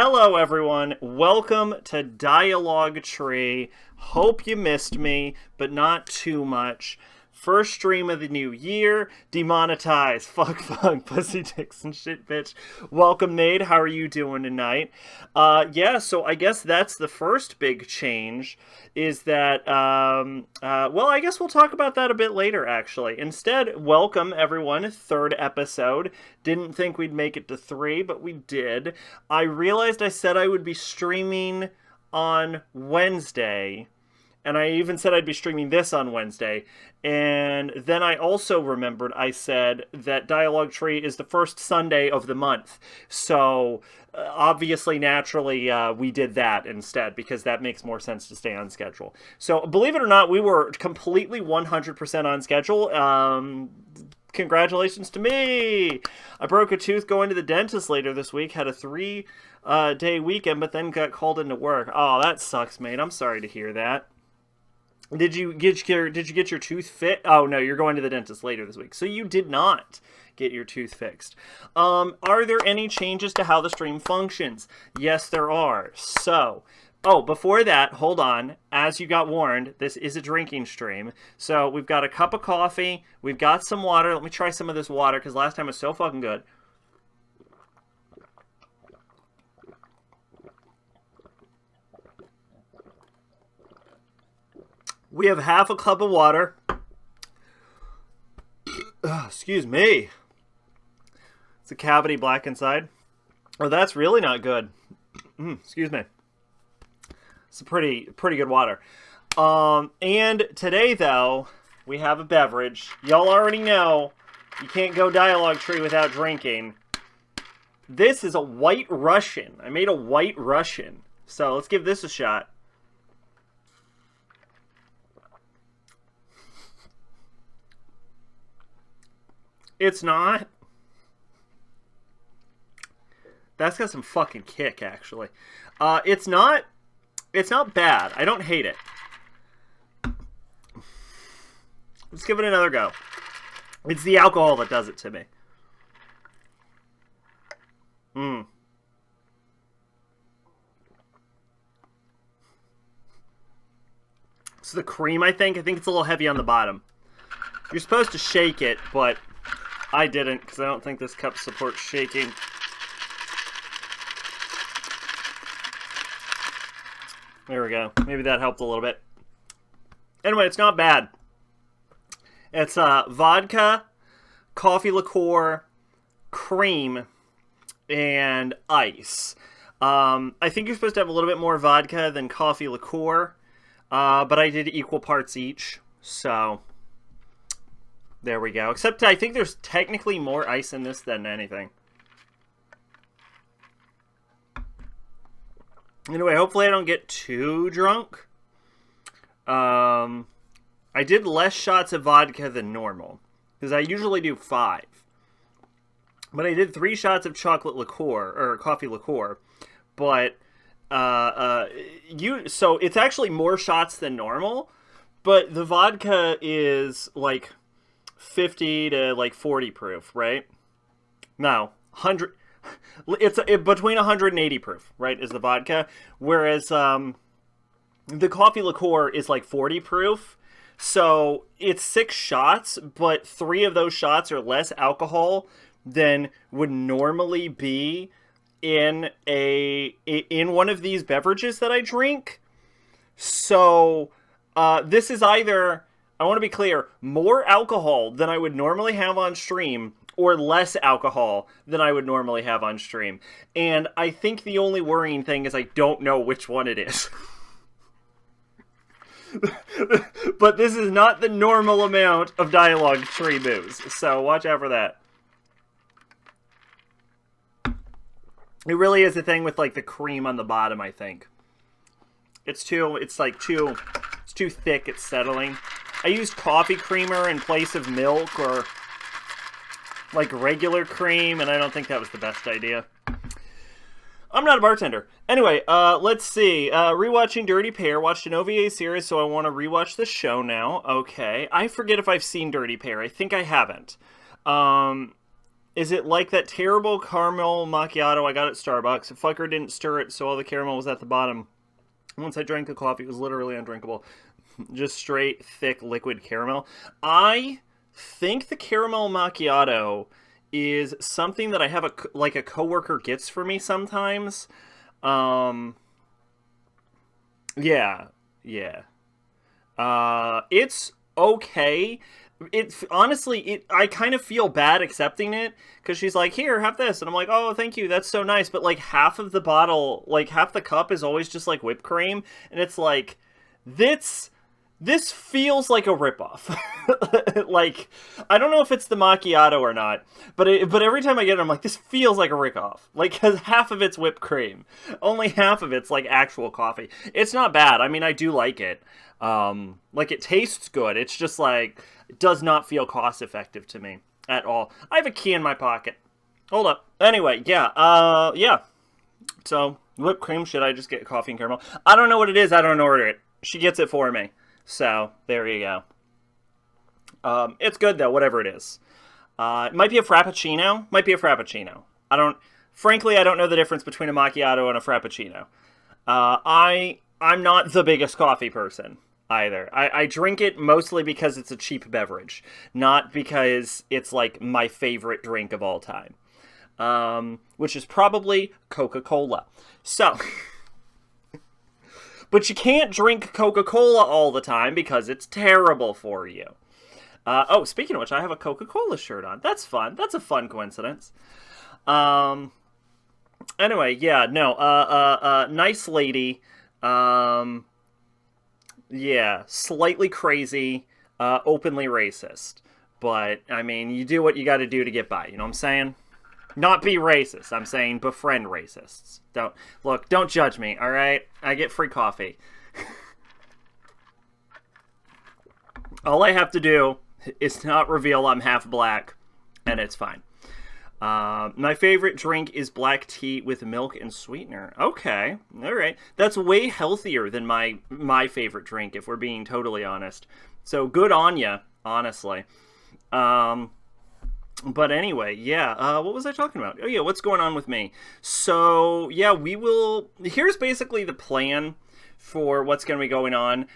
Hello, everyone. Welcome to Dialogue Tree. Hope you missed me, but not too much. First stream of the new year. Demonetized. Fuck, pussy dicks and shit, bitch. Welcome, Nate. How are you doing tonight? So I guess that's the first big change, is that, well, I guess we'll talk about that a bit later, actually. Instead, welcome, everyone. Third episode. Didn't think we'd make it to 3, but we did. I realized I said I would be streaming on Wednesday, and I even said I'd be streaming this on Wednesday. And then I also remembered I said that Dialogue Tree is the first Sunday of the month. So, obviously, naturally, we did that instead, because that makes more sense to stay on schedule. So, believe it or not, we were completely 100% on schedule. Congratulations to me! I broke a tooth going to the dentist later this week, had a 3-day weekend, but then got called into work. Oh, that sucks, mate. I'm sorry to hear that. Did you get your tooth fit? Oh, no, you're going to the dentist later this week. So you did not get your tooth fixed. Are there any changes to how the stream functions? Yes, there are. So, before that, hold on. As you got warned, this is a drinking stream. So we've got a cup of coffee. We've got some water. Let me try some of this water, because last time was so fucking good. We have half a cup of water. Excuse me. It's a cavity black inside. Oh, that's really not good. Excuse me. It's a pretty good water. And today, though, we have a beverage. Y'all already know you can't go Dialogue Tree without drinking. This is a White Russian. I made a White Russian. So let's give this a shot. It's not. That's got some fucking kick, actually. It's not bad. I don't hate it. Let's give it another go. It's the alcohol that does it to me. It's the cream, I think. I think it's a little heavy on the bottom. You're supposed to shake it, but I didn't, because I don't think this cup supports shaking. There we go. Maybe that helped a little bit. Anyway, it's not bad. It's vodka, coffee liqueur, cream, and ice. I think you're supposed to have a little bit more vodka than coffee liqueur, but I did equal parts each, so there we go. Except I think there's technically more ice in this than anything. Anyway, hopefully I don't get too drunk. I did less shots of vodka than normal, because I usually do 5. But I did 3 shots of chocolate liqueur, or coffee liqueur. But, so it's actually more shots than normal, but the vodka is, like, 50 to like 40 proof, right? No, 100. It's between 180 proof, right? Is the vodka, whereas the coffee liqueur is like 40 proof. So it's 6 shots, but 3 of those shots are less alcohol than would normally be in one of these beverages that I drink. So this is either, I want to be clear, more alcohol than I would normally have on stream, or less alcohol than I would normally have on stream. And I think the only worrying thing is I don't know which one it is. But this is not the normal amount of Dialogue Tree booze, so watch out for that. It really is a thing with like the cream on the bottom, I think. It's too thick, it's settling. I used coffee creamer in place of milk or like regular cream, and I don't think that was the best idea. I'm not a bartender. Anyway, let's see. Rewatching Dirty Pair. Watched an OVA series, so I want to rewatch the show now. Okay. I forget if I've seen Dirty Pair. I think I haven't. Is it like that terrible caramel macchiato I got at Starbucks? Fucker didn't stir it, so all the caramel was at the bottom. Once I drank the coffee, it was literally undrinkable. Just straight, thick, liquid caramel. I think the caramel macchiato is something that I have a coworker gets for me sometimes. Yeah. It's okay. I kind of feel bad accepting it because she's like, here, have this, and I'm like, oh, thank you, that's so nice. But like half of the bottle, like half the cup is always just like whipped cream, and it's like, this feels like a ripoff. Like, I don't know if it's the macchiato or not, but every time I get it, I'm like, this feels like a ripoff. Like, because half of it's whipped cream, only half of it's like actual coffee. It's not bad. I mean, I do like it. Like, it tastes good. It's just like, it does not feel cost effective to me at all. I have a key in my pocket. Hold up. Anyway, yeah. So, whipped cream, should I just get coffee and caramel? I don't know what it is. I don't order it. She gets it for me. So, there you go. It's good, though, whatever it is. It might be a Frappuccino. Frankly, I don't know the difference between a macchiato and a Frappuccino. I'm not the biggest coffee person either. I drink it mostly because it's a cheap beverage, not because it's like my favorite drink of all time, which is probably Coca-Cola. So, but you can't drink Coca-Cola all the time because it's terrible for you. Oh, speaking of which, I have a Coca-Cola shirt on. That's fun. That's a fun coincidence. Anyway, yeah, no, nice lady. Yeah, slightly crazy, openly racist. But, I mean, you do what you gotta do to get by, you know what I'm saying? Not be racist, I'm saying befriend racists. Don't judge me, alright? I get free coffee. All I have to do is not reveal I'm half black, and it's fine. My favorite drink is black tea with milk and sweetener. Okay, all right. That's way healthier than my favorite drink, if we're being totally honest. So good on ya, honestly. But anyway, yeah. What was I talking about? Oh yeah, what's going on with me? So yeah, here's basically the plan for what's going to be going on.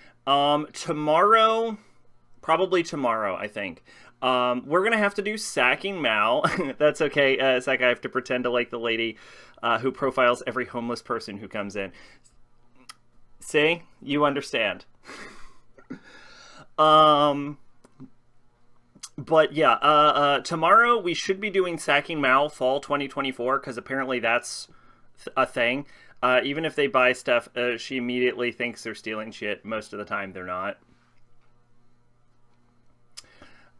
Probably tomorrow, I think. We're going to have to do Sacking Mal. That's okay, Sack, I have to pretend to like the lady who profiles every homeless person who comes in. See? You understand. But yeah, tomorrow we should be doing Sacking Mal Fall 2024, because apparently that's a thing. Even if they buy stuff, she immediately thinks they're stealing shit. Most of the time they're not.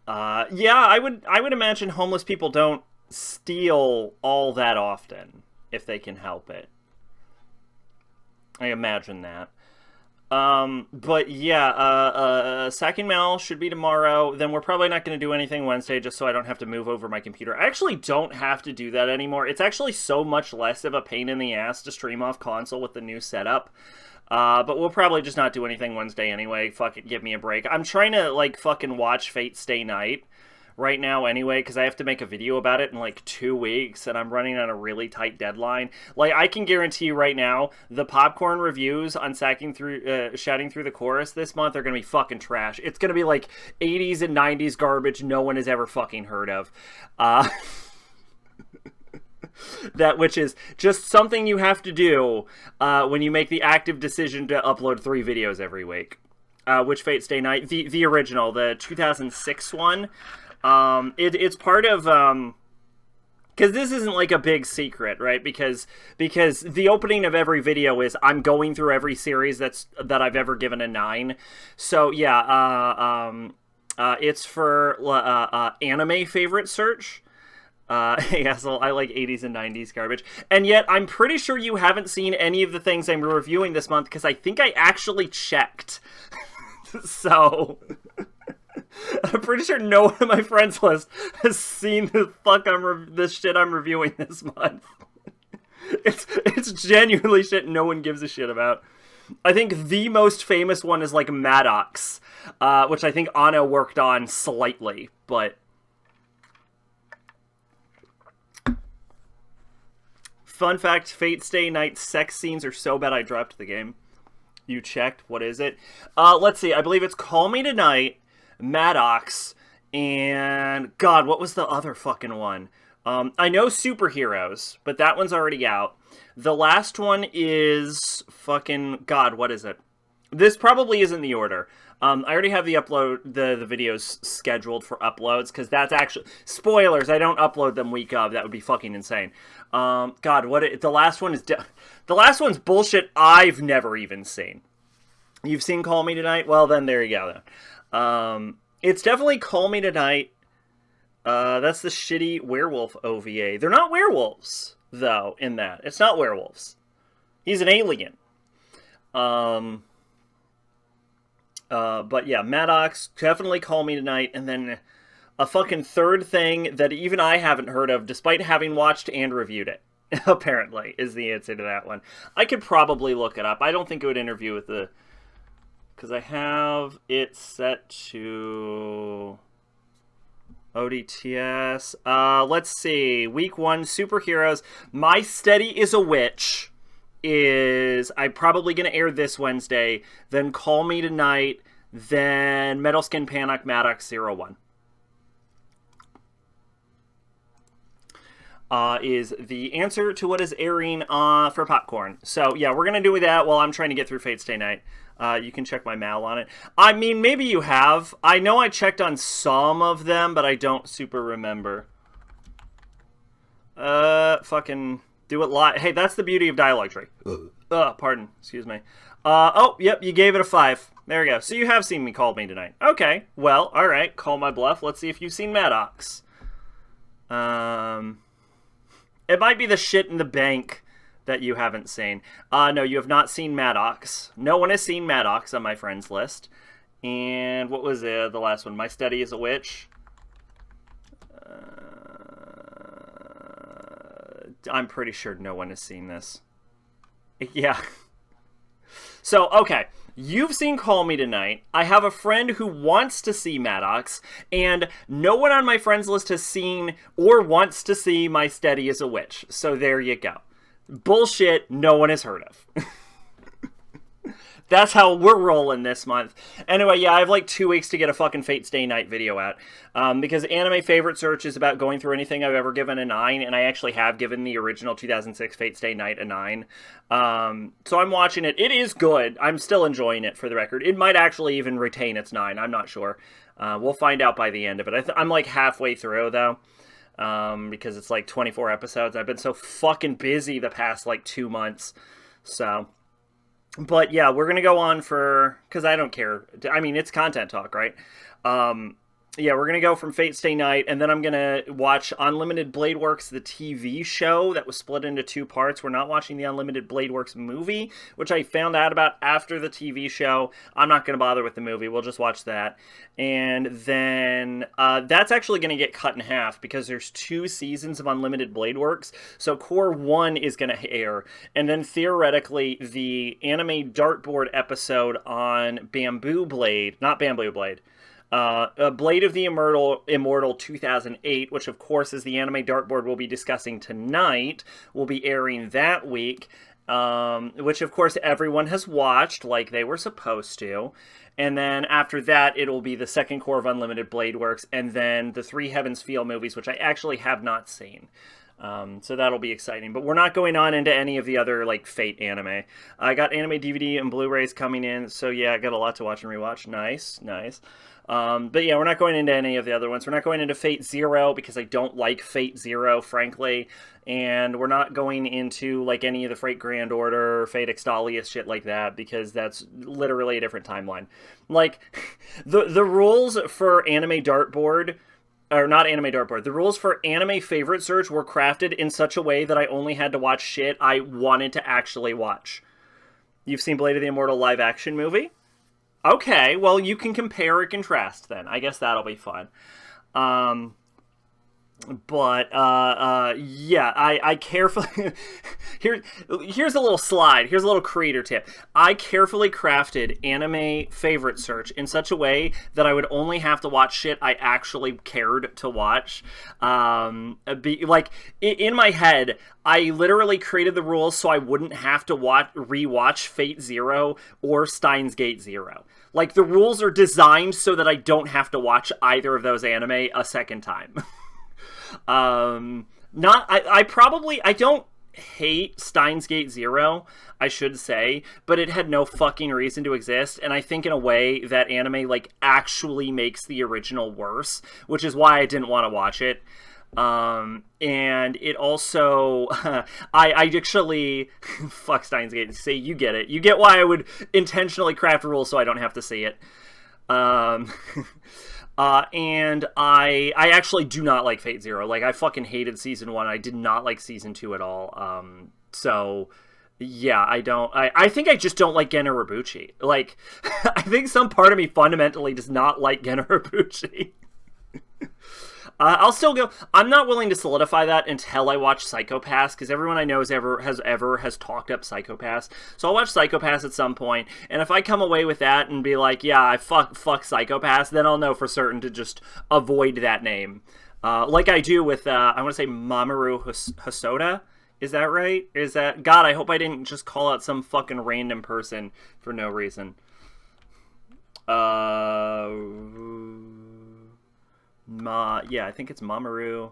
Yeah, I would imagine homeless people don't steal all that often if they can help it. I imagine that. But yeah, Sacking Mal should be tomorrow. Then we're probably not going to do anything Wednesday just so I don't have to move over my computer. I actually don't have to do that anymore. It's actually so much less of a pain in the ass to stream off console with the new setup. But we'll probably just not do anything Wednesday anyway. Fuck it, give me a break. I'm trying to, like, fucking watch Fate Stay Night right now anyway, because I have to make a video about it in, like, 2 weeks, and I'm running on a really tight deadline. Like, I can guarantee you right now, the popcorn reviews on Shouting Through the Chorus this month are gonna be fucking trash. It's gonna be, like, 80s and 90s garbage no one has ever fucking heard of. Which is just something you have to do when you make the active decision to upload 3 videos every week. Which Fate Stay Night? The original, the 2006 one. It's part of... because this isn't like a big secret, right? Because the opening of every video is I'm going through every series that I've ever given a 9. So yeah, it's for anime favorite search. Yeah, so I like 80s and 90s garbage. And yet, I'm pretty sure you haven't seen any of the things I'm reviewing this month, because I think I actually checked. So, I'm pretty sure no one on my friends list has seen the shit I'm reviewing this month. It's genuinely shit no one gives a shit about. I think the most famous one is, like, Maddox, which I think Anna worked on slightly, but... Fun fact, Fate Stay Night sex scenes are so bad I dropped the game. You checked? What is it? Let's see. I believe it's Call Me Tonight, Maddox, and... God, what was the other fucking one? I know Superheroes, but that one's already out. The last one is fucking... God, what is it? This probably isn't the order. I already have the videos scheduled for uploads, because that's actually... Spoilers, I don't upload them week of. That would be fucking insane. God, the last one is... The last one's bullshit I've never even seen. You've seen Call Me Tonight? Well, then there you go. Then. It's definitely Call Me Tonight. That's the shitty werewolf OVA. They're not werewolves, though, in that. It's not werewolves. He's an alien. But yeah, Maddox, definitely Call Me Tonight, and then a fucking third thing that even I haven't heard of, despite having watched and reviewed it, apparently, is the answer to that one. I could probably look it up. I don't think it would interview with the... Because I have it set to... ODTS. Let's see. Week 1, Superheroes. My Steady is a Witch is... I'm probably going to air this Wednesday. Then Call Me Tonight. Then Metal Skin Panic Maddox 01. Is the answer to what is airing for Popcorn. So, yeah, we're going to do that while I'm trying to get through Fate Stay Night. You can check my mail on it. I mean, maybe you have. I know I checked on some of them, but I don't super remember. Fucking do it live. Hey, that's the beauty of Dialogue Tree. Pardon. Excuse me. Oh, yep, you gave it a 5. There we go. So you have seen me Call Me Tonight. Okay, well, alright. Call my bluff. Let's see if you've seen Maddox. It might be the shit in the bank that you haven't seen. No, you have not seen Maddox. No one has seen Maddox on my friends list. And what was the last one? My Steady is a Witch. I'm pretty sure no one has seen this. Yeah. So, okay. You've seen Call Me Tonight. I have a friend who wants to see Maddox, and no one on my friends list has seen or wants to see My Steady is a Witch. So there you go. Bullshit no one has heard of. That's how we're rolling this month. Anyway, yeah, I have like 2 weeks to get a fucking Fate Stay Night video out. Because Anime Favorite Search is about going through anything I've ever given a 9, and I actually have given the original 2006 Fate Stay Night a 9. So I'm watching it. It is good. I'm still enjoying it, for the record. It might actually even retain its 9. I'm not sure. We'll find out by the end of it. I'm like halfway through, though. Because it's like 24 episodes. I've been so fucking busy the past like 2 months. So... But yeah, we're going to go on for, because I don't care. I mean, it's content talk, right? Yeah, we're going to go from Fate Stay Night, and then I'm going to watch Unlimited Blade Works, the TV show that was split into 2 parts. We're not watching the Unlimited Blade Works movie, which I found out about after the TV show. I'm not going to bother with the movie. We'll just watch that. And then that's actually going to get cut in half because there's 2 seasons of Unlimited Blade Works. So Core 1 is going to air. And then theoretically, the anime dartboard episode on Bamboo Blade, not Bamboo Blade, Blade of the Immortal 2008, which of course is the anime dartboard we'll be discussing tonight, will be airing that week, which of course everyone has watched like they were supposed to. And then after that, it'll be the second core of Unlimited Blade Works, and then the 3 Heavens Feel movies, which I actually have not seen. So that'll be exciting. But we're not going on into any of the other, like, Fate anime. I got anime DVD and Blu-rays coming in, so yeah, I got a lot to watch and rewatch. Nice, nice. But yeah, we're not going into any of the other ones. We're not going into Fate Zero, because I don't like Fate Zero, frankly. And we're not going into, like, any of the Fate Grand Order, Fate Extalius, shit like that, because that's literally a different timeline. Like, the rules for Anime Dartboard... Or not Anime Dartboard. The rules for Anime Favorite Search were crafted in such a way that I only had to watch shit I wanted to actually watch. You've seen Blade of the Immortal live action movie? Okay, well, you can compare or contrast then. I guess that'll be fun. But yeah, I carefully here's a little slide. Here's a little creator tip. I carefully crafted anime favorite search in such a way that I would only have to watch shit I actually cared to watch. Like in my head, I literally created the rules so I wouldn't have to rewatch Fate Zero or Steins Gate Zero. Like the rules are designed so that I don't have to watch either of those anime a second time. I don't hate Steins Gate Zero, I should say, but it had no fucking reason to exist, and I think in a way that anime, like, actually makes the original worse, which is why I didn't want to watch it. And it also, I actually, fuck Steins Gate, see, you get it. You get why I would intentionally craft rules so I don't have to see it. And I actually do not like Fate Zero. Like, I fucking hated Season 1. I did not like Season 2 at all. So, yeah, I think I just don't like Gen Urobuchi. Like, I think some part of me fundamentally does not like Gen Urobuchi. I'll still go. I'm not willing to solidify that until I watch Psycho-Pass, because everyone I know has talked up Psycho-Pass. So I'll watch Psycho-Pass at some point, and if I come away with that and be like, yeah, I fuck Psycho-Pass, then I'll know for certain to just avoid that name. Like I do with, I want to say Mamoru Hosoda. Is that right? Is that... God, I hope I didn't just call out some fucking random person for no reason. Yeah, I think it's Mamoru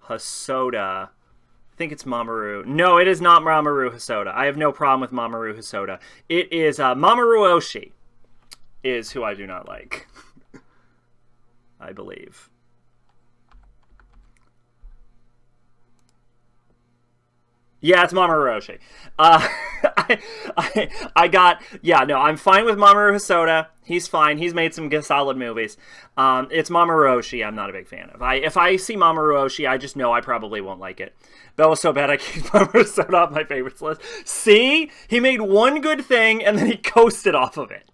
Hosoda. I think it's Mamoru. No, it is not Mamoru Hosoda. I have no problem with Mamoru Hosoda. It is Mamoru Oshii is who I do not like. I believe. Yeah, it's Mamoru Oshii. I'm fine with Mamoru Hosoda. He's fine. He's made some good, solid movies. It's Mamoru Oshii I'm not a big fan of. If I see Mamoru Oshii, I just know I probably won't like it. That was so bad I keep Mamoru Hosoda off my favorites list. See? He made one good thing, and then he coasted off of it.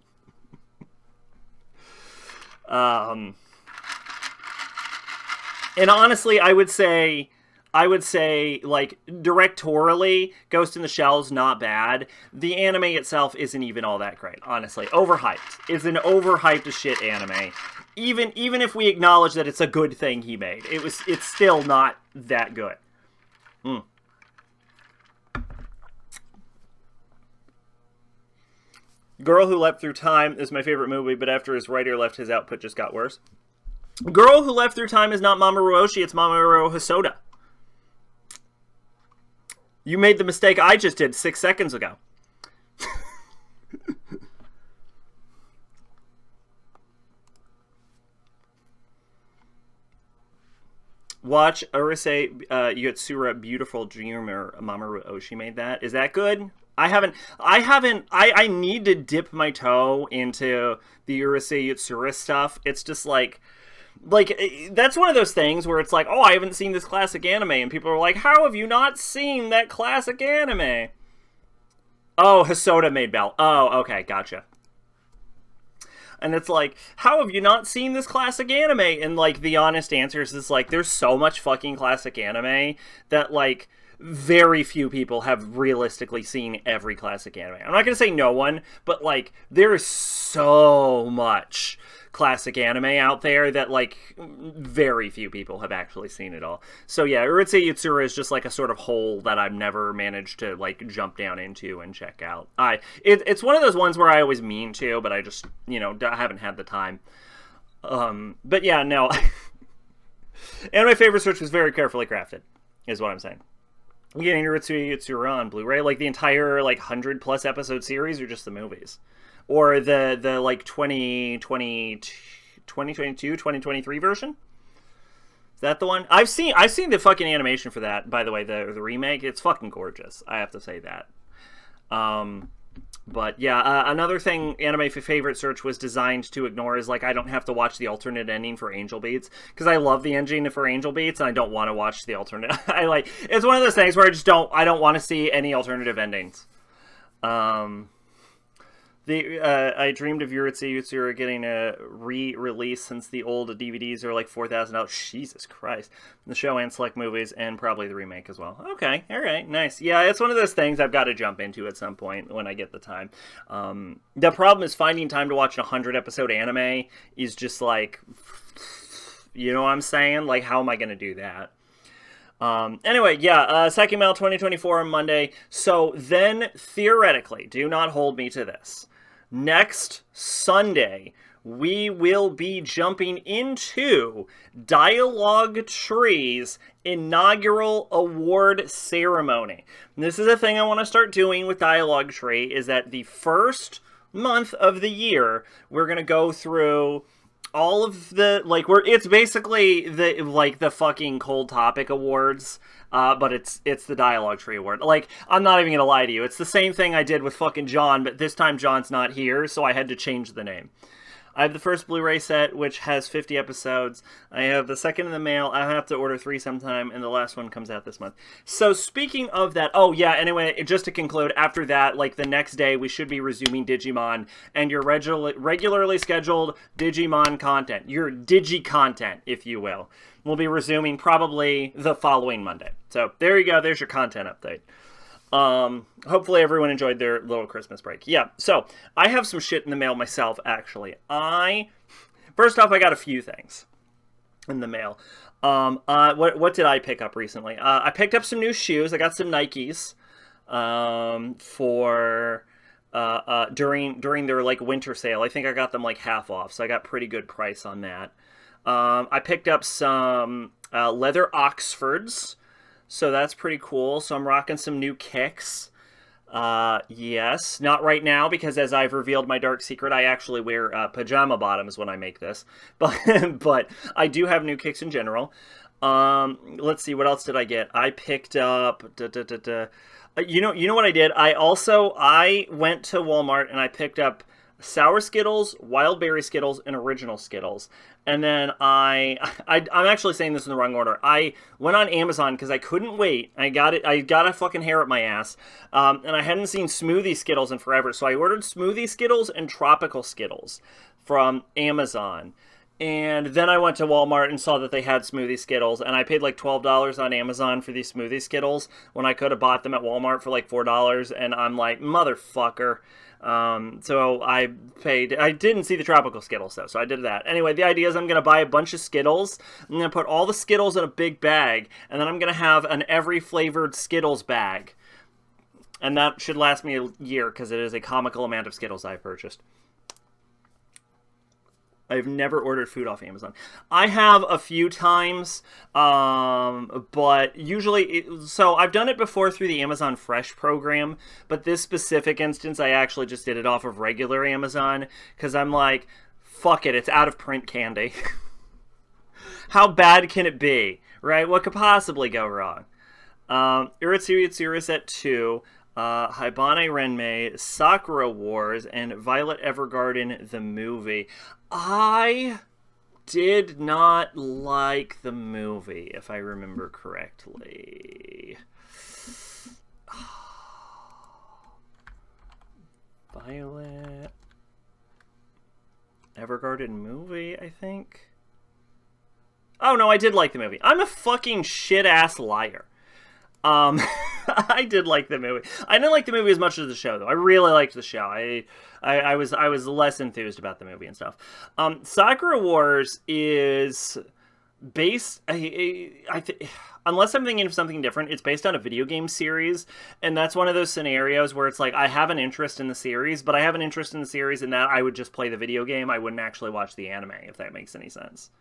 And honestly, I would say, like, directorially, Ghost in the Shell's not bad. The anime itself isn't even all that great, honestly. Overhyped. It's an overhyped as shit anime. Even if we acknowledge that it's a good thing he made, it's still not that good. Girl Who Leapt Through Time is my favorite movie, but after his writer left, his output just got worse. Girl Who Leapt Through Time is not Mamoru Oshii, it's Mamoru Hosoda. You made the mistake I just did 6 seconds ago. Watch Urusei Yatsura Beautiful Dreamer. Mamoru Oshii made that. Is that good? I need to dip my toe into the Urusei Yatsura stuff. It's just like, that's one of those things where it's like, oh, I haven't seen this classic anime, and people are like, how have you not seen that classic anime? Oh, Hosoda made Bell. Oh, okay, gotcha. And it's like, how have you not seen this classic anime? And, like, the honest answer is, like, there's so much fucking classic anime that, like, very few people have realistically seen every classic anime. I'm not gonna say no one, but, like, there is so much classic anime out there that, like, very few people have actually seen it all. So yeah, Urusei Yatsura is just like a sort of hole that I've never managed to, like, jump down into and check out. It's one of those ones where I always mean to, but I just, I haven't had the time. But yeah, no. And my favorite search was very carefully crafted, is what I'm saying. I'm getting Urusei Yatsura on Blu-ray, like the entire, like, 100+ episode series, or just the movies? Or the like 2022, 2023 version? Is that the one? I've seen the fucking animation for that, by the way, the remake. It's fucking gorgeous. I have to say that. But yeah, another thing Anime Favorite Search was designed to ignore is, like, I don't have to watch the alternate ending for Angel Beats, because I love the ending for Angel Beats, and I don't want to watch the alternate. It's one of those things where I don't want to see any alternative endings. I dreamed of Yuritsu Yutsura getting a re-release since the old DVDs are like $4,000. Jesus Christ. The show and select movies and probably the remake as well. Okay, all right, nice. Yeah, it's one of those things I've got to jump into at some point when I get the time. The problem is finding time to watch a 100-episode anime is just like, you know what I'm saying? Like, how am I going to do that? Anyway, yeah, second mail 2024 on Monday. So then, theoretically, do not hold me to this. Next Sunday, we will be jumping into Dialogue Tree's inaugural award ceremony. And this is a thing I want to start doing with Dialogue Tree, is that the first month of the year, we're going to go through all of the, like, it's basically the fucking Cold Topic Awards, but it's the Dialogue Tree Award. Like, I'm not even gonna lie to you, it's the same thing I did with fucking John, but this time John's not here, so I had to change the name. I have the first Blu-ray set, which has 50 episodes. I have the second in the mail. I have to order 3 sometime, and the last one comes out this month. So speaking of that, oh yeah, anyway, just to conclude, after that, like the next day, we should be resuming Digimon and your regularly scheduled Digimon content, your Digi content, if you will. We'll be resuming probably the following Monday. So there you go. There's your content update. Hopefully everyone enjoyed their little Christmas break. Yeah, so I have some shit in the mail myself, actually. First off, I got a few things in the mail. What did I pick up recently? I picked up some new shoes. I got some Nikes, for during their like winter sale. I think I got them like half off, so I got pretty good price on that. I picked up some leather Oxfords. So that's pretty cool. So I'm rocking some new kicks. Yes, not right now, because as I've revealed my dark secret, I actually wear pajama bottoms when I make this. But I do have new kicks in general. Let's see, what else did I get? I picked up... You know what I did? I went to Walmart and I picked up Sour Skittles, Wild Berry Skittles, and Original Skittles. And then I'm actually saying this in the wrong order. I went on Amazon because I couldn't wait. I got a fucking hair up my ass. And I hadn't seen Smoothie Skittles in forever. So I ordered Smoothie Skittles and Tropical Skittles from Amazon. And then I went to Walmart and saw that they had Smoothie Skittles. And I paid like $12 on Amazon for these Smoothie Skittles when I could have bought them at Walmart for like $4. And I'm like, motherfucker. So I didn't see the Tropical Skittles though, so I did that. Anyway, the idea is I'm going to buy a bunch of Skittles. I'm going to put all the Skittles in a big bag, and then I'm going to have an every flavored Skittles bag. And that should last me a year, because it is a comical amount of Skittles I've purchased. I've never ordered food off Amazon. I have a few times, but usually... So I've done it before through the Amazon Fresh program, but this specific instance, I actually just did it off of regular Amazon, because I'm like, fuck it, it's out of print candy. How bad can it be, right? What could possibly go wrong? Uritsu Yatsura Set 2... Haibane Renmei, Sakura Wars, and Violet Evergarden, the movie. I did not like the movie, if I remember correctly. Violet Evergarden movie, I think? Oh, no, I did like the movie. I'm a fucking shit-ass liar. I did like the movie. I didn't like the movie as much as the show, though. I really liked the show. I was less enthused about the movie and stuff. Sakura Wars is based... unless I'm thinking of something different, it's based on a video game series, and that's one of those scenarios where it's like, I have an interest in the series, but I have an interest in the series in that I would just play the video game. I wouldn't actually watch the anime, if that makes any sense.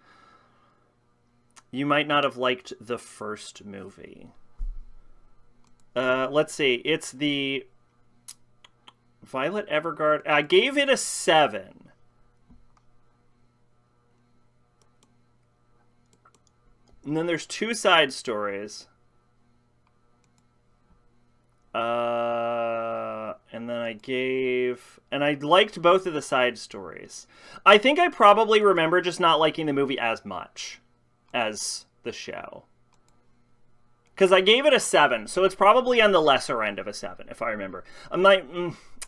You might not have liked the first movie. Let's see. It's the Violet Evergarden. I gave it a 7. And then there's 2 side stories. And then I liked both of the side stories. I think I probably remember just not liking the movie as much as the show. Because I gave it a 7, so it's probably on the lesser end of a 7, if I remember. I'm like,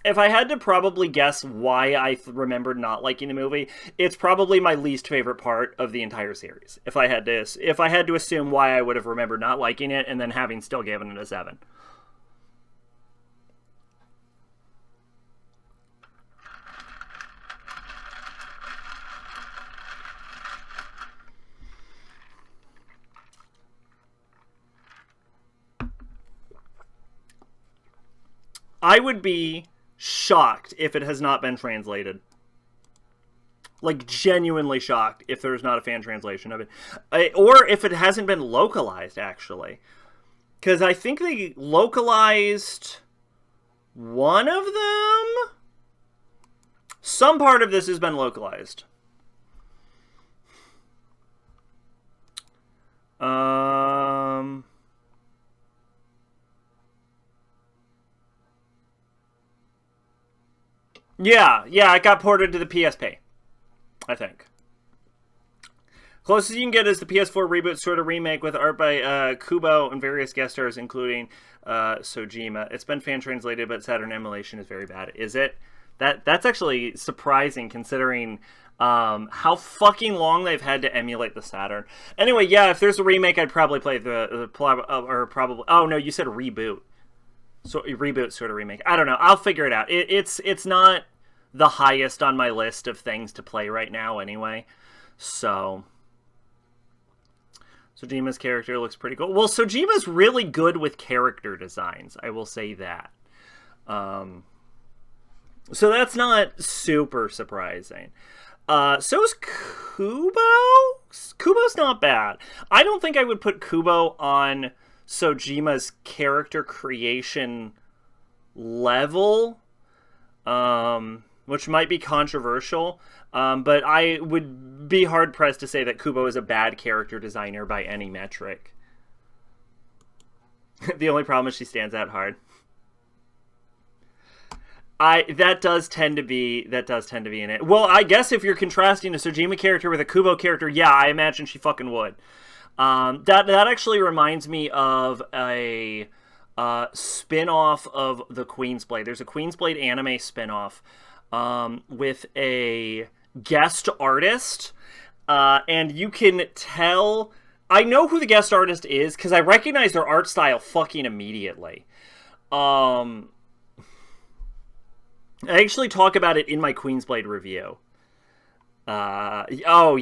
if I had to probably guess why I remembered not liking the movie, it's probably my least favorite part of the entire series. If I had to assume why I would have remembered not liking it and then having still given it a 7. I would be shocked if it has not been translated. Like, genuinely shocked if there's not a fan translation of it. Or if it hasn't been localized, actually. Because I think they localized one of them? Some part of this has been localized. Yeah, it got ported to the PSP, I think. Closest you can get is the PS4 reboot sort of remake with art by Kubo and various guest stars, including Sojima. It's been fan translated, but Saturn emulation is very bad. Is it? That's actually surprising considering how fucking long they've had to emulate the Saturn. Anyway, yeah, if there's a remake, I'd probably play probably. Oh no, you said reboot. So reboot sort of remake. I don't know. I'll figure it out. It's not the highest on my list of things to play right now anyway. So Sojima's character looks pretty cool. Well, Sojima's really good with character designs. I will say that. So that's not super surprising. So's Kubo? Kubo's not bad. I don't think I would put Kubo on Sojima's character creation level, which might be controversial, but I would be hard-pressed to say that Kubo is a bad character designer by any metric. The only problem is she stands out hard. That does tend to be in it. Well, I guess if you're contrasting a Sojima character with a Kubo character, yeah, I imagine she fucking would. That actually reminds me of a spin-off of the Queen's Blade. There's a Queen's Blade anime spin-off with a guest artist, and you can tell... I know who the guest artist is, because I recognize their art style fucking immediately. I actually talk about it in my Queen's Blade review. Yeah. I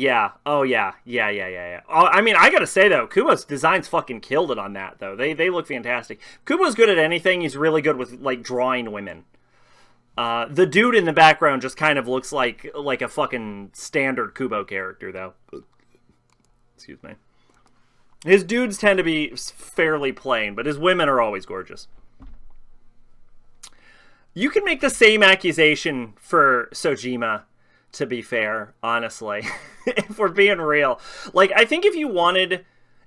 mean, I gotta say, though, Kubo's designs fucking killed it on that, though. They look fantastic. Kubo's good at anything. He's really good with, like, drawing women. The dude in the background just kind of looks like a fucking standard Kubo character, though. Excuse me. His dudes tend to be fairly plain, but his women are always gorgeous. You can make the same accusation for Sojima, to be fair, honestly, if we're being real. Like, I think if you wanted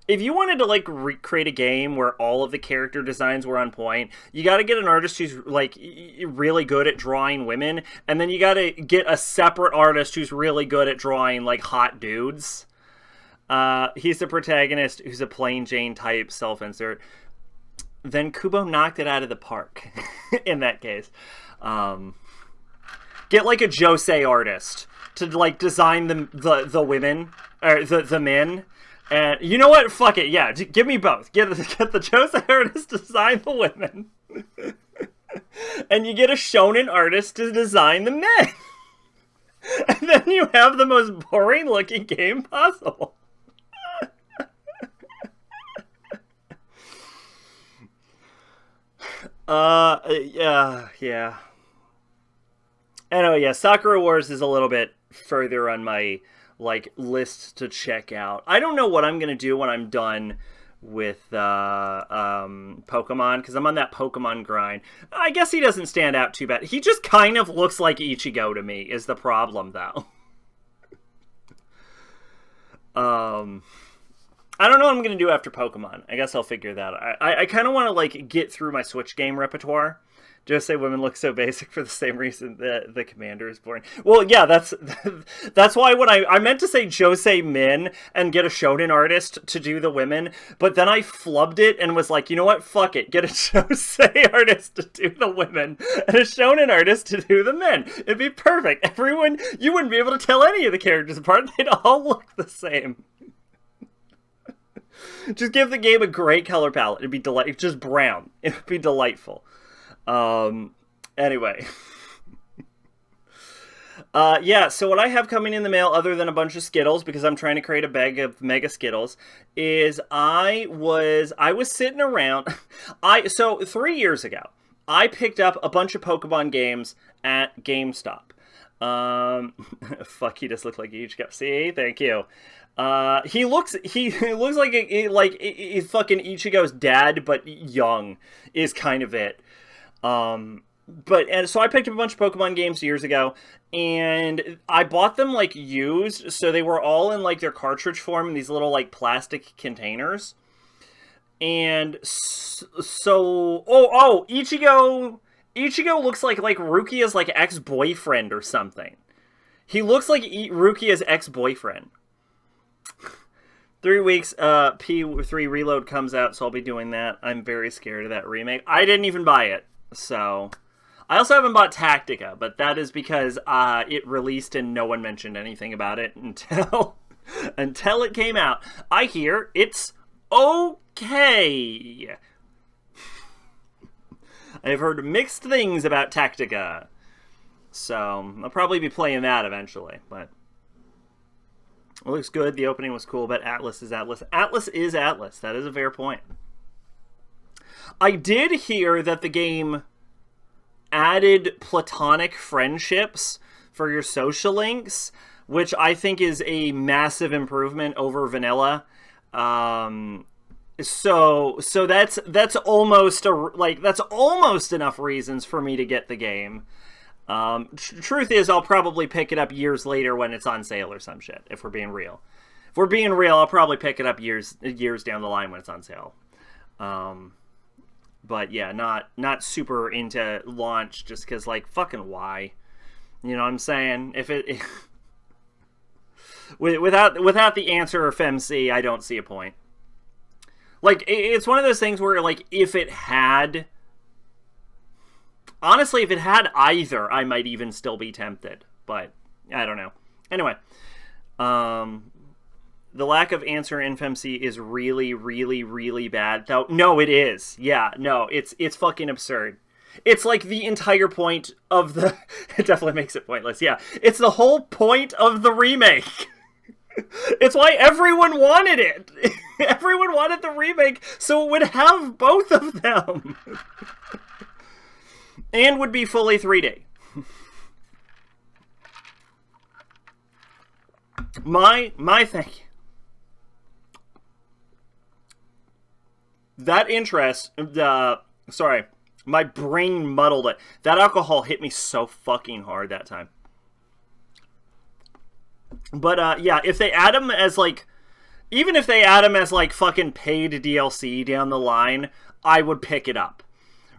to, like, create a game where all of the character designs were on point, you got to get an artist who's, like, really good at drawing women, and then you got to get a separate artist who's really good at drawing, like, hot dudes. He's the protagonist who's a plain Jane type self-insert. Then Kubo knocked it out of the park in that case. Get, like, a josei artist to, like, design the women, or the men. And you know what? Fuck it. Yeah, give me both. Get the josei artist to design the women. And you get a shonen artist to design the men. And then you have the most boring looking game possible. Yeah. Anyway, yeah, Sakura Wars is a little bit further on my, like, list to check out. I don't know what I'm gonna do when I'm done with Pokemon, because I'm on that Pokemon grind. I guess he doesn't stand out too bad. He just kind of looks like Ichigo to me, is the problem, though. I don't know what I'm going to do after Pokemon. I guess I'll figure that out. I kind of want to, like, get through my Switch game repertoire Just say women look so basic for the same reason that the commander is born. Well, yeah, that's why when I meant to say Josei Min and get a shonen artist to do the women, but then I flubbed it and was like, you know what, fuck it, get a Josei artist to do the women and a shonen artist to do the men. It'd be perfect. Everyone, you wouldn't be able to tell any of the characters apart. They'd all look the same. Just give the game a great color palette. It'd be delightful. Just brown. It'd be delightful. Anyway. Yeah, so what I have coming in the mail, other than a bunch of Skittles, because I'm trying to create a bag of Mega Skittles, is I was sitting around. So 3 years ago, I picked up a bunch of Pokemon games at GameStop. Fuck, he just looked like Ichigo. See, thank you. He looks like fucking Ichigo's dad, but young is kind of it. And so I picked up a bunch of Pokemon games years ago, and I bought them like used, so they were all in like their cartridge form in these little like plastic containers. And so Ichigo looks like Rukia's like ex-boyfriend or something. He looks like Rukia's ex-boyfriend. 3 weeks, P3 Reload comes out, so I'll be doing that. I'm very scared of that remake. I didn't even buy it, so... I also haven't bought Tactica, but that is because it released and no one mentioned anything about it until it came out. I hear it's okay. I've heard mixed things about Tactica, so I'll probably be playing that eventually, but... It looks good. The opening was cool, but Atlas is Atlas. Atlas is Atlas. That is a fair point. I did hear that the game added platonic friendships for your social links, which I think is a massive improvement over vanilla. So that's almost that's almost enough reasons for me to get the game. Truth is, I'll probably pick it up years later when it's on sale or some shit, if we're being real. If we're being real, I'll probably pick it up years down the line when it's on sale. But yeah, not super into launch just because, like, fucking why? You know what I'm saying? Without the answer of FemC, I don't see a point. Like, it's one of those things where, like, if it had either, I might even still be tempted. But, I don't know. Anyway. The lack of answer in FemC is really, really, really bad. Though, no, it is. Yeah, no, it's fucking absurd. It's like the entire point of the... It definitely makes it pointless, yeah. It's the whole point of the remake. It's why everyone wanted it. Everyone wanted the remake, so it would have both of them. And would be fully 3D. My thank you. That interest, sorry, my brain muddled it. That alcohol hit me so fucking hard that time. But, yeah, if they add them as, like, even if they add them as, like, fucking paid DLC down the line, I would pick it up.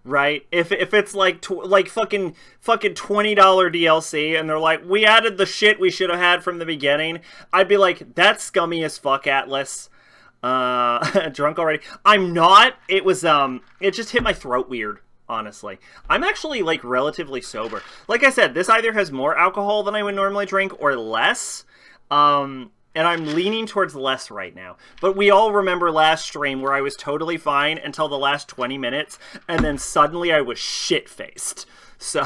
Right? If it's like fucking $20 DLC and they're like, we added the shit we should have had from the beginning, I'd be like, that's scummy as fuck, Atlas. Drunk already. I'm not. It was it just hit my throat weird, honestly. I'm actually like relatively sober. Like I said, this either has more alcohol than I would normally drink or less. And I'm leaning towards less right now. But we all remember last stream where I was totally fine until the last 20 minutes, and then suddenly I was shit-faced. So,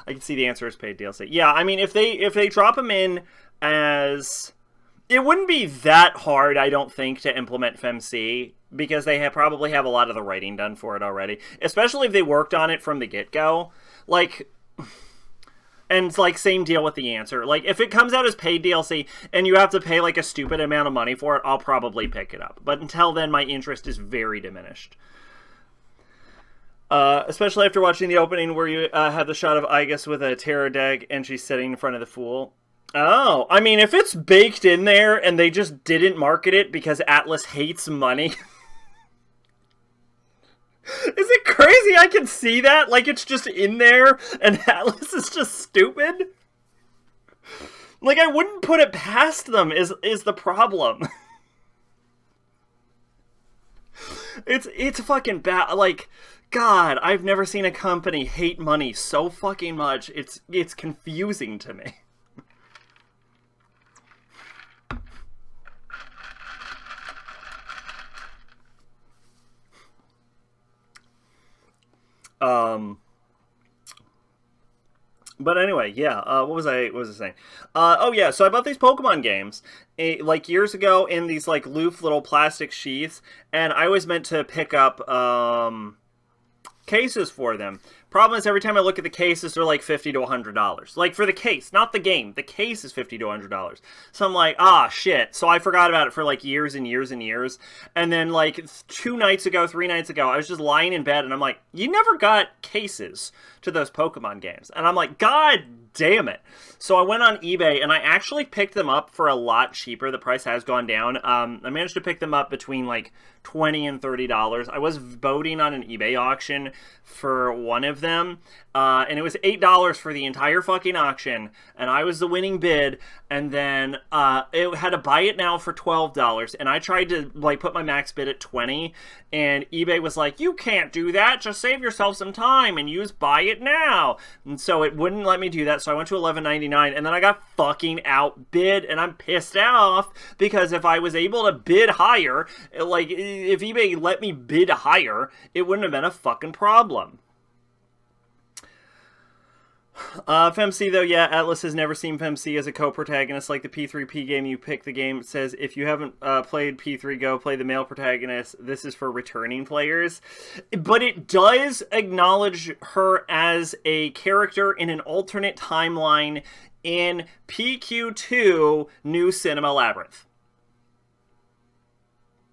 I can see the answer is paid DLC. Yeah, I mean, if they drop them in as... It wouldn't be that hard, I don't think, to implement FemC, because they probably have a lot of the writing done for it already. Especially if they worked on it from the get-go. Like... And it's like, same deal with the answer. Like, if it comes out as paid DLC and you have to pay like a stupid amount of money for it, I'll probably pick it up. But until then, my interest is very diminished. Especially after watching the opening where you have the shot of Aigis with a terror deck and she's sitting in front of the Fool. Oh, I mean, if it's baked in there and they just didn't market it because Atlas hates money... Is it crazy I can see that? Like, it's just in there, and Atlas is just stupid? Like, I wouldn't put it past them, is the problem. It's fucking bad. Like, God, I've never seen a company hate money so fucking much. It's confusing to me. But anyway, yeah, what was I saying? Oh yeah, so I bought these Pokemon games, like, years ago in these, like, loof little plastic sheaths, and I was meant to pick up, cases for them. Problem is, every time I look at the cases, they're like $50 to $100. Like, for the case, not the game. The case is $50 to $100. So I'm like, ah, shit. So I forgot about it for, like, years and years and years. And then, like, 3 nights ago, I was just lying in bed, and I'm like, you never got cases to those Pokemon games. And I'm like, God damn it. So I went on eBay, and I actually picked them up for a lot cheaper. The price has gone down. I managed to pick them up between, like, $20 and $30. I was voting on an eBay auction for one of them, and it was $8 for the entire fucking auction, and I was the winning bid. And then it had to buy it now for $12, and I tried to, like, put my max bid at $20, and eBay was like, you can't do that, just save yourself some time and use buy it now. And so it wouldn't let me do that, so I went to $11.99, and then I got fucking outbid, and I'm pissed off, because if I was able to bid higher, like, if eBay let me bid higher, it wouldn't have been a fucking problem. FemC, though, yeah, Atlas has never seen FemC as a co-protagonist. Like the P3P game, you pick the game. It says, if you haven't played P3 Go, play the male protagonist. This is for returning players. But it does acknowledge her as a character in an alternate timeline in PQ2 New Cinema Labyrinth.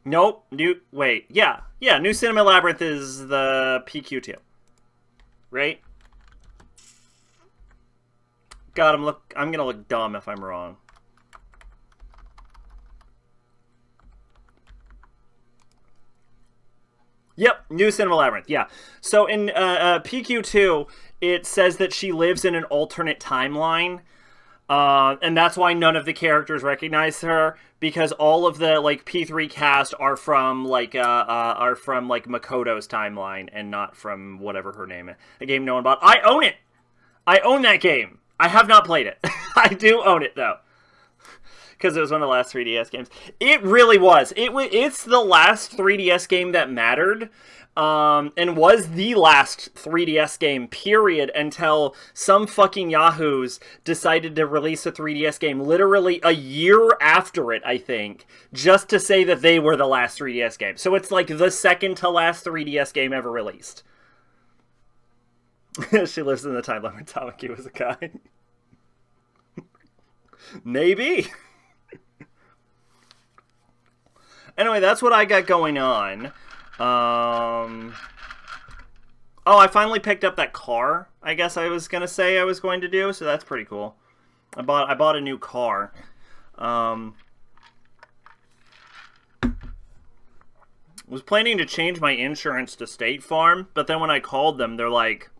Nope. New Cinema Labyrinth is the PQ2. Right? God, I'm gonna look dumb if I'm wrong. Yep, New Cinema Labyrinth, yeah. So in PQ2, it says that she lives in an alternate timeline. And that's why none of the characters recognize her, because all of the, like, P3 cast are from Makoto's timeline and not from whatever her name is. A game no one bought. I own it! I own that game! I have not played it. I do own it, though. Because it was one of the last 3DS games. It really was. It's the last 3DS game that mattered. And was the last 3DS game, period, until some fucking yahoos decided to release a 3DS game literally a year after it, I think, just to say that they were the last 3DS game. So it's like the second to last 3DS game ever released. She lives in the timeline where Tamaki was a guy. Maybe. Anyway, that's what I got going on. Oh, I finally picked up that car, I guess I was going to say I was going to do, so that's pretty cool. I bought a new car. Was planning to change my insurance to State Farm, but then when I called them, they're like,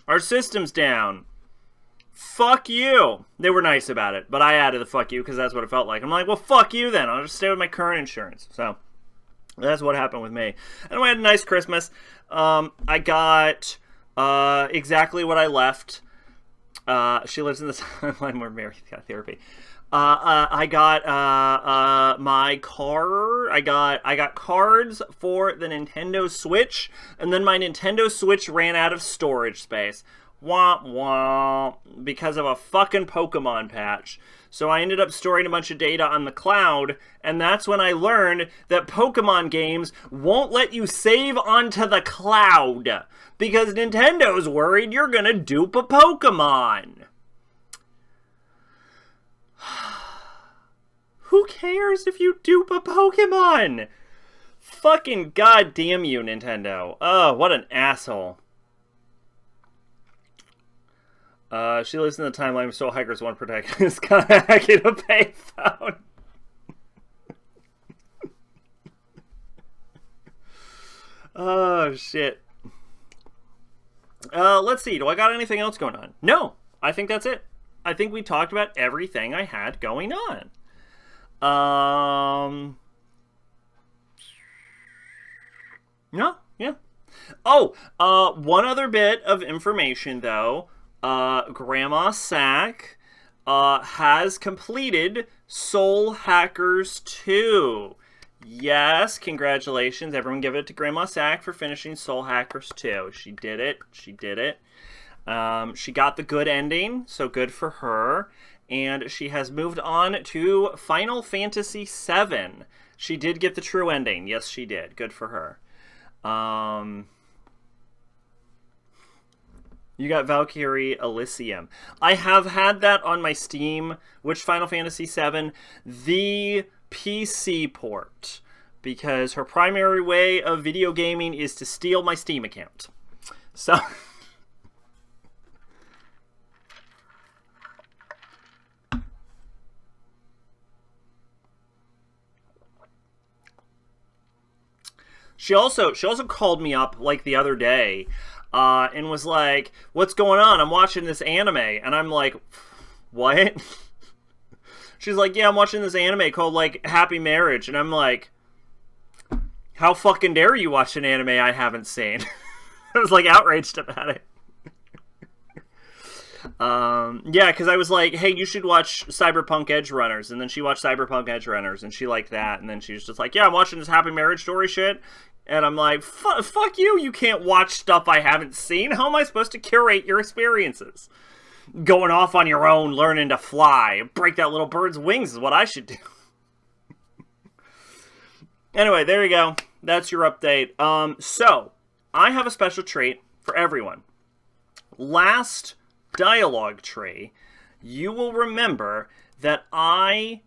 our system's down. Fuck you. They were nice about it, but I added the fuck you because that's what it felt like. I'm like, well, fuck you then. I'll just stay with my current insurance. So that's what happened with me. And I had a nice Christmas. I got exactly what I left. She lives in the timeline where Mary got therapy. I got my car. I got cards for the Nintendo Switch, and then my Nintendo Switch ran out of storage space. Womp womp, because of a fucking Pokemon patch. So I ended up storing a bunch of data on the cloud, and that's when I learned that Pokemon games won't let you save onto the cloud, because Nintendo's worried you're gonna dupe a Pokemon. Who cares if you dupe a Pokemon? Fucking goddamn you, Nintendo. Oh, what an asshole. She lives in the timeline where Soul Hiker's one protagonist got hacked in a payphone. Oh, shit. Let's see. Do I got anything else going on? No, I think that's it. I think we talked about everything I had going on. No, yeah. Oh, one other bit of information, though. Grandma Sack has completed Soul Hackers 2. Yes, congratulations. Everyone give it to Grandma Sack for finishing Soul Hackers 2. She did it. She did it. She got the good ending, so good for her. And she has moved on to Final Fantasy VII. She did get the true ending. Yes, she did. Good for her. You got Valkyrie Elysium. I have had that on my Steam. Which Final Fantasy VII? The PC port. Because her primary way of video gaming is to steal my Steam account. So... She also called me up like the other day and was like, "What's going on? I'm watching this anime." And I'm like, "What?" She's like, "Yeah, I'm watching this anime called like Happy Marriage." And I'm like, "How fucking dare you watch an anime I haven't seen?" I was like outraged about it. Yeah, because I was like, "Hey, you should watch Cyberpunk Edge Runners," and then she watched Cyberpunk Edge Runners, and she liked that, and then she was just like, "Yeah, I'm watching this Happy Marriage story shit," and I'm like, "Fuck you! You can't watch stuff I haven't seen. How am I supposed to curate your experiences? Going off on your own, learning to fly, break that little bird's wings is what I should do." Anyway, there you go. That's your update. So I have a special treat for everyone. Last dialogue tree, you will remember that my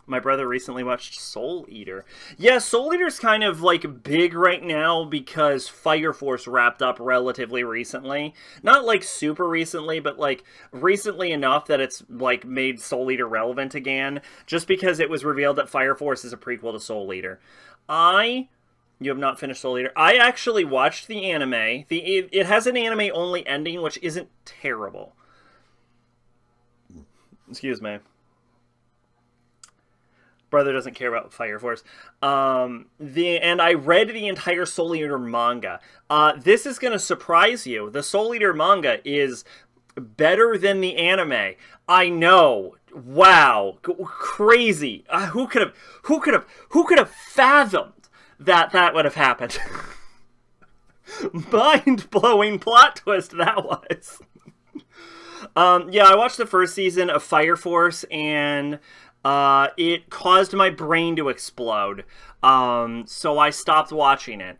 brother recently watched Soul Eater. Yeah, Soul Eater's kind of like big right now because Fire Force wrapped up relatively recently. Not like super recently, but like recently enough that it's like made Soul Eater relevant again, just because it was revealed that Fire Force is a prequel to Soul Eater. You have not finished Soul Eater. I actually watched the anime. It has an anime-only ending, which isn't terrible. Excuse me. Brother doesn't care about Fire Force. And I read the entire Soul Eater manga. This is going to surprise you. The Soul Eater manga is better than the anime. I know. Wow. Crazy. Who could have fathomed that would have happened? Mind-blowing plot twist that was. Yeah, I watched the first season of Fire Force, and it caused my brain to explode. So I stopped watching it.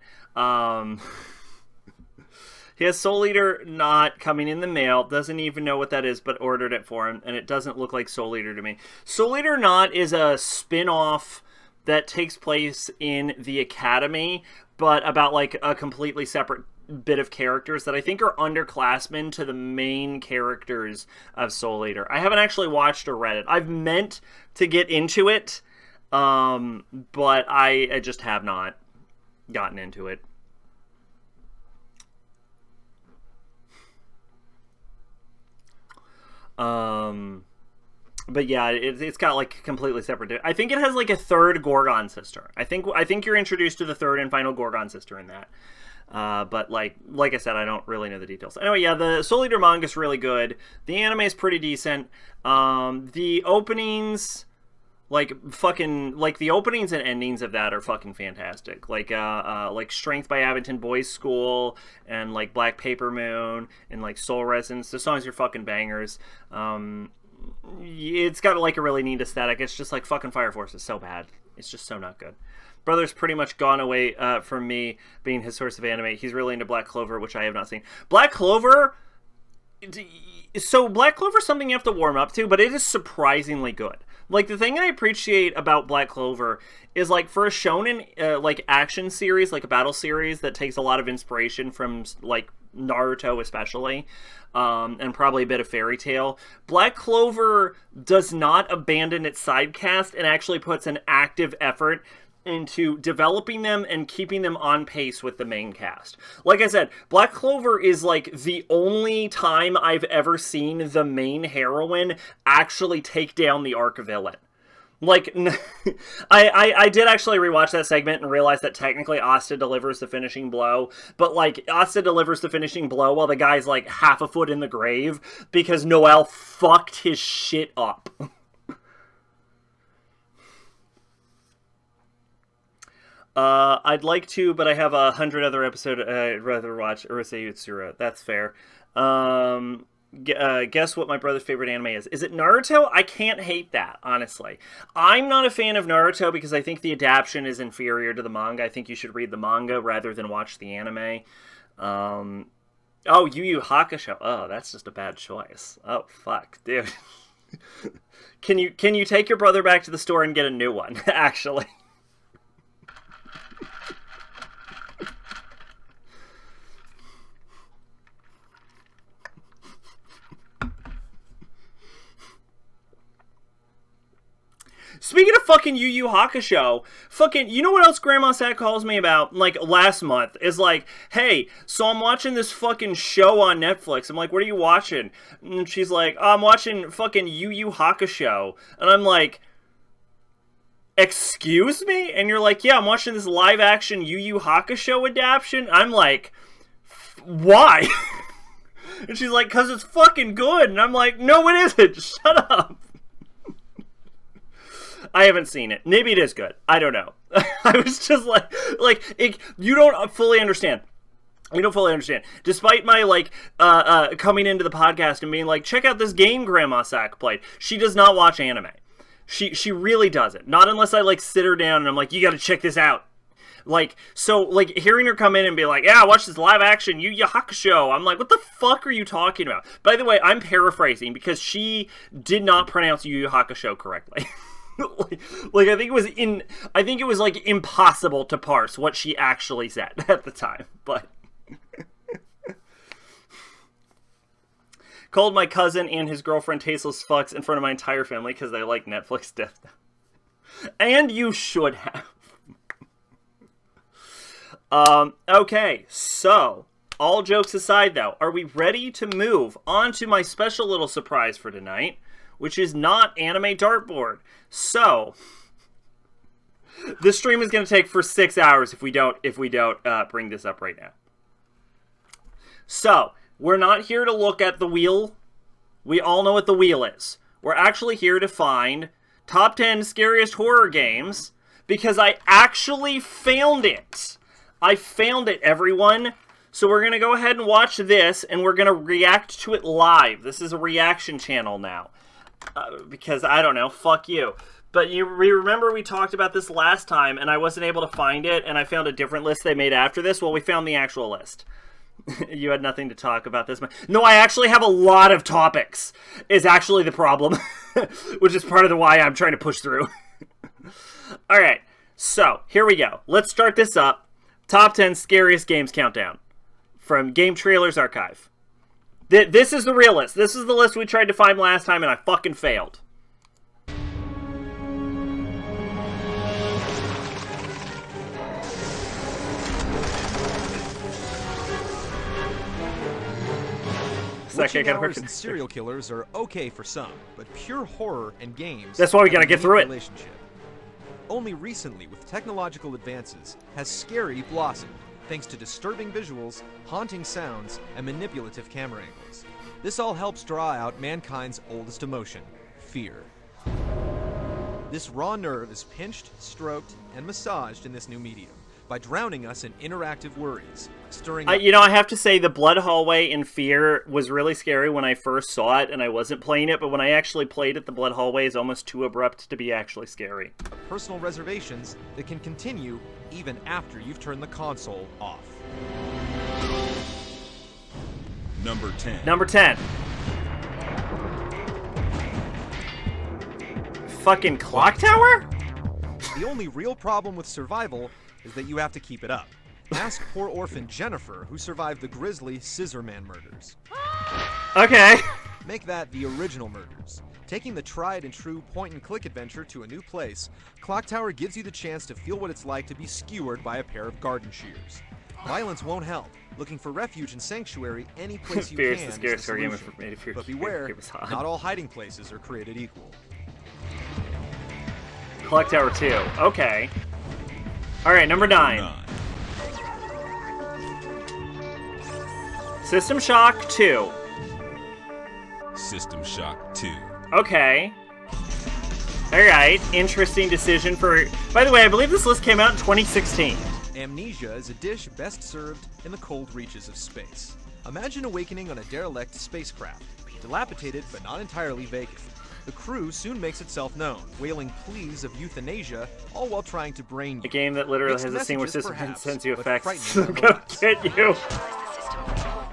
He has Soul Eater not coming in the mail, doesn't even know what that is, but ordered it for him, and it doesn't look like Soul Eater to me. Soul Eater Not is a spin-off that takes place in the Academy, but about like a completely separate bit of characters that I think are underclassmen to the main characters of Soul Eater. I haven't actually watched or read it. I've meant to get into it, but I just have not gotten into it. But yeah, it's got like completely separate. I think it has like a third Gorgon sister. I think you're introduced to the third and final Gorgon sister in that. But like I said, I don't really know the details. Anyway, yeah, the Soul Eater manga is really good. The anime is pretty decent. The openings, like the openings and endings of that are fucking fantastic. Like Strength by Abington Boys School and like Black Paper Moon and like Soul Resonance. The songs are fucking bangers. It's got like a really neat aesthetic. It's just like fucking Fire Force is so bad. It's just so not good. Brother's pretty much gone away from me being his source of anime. He's really into Black Clover, which I have not seen. Black Clover... So Black Clover is something you have to warm up to, but it is surprisingly good. Like, the thing I appreciate about Black Clover is, like, for a shonen, like, action series, like a battle series that takes a lot of inspiration from, like, Naruto especially, and probably a bit of Fairy Tail, Black Clover does not abandon its side cast and actually puts an active effort into developing them and keeping them on pace with the main cast. Like I said, Black Clover is like the only time I've ever seen the main heroine actually take down the arc villain. Like, I did actually rewatch that segment and realize that technically Asta delivers the finishing blow, but, like, Asta delivers the finishing blow while the guy's, like, half a foot in the grave because Noel fucked his shit up. I'd like to, but I have 100 other episodes I'd rather watch. Urusei Utsura. That's fair. Guess what my brother's favorite anime is. Is it Naruto? I can't hate that, honestly. I'm not a fan of Naruto because I think the adaptation is inferior to the manga. I think you should read the manga rather than watch the anime. Oh, Yu Yu Hakusho. Oh, that's just a bad choice. Oh, fuck, dude. Can you take your brother back to the store and get a new one, actually? Speaking of fucking Yu Yu Hakusho, fucking, you know what else Grandma Sat calls me about, like, last month? Is like, hey, so I'm watching this fucking show on Netflix. I'm like, what are you watching? And she's like, oh, I'm watching fucking Yu Yu Hakusho. And I'm like, excuse me? And you're like, yeah, I'm watching this live-action Yu Yu Hakusho adaptation. I'm like, why? And she's like, because it's fucking good. And I'm like, no, it isn't. Shut up. I haven't seen it. Maybe it is good. I don't know. I was just like you don't fully understand. You don't fully understand. Despite my, like, coming into the podcast and being like, check out this game Grandma Sack played. She does not watch anime. She really doesn't. Not unless I, like, sit her down and I'm like, you gotta check this out. Like, so, like, hearing her come in and be like, yeah, watch this live-action Yu Yu Hakusho. I'm like, what the fuck are you talking about? By the way, I'm paraphrasing because she did not pronounce Yu Yu Hakusho correctly. like I think it was like impossible to parse what she actually said at the time, but called my cousin and his girlfriend tasteless fucks in front of my entire family because they like Netflix death. And you should have. Okay, so all jokes aside though, are we ready to move on to my special little surprise for tonight, which is not anime dartboard? So, this stream is going to take for 6 hours if we don't bring this up right now. So, we're not here to look at the wheel. We all know what the wheel is. We're actually here to find top 10 scariest horror games because I actually found it. I found it, everyone. So we're going to go ahead and watch this, and we're going to react to it live. This is a reaction channel now. Because, I don't know, fuck you. But you remember we talked about this last time, and I wasn't able to find it, and I found a different list they made after this? Well, we found the actual list. You had nothing to talk about this. No, I actually have a lot of topics, is actually the problem. Which is part of the why I'm trying to push through. Alright, so, here we go. Let's start this up. Top 10 Scariest Games Countdown. From GameTrailers Archive. This is the real list. This is the list we tried to find last time, and I fucking failed. Witching hours and serial killers are okay for some, but pure horror and games... That's why we gotta get through it. Only recently, with technological advances, has Scary blossomed, thanks to disturbing visuals, haunting sounds, and manipulative camera angles. This all helps draw out mankind's oldest emotion, fear. This raw nerve is pinched, stroked, and massaged in this new medium by drowning us in interactive worries, stirring up... You know, I have to say, the Blood Hallway in Fear was really scary when I first saw it, and I wasn't playing it, but when I actually played it, the Blood Hallway is almost too abrupt to be actually scary. Personal reservations that can continue even after you've turned the console off. Number 10. Number 10. Fucking Clock Tower? The only real problem with survival is that you have to keep it up. Ask poor orphan Jennifer, who survived the grisly Scissorman murders. Okay. Make that the original murders. Taking the tried and true point-and-click adventure to a new place, Clock Tower gives you the chance to feel what it's like to be skewered by a pair of garden shears. Violence won't help. Looking for refuge and sanctuary any place you Fierce, can the is scariest the card game solution. ever made. If you're, But beware, it was hot. not all hiding places are created equal. Clock Tower 2. Okay. Alright, number 9. System Shock 2. System Shock 2. Okay. Alright, interesting decision for... By the way, I believe this list came out in 2016. Amnesia is a dish best served in the cold reaches of space. Imagine awakening on a derelict spacecraft, dilapidated but not entirely vacant. The crew soon makes itself known, wailing pleas of euthanasia, all while trying to brain you. A game that literally Mixed has a scene where messages, System perhaps, sends you but effects frightening to go nonetheless. get you.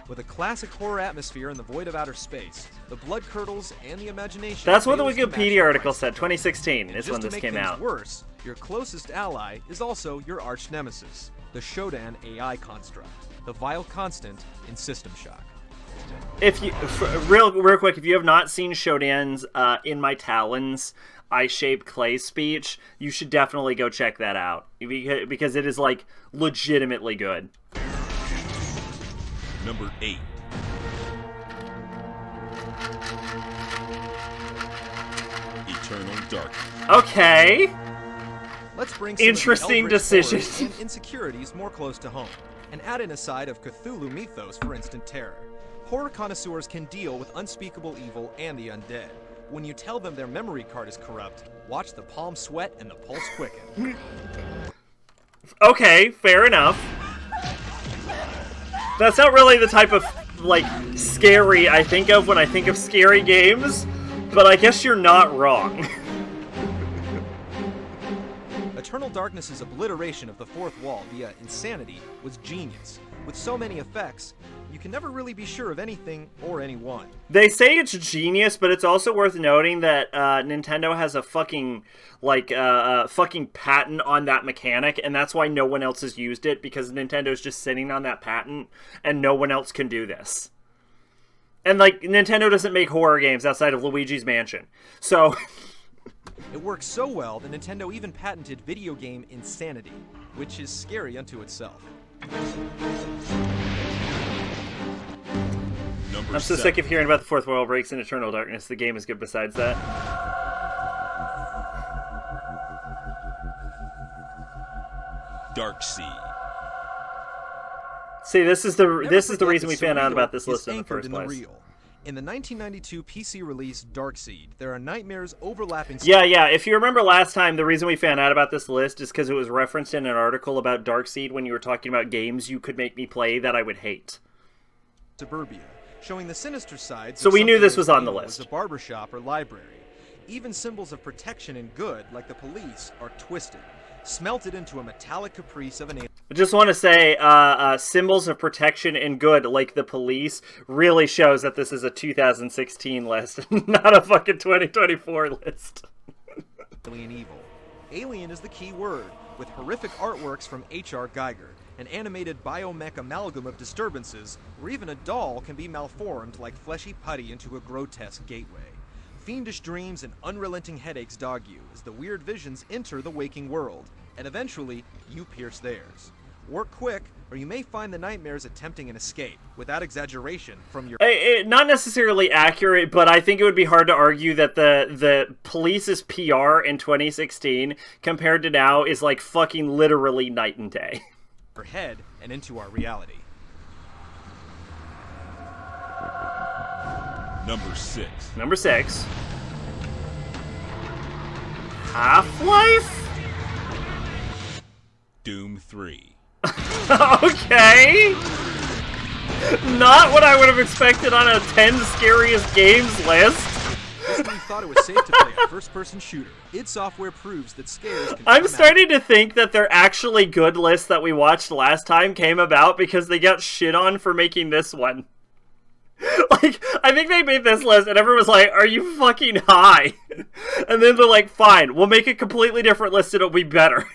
With a classic horror atmosphere in the void of outer space, the blood curdles and the imagination. That's what the fails to match Wikipedia the article price said. of 2016 And is just when to this make came things out. Worse, your closest ally is also your arch nemesis, the Shodan AI construct, the vile constant in System Shock. If you real quick, if you have not seen Shodan's "In My Talons, I Shape Clay" speech, you should definitely go check that out because it is like legitimately good. Number 8. Eternal Darkness. Okay. Let's bring some Interesting of the eldritch decision. horrors and insecurities more close to home, and add in a side of Cthulhu mythos for instant terror. Horror connoisseurs can deal with unspeakable evil and the undead. When you tell them their memory card is corrupt, watch the palm sweat and the pulse quicken. Okay, fair enough. That's not really the type of like scary I think of when I think of scary games, but I guess you're not wrong. Eternal Darkness's obliteration of the fourth wall via insanity was genius. With so many effects, you can never really be sure of anything or anyone. They say it's genius, but it's also worth noting that Nintendo has a fucking fucking patent on that mechanic, and that's why no one else has used it, because Nintendo's just sitting on that patent, and no one else can do this. And like Nintendo doesn't make horror games outside of Luigi's Mansion, so. It works so well that Nintendo even patented video game insanity, which is scary unto itself. Number I'm so 7. sick of hearing about the fourth wall breaks in Eternal Darkness. The game is good besides that. Dark Seed. See, this is the Never reason we forget found the out surreal about this is list in the anchored first in place. real. In the 1992 PC release Darkseid, there are nightmares overlapping. Yeah. If you remember last time, the reason we found out about this list is because it was referenced in an article about Darkseid when you were talking about games you could make me play that I would hate. Suburbia, showing the sinister sides. So of we knew something this as was on the evil list. as a barbershop or library. Even symbols of protection and good, like the police, are twisted, smelted into a metallic caprice of an alien. I just want to say, symbols of protection and good, like the police, really shows that this is a 2016 list, not a fucking 2024 list. Alien evil. Alien is the key word, with horrific artworks from H.R. Geiger, an animated biomech amalgam of disturbances, where even a doll can be malformed like fleshy putty into a grotesque gateway. Fiendish dreams and unrelenting headaches dog you as the weird visions enter the waking world, and eventually, you pierce theirs. Work quick, or you may find the nightmares attempting an escape, without exaggeration, from your... Not necessarily accurate, but I think it would be hard to argue that the police's PR in 2016 compared to now is like fucking literally night and day. head and into our reality. Number 6. Number 6. Half-Life? Doom 3. Okay. Not what I would have expected on a 10 scariest games list. Just when you thought it was safe to play a first-person shooter, id Software proves that scares can I'm come starting to think that their actually good list that we watched last time came about because they got shit on for making this one. Like, I think they made this list and everyone was like, are you fucking high? And then they're like, fine, we'll make a completely different list and it'll be better.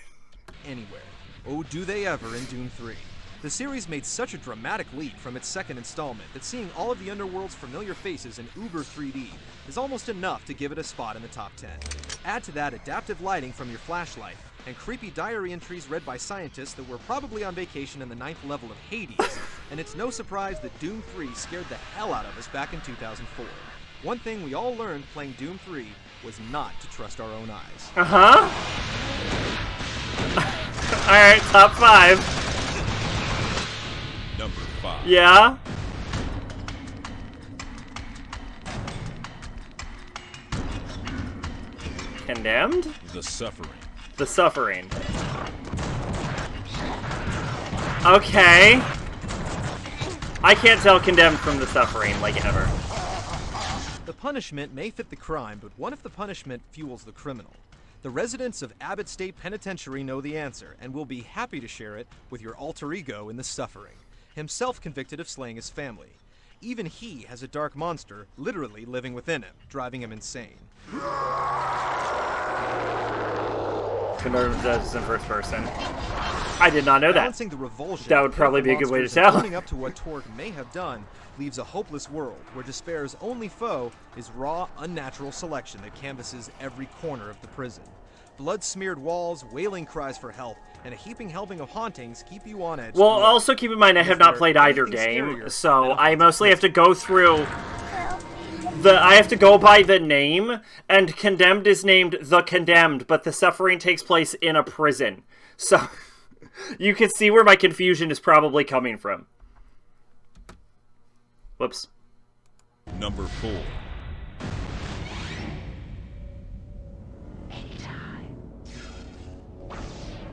anywhere. Oh, do they ever in Doom 3. The series made such a dramatic leap from its second installment that seeing all of the Underworld's familiar faces in uber 3D is almost enough to give it a spot in the top 10. Add to that adaptive lighting from your flashlight, and creepy diary entries read by scientists that were probably on vacation in the 9th level of Hades, and it's no surprise that Doom 3 scared the hell out of us back in 2004. One thing we all learned playing Doom 3 was not to trust our own eyes. Uh-huh. Alright, top 5. Number 5. Yeah? Condemned? The Suffering. The Suffering. Okay. I can't tell Condemned from The Suffering, like, ever. The punishment may fit the crime, but what if the punishment fuels the criminal? The residents of Abbott State Penitentiary know the answer, and will be happy to share it with your alter ego in The Suffering, himself convicted of slaying his family. Even he has a dark monster literally living within him, driving him insane. Condemned judges in first person. I did not know that. Balancing the revulsion, That would probably be a good way to monsters and tell. owning up to what Torg may have done leaves a hopeless world where despair's only foe is raw, unnatural selection that canvasses every corner of the prison. Blood-smeared walls, wailing cries for help, and a heaping helping of hauntings keep you on edge. Well, also keep in mind I have not played either game, so I mostly have to go through I have to go by the name, and Condemned is named The Condemned, but The Suffering takes place in a prison. So, you can see where my confusion is probably coming from. Whoops. Number 4.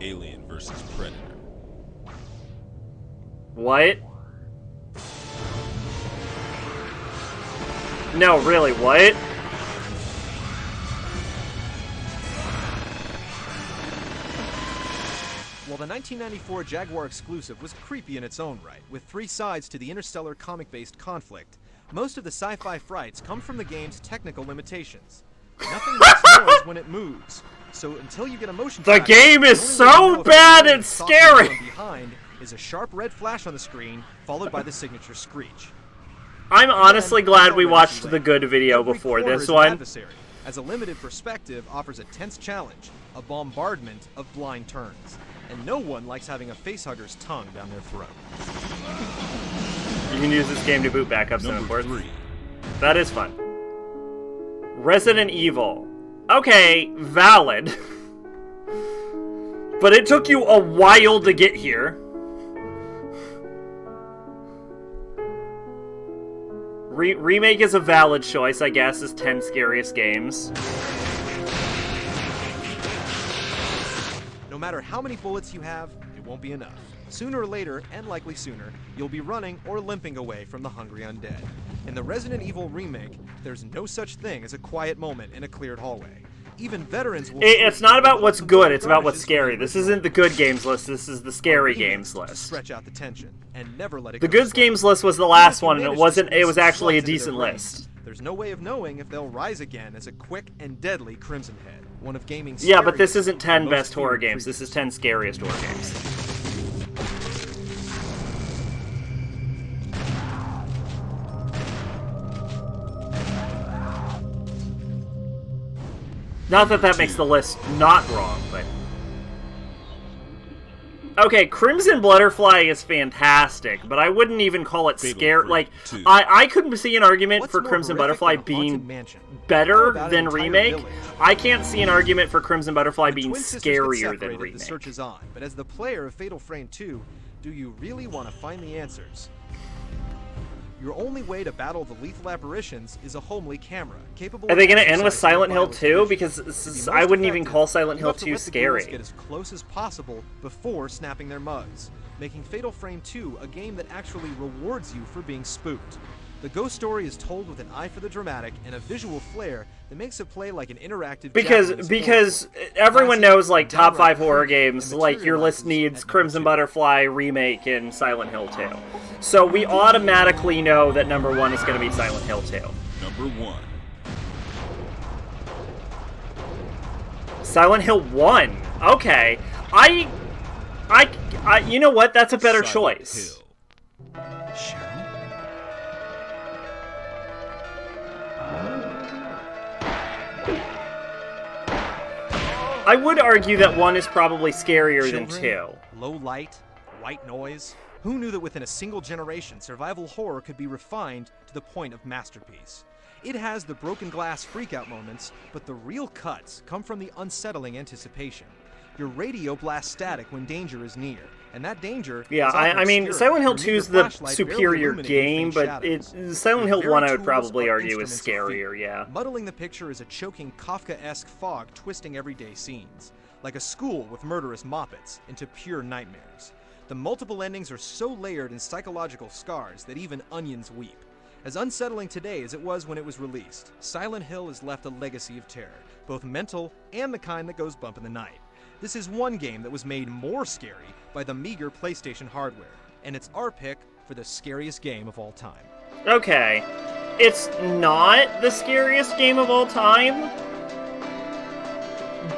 Alien vs. Predator. What? No, really, what? While the 1994 Jaguar exclusive was creepy in its own right, with 3 sides to the interstellar comic-based conflict, most of the sci-fi frights come from the game's technical limitations. Nothing makes noise when it moves, so until you get a motion The tracker, game is the only way to so know if bad the it's stalking scary! from behind is a sharp red flash on the screen, followed by the signature screech. I'm honestly Then, glad we already watched too the late. good video Every before corner this is an one. adversary, as a limited perspective offers a tense challenge, a bombardment of blind turns. And no one likes having a facehugger's tongue down their throat. You can use this game to boot backups and Number imports. 3. That is fun. Resident Evil. Okay, valid. But it took you a while to get here. Remake is a valid choice, I guess, as 10 scariest games. No matter how many bullets you have, it won't be enough. Sooner or later, and likely sooner, you'll be running or limping away from the hungry undead. In the Resident Evil remake, there's no such thing as a quiet moment in a cleared hallway. Even veterans will... It's not about what's good, it's about what's scary. This isn't the good games list, this is the scary games list. Stretch out the tension and never let it The go good slow. games list was the last Even one, if you and manage to it was squeeze actually a slugs into decent their list. brains, there's no way of knowing if they'll rise again as a quick and deadly Crimson Head, one of gaming's Yeah, but this scariest isn't 10 and best most horror feared games, this is 10 scariest horror games. Not that that makes the list not wrong, but... Okay, Crimson Butterfly is fantastic, but I wouldn't even call it Fatal scary. Frame Like, 2. I couldn't see an argument What's for more Crimson horrific Butterfly than a haunted being mansion? How better about an than entire Remake. village? I can't see an argument for Crimson Butterfly The being twin sisters get scarier than separated, Remake. The search is on, but as the player of Fatal Frame 2, do you really want to find the answers? Your only way to battle the lethal apparitions is a homely camera, capable Are they of going to end with exercising Silent Hill violent 2? vision. Because To be most I wouldn't even effective, call Silent you Hill have to 2 let the ghouls scary. get as close as possible before snapping their mugs, making Fatal Frame 2 a game that actually rewards you for being spooked. The ghost story is told with an eye for the dramatic and a visual flair that makes it play like an interactive Because everyone knows, like, top 5 horror games, like, your list needs Crimson Butterfly, Remake, and Silent Hill 2. So we automatically know that number 1 is going to be Silent Hill 2. Number 1. Silent Hill 1. Okay. You know what? That's a better Silent choice. Hill. Sharon? I would argue that 1 is probably scarier than 2. Low light, white noise. Who knew that within a single generation, survival horror could be refined to the point of masterpiece? It has the broken glass freakout moments, but the real cuts come from the unsettling anticipation. Your radio blasts static when danger is near, and that danger Yeah, is often I mean, obscured. Silent Hill Your 2 is meager the flashlight superior barely illuminating game, faint but shadows. Silent Hill Your 1 I very would tools probably are argue is instruments of fear. scarier, yeah. Muddling the picture is a choking Kafka-esque fog twisting everyday scenes, like a school with murderous moppets, into pure nightmares. The multiple endings are so layered in psychological scars that even onions weep. As unsettling today as it was when it was released, Silent Hill has left a legacy of terror, both mental and the kind that goes bump in the night. This is one game that was made more scary by the meager PlayStation hardware, and it's our pick for the scariest game of all time. Okay. It's not the scariest game of all time,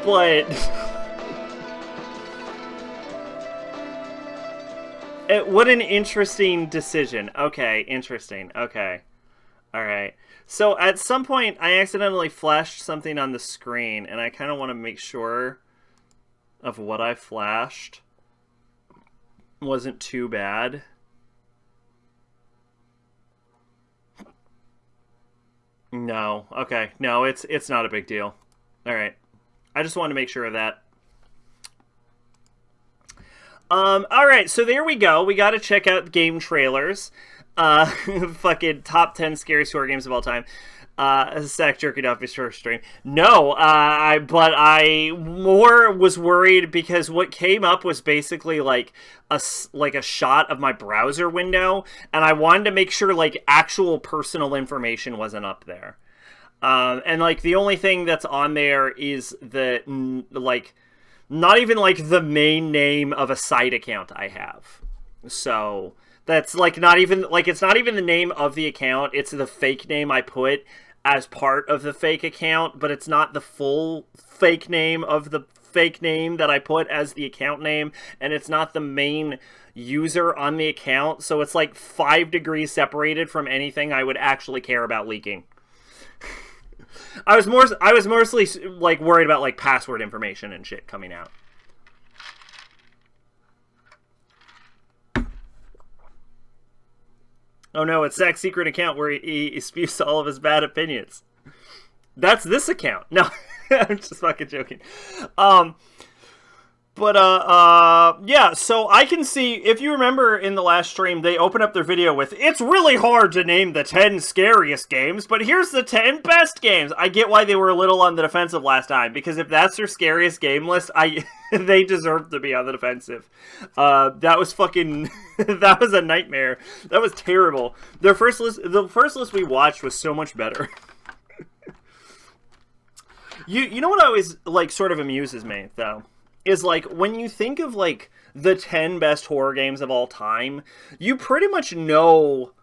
but... what an interesting decision. Okay, interesting. Okay. Alright. So at some point, I accidentally flashed something on the screen, and I kind of want to make sure of what I flashed wasn't too bad. No. Okay. No, it's not a big deal. Alright. I just wanted to make sure of that. Alright, so there we go. We gotta check out GameTrailers. Fucking top 10 scariest horror games of all time. Zach jerking off his first stream. No, but I more was worried because what came up was basically like a shot of my browser window, and I wanted to make sure like actual personal information wasn't up there. And like the only thing that's on there is the like not even like the main name of a site account I have. So that's like not even like it's not even the name of the account, it's the fake name I put as part of the fake account, but it's not the full fake name of the fake name that I put as the account name, and it's not the main user on the account, so it's like 5 degrees separated from anything I would actually care about leaking. I was mostly like worried about like password information and shit coming out. Oh no, it's Zach's secret account where he spews all of his bad opinions. That's this account. No, I'm just fucking joking. Yeah, so I can see, if you remember in the last stream, they open up their video with, it's really hard to name the 10 scariest games, but here's the 10 best games. I get why they were a little on the defensive last time, because if that's their scariest game list, they deserve to be on the defensive. That was fucking, that was a nightmare. That was terrible. The first list we watched was so much better. You know what always, like, sort of amuses me, though? Is like when you think of like the 10 best horror games of all time, you pretty much know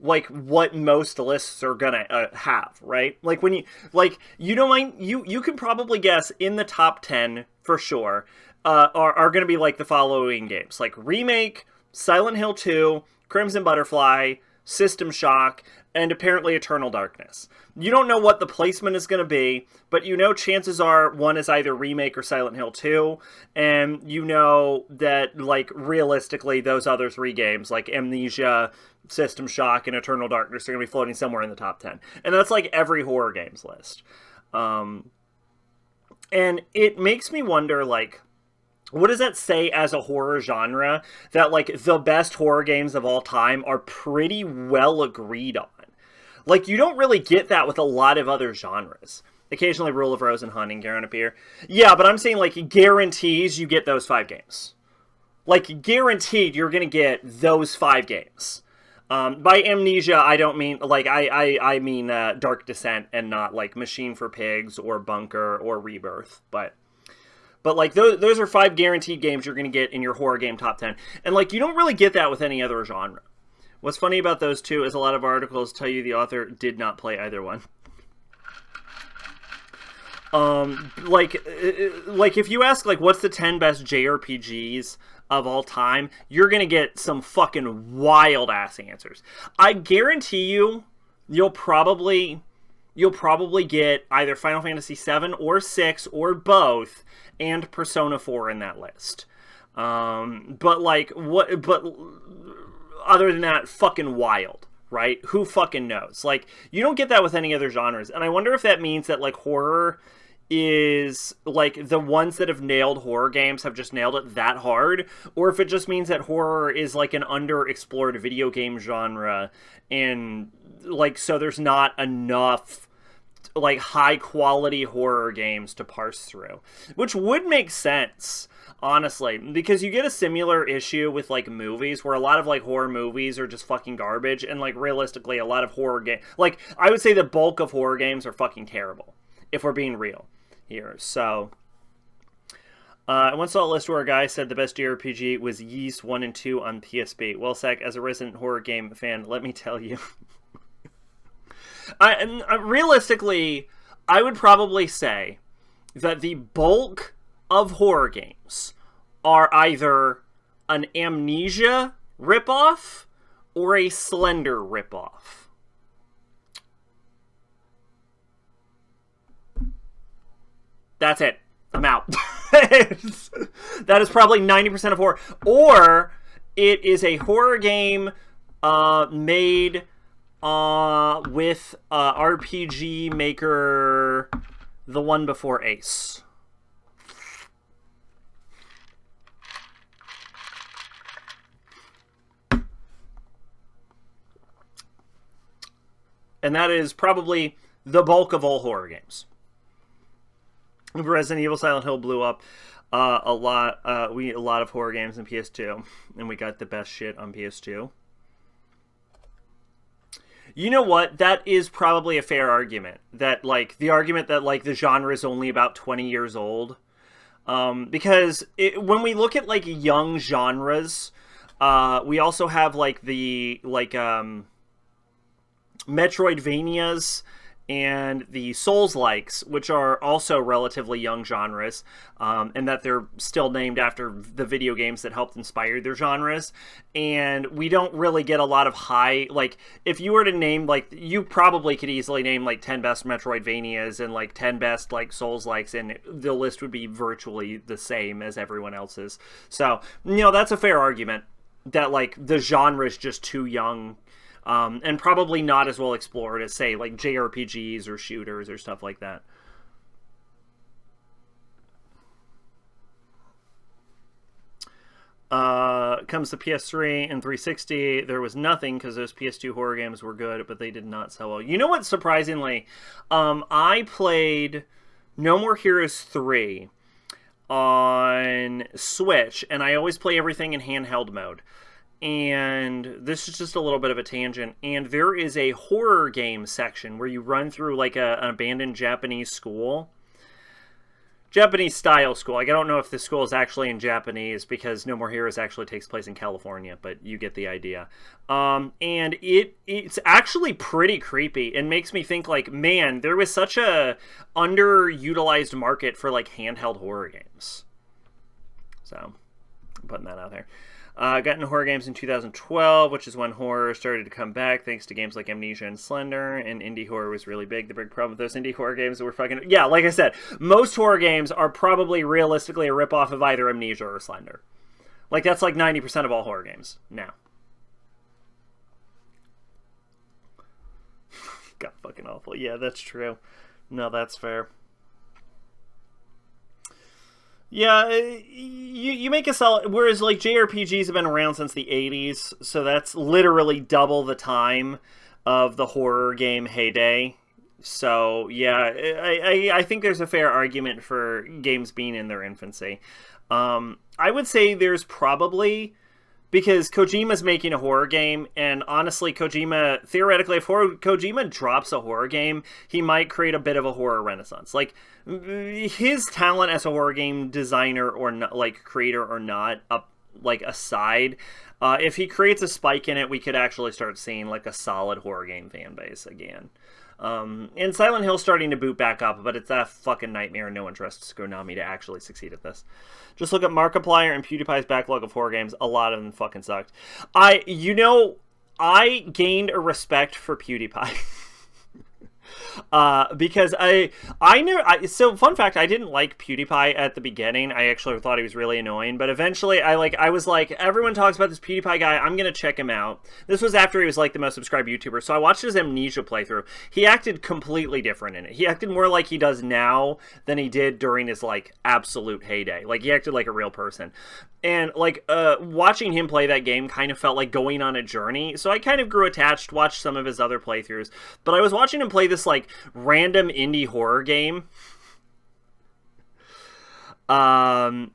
like what most lists are gonna have, right? Like when you don't mind, you can probably guess in the top 10 for sure are gonna be like the following games: like Remake, Silent Hill 2, Crimson Butterfly, System Shock, and apparently Eternal Darkness. You don't know what the placement is going to be, but you know chances are one is either Remake or Silent Hill 2, and you know that, like, realistically, those other 3 games, like Amnesia, System Shock, and Eternal Darkness, are going to be floating somewhere in the top 10. And that's, like, every horror games list. And it makes me wonder, like, what does that say as a horror genre? That, like, the best horror games of all time are pretty well agreed on. Like, you don't really get that with a lot of other genres. Occasionally Rule of Rose and Hunting Garen appear. Yeah, but I'm saying, like, guarantees you get those 5 games. Like, guaranteed you're gonna get those 5 games. By Amnesia, I don't mean, like, I mean Dark Descent and not, like, Machine for Pigs or Bunker or Rebirth. But like, those are 5 guaranteed games you're gonna get in your horror game top 10. And, like, you don't really get that with any other genre. What's funny about those two is a lot of articles tell you the author did not play either one. Like if you ask, like, what's the 10 best JRPGs of all time, you're gonna get some fucking wild ass answers. I guarantee you'll probably get either Final Fantasy 7 or 6 or both, and Persona 4 in that list. But other than that, fucking wild, right? Who fucking knows? Like, you don't get that with any other genres. And I wonder if that means that, like, horror is, like, the ones that have nailed horror games have just nailed it that hard, or if it just means that horror is, like, an underexplored video game genre, and, like, so there's not enough, like, high quality horror games to parse through, which would make sense, honestly, because you get a similar issue with, like, movies, where a lot of, like, horror movies are just fucking garbage, and, like, realistically, a lot of horror games, like, I would say the bulk of horror games are fucking terrible, if we're being real here. So I once saw a list where a guy said the best JRPG was Yeast 1 and 2 on PSP. Well, Zach, as a resident horror game fan, let me tell you, realistically, I would probably say that the bulk of horror games are either an Amnesia ripoff or a Slender ripoff. That's it. I'm out. That is probably 90% of horror. Or it is a horror game made with RPG maker, the one before Ace. And that is probably the bulk of all horror games. Resident Evil Silent Hill blew up a lot of horror games in PS2, and we got the best shit on PS2. You know what? That is probably a fair argument. That, like, the argument that, like, the genre is only about 20 years old. Because when we look at, like, young genres, we also have, like, the, like, Metroidvanias and the Souls-likes, which are also relatively young genres, and that they're still named after the video games that helped inspire their genres. And we don't really get a lot of high, like, if you were to name, like, you probably could easily name, like, 10 best Metroidvanias and, like, 10 best, like, Souls-likes, and the list would be virtually the same as everyone else's. So, you know, that's a fair argument, that, like, the genre is just too young, and probably not as well explored as, say, like, JRPGs or shooters or stuff like that. Comes to PS3 and 360, there was nothing, because those PS2 horror games were good, but they did not sell well. You know what, surprisingly? I played No More Heroes 3 on Switch, and I always play everything in handheld mode. And this is just a little bit of a tangent, and there is a horror game section where you run through, like, an abandoned Japanese school. Japanese style school. Like, I don't know if the school is actually in Japanese, because No More Heroes actually takes place in California, but you get the idea. And it's actually pretty creepy, and makes me think, like, man, there was such a underutilized market for, like, handheld horror games. So, I'm putting that out there. Got into horror games in 2012, which is when horror started to come back, thanks to games like Amnesia and Slender, and indie horror was really big. The big problem with those indie horror games were fucking... Yeah, like I said, most horror games are probably realistically a ripoff of either Amnesia or Slender. Like, that's like 90% of all horror games now. God, fucking awful. Yeah, that's true. No, that's fair. Yeah, you make a solid... Whereas, like, JRPGs have been around since the 80s, so that's literally double the time of the horror game heyday. So, yeah, I think there's a fair argument for games being in their infancy. I would say there's probably... Because Kojima's making a horror game, and honestly, Kojima, theoretically, if Kojima drops a horror game, he might create a bit of a horror renaissance. Like, his talent as a horror game designer or not, like, creator or not, like, aside, if he creates a spike in it, we could actually start seeing, like, a solid horror game fan base again. And Silent Hill's starting to boot back up, but it's a fucking nightmare and no one trusts Konami to actually succeed at this. Just look at Markiplier and PewDiePie's backlog of horror games. A lot of them fucking sucked. I gained a respect for PewDiePie. Because so fun fact, I didn't like PewDiePie at the beginning. I actually thought he was really annoying, but eventually I was like, everyone talks about this PewDiePie guy, I'm gonna check him out. This was after he was like the most subscribed YouTuber, so I watched his Amnesia playthrough. He acted completely different in it. He acted more like he does now than he did during his like absolute heyday. Like he acted like a real person. And like watching him play that game kind of felt like going on a journey. So I kind of grew attached, watched some of his other playthroughs. But I was watching him play this like random indie horror game. I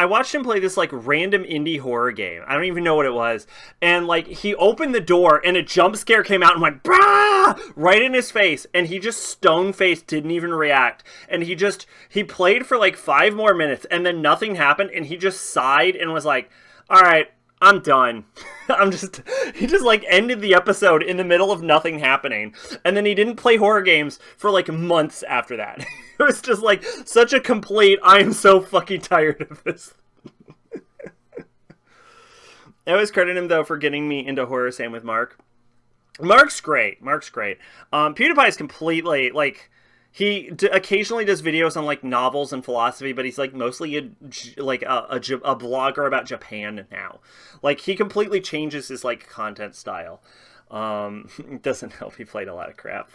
watched him play this like random indie horror game. I don't even know what it was. And like he opened the door and a jump scare came out and went brah! Right in his face. And he just stone-faced, didn't even react. And he played for like 5 more minutes and then nothing happened. And he just sighed and was like, all right, I'm done. He just like ended the episode in the middle of nothing happening. And then he didn't play horror games for like months after that. It was just like such a complete, I am so fucking tired of this. I always credit him though for getting me into horror, same with Mark. Mark's great. PewDiePie is completely like, he occasionally does videos on like novels and philosophy, but he's like mostly a blogger about Japan now. Like he completely changes his like content style. It doesn't help he played a lot of crap.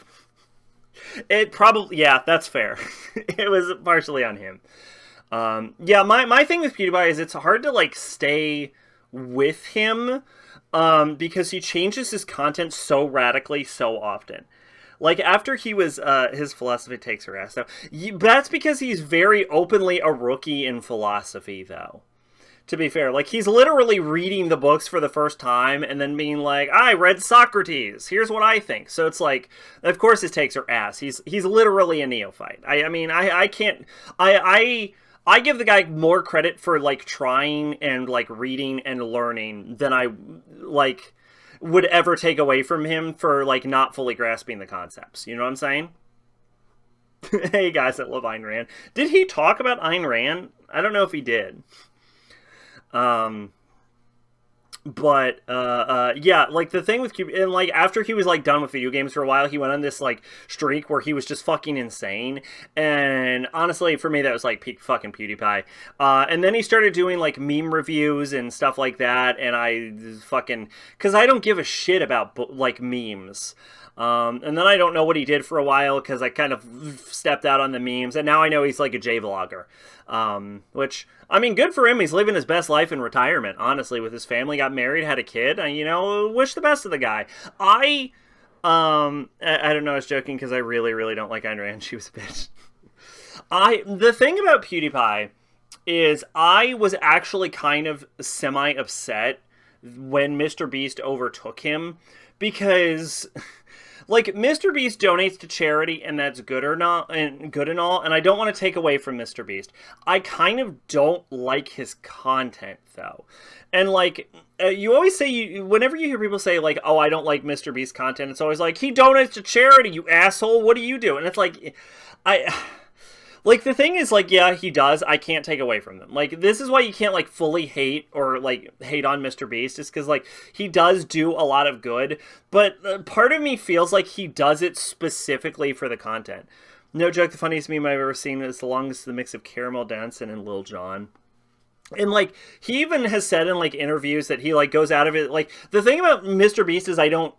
It probably, yeah, that's fair. It was partially on him. Yeah, my thing with PewDiePie is it's hard to like stay with him because he changes his content so radically so often. Like, after he was, his philosophy takes her ass, though. That's because he's very openly a rookie in philosophy, though. To be fair. Like, he's literally reading the books for the first time and then being like, I read Socrates. Here's what I think. So it's like, of course his takes are ass. He's literally a neophyte. I can't... I give the guy more credit for, like, trying and, like, reading and learning than I, like... would ever take away from him for, like, not fully grasping the concepts. You know what I'm saying? Hey, guys that love Ayn Rand. Did he talk about Ayn Rand? I don't know if he did. Yeah, like, the thing with and, like, after he was, like, done with video games for a while, he went on this, like, streak where he was just fucking insane, and honestly, for me, that was, like, peak fucking PewDiePie, and then he started doing, like, meme reviews and stuff like that, and I fucking, because I don't give a shit about, like, memes. And then I don't know what he did for a while because I kind of stepped out on the memes, and now I know he's like a J-vlogger. Which, I mean, good for him. He's living his best life in retirement, honestly, with his family, got married, had a kid. You know, wish the best of the guy. I don't know, I was joking because I really, really don't like Ayn Rand. She was a bitch. The thing about PewDiePie is I was actually kind of semi-upset when MrBeast overtook him because... Like, MrBeast donates to charity, and that's good and all, and I don't want to take away from MrBeast. I kind of don't like his content, though. And, like, you always say, whenever you hear people say, like, oh, I don't like MrBeast content, it's always like, he donates to charity, you asshole, what do you do? And it's like, like, the thing is, like, yeah, he does. I can't take away from them. Like, this is why you can't, like, fully hate or, like, hate on MrBeast. Is because, like, he does do a lot of good. But part of me feels like he does it specifically for the content. No joke, the funniest meme I've ever seen is the longest the mix of Caramel Dancing and Lil Jon. And, like, he even has said in, like, interviews that he, like, goes out of it. Like, the thing about MrBeast is I don't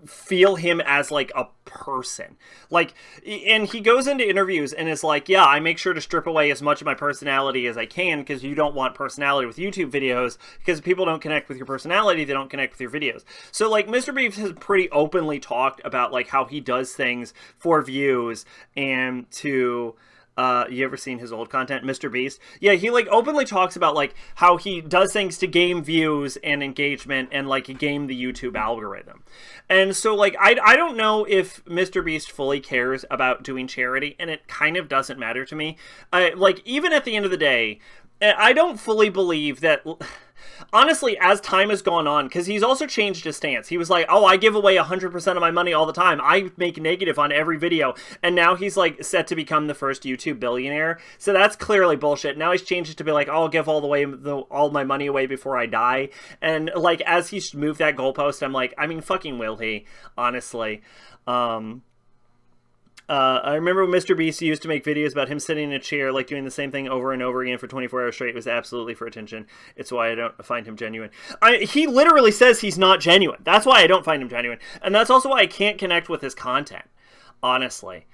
feel him as like a person, like, and he goes into interviews and is like, yeah, I make sure to strip away as much of my personality as I can because you don't want personality with YouTube videos because if people don't connect with your personality, they don't connect with your videos. So like MrBeast has pretty openly talked about like how he does things for views and to you ever seen his old content, MrBeast? Yeah, he like openly talks about like how he does things to game views and engagement and like game the YouTube algorithm. And so like I don't know if MrBeast fully cares about doing charity, and it kind of doesn't matter to me. Like even at the end of the day, I don't fully believe that. honestly, as time has gone on, because he's also changed his stance. He was like, oh, I give away 100% of my money all the time. I make negative on every video. And now he's like set to become the first YouTube billionaire. So that's clearly bullshit. Now he's changed it to be like, oh, I'll give all my money away before I die. And like, as he's moved that goalpost, I'm like, I mean, fucking will he, honestly. I remember when MrBeast used to make videos about him sitting in a chair, like doing the same thing over and over again for 24 hours straight. It was absolutely for attention. It's why I don't find him genuine. He literally says he's not genuine. That's why I don't find him genuine. And that's also why I can't connect with his content, honestly.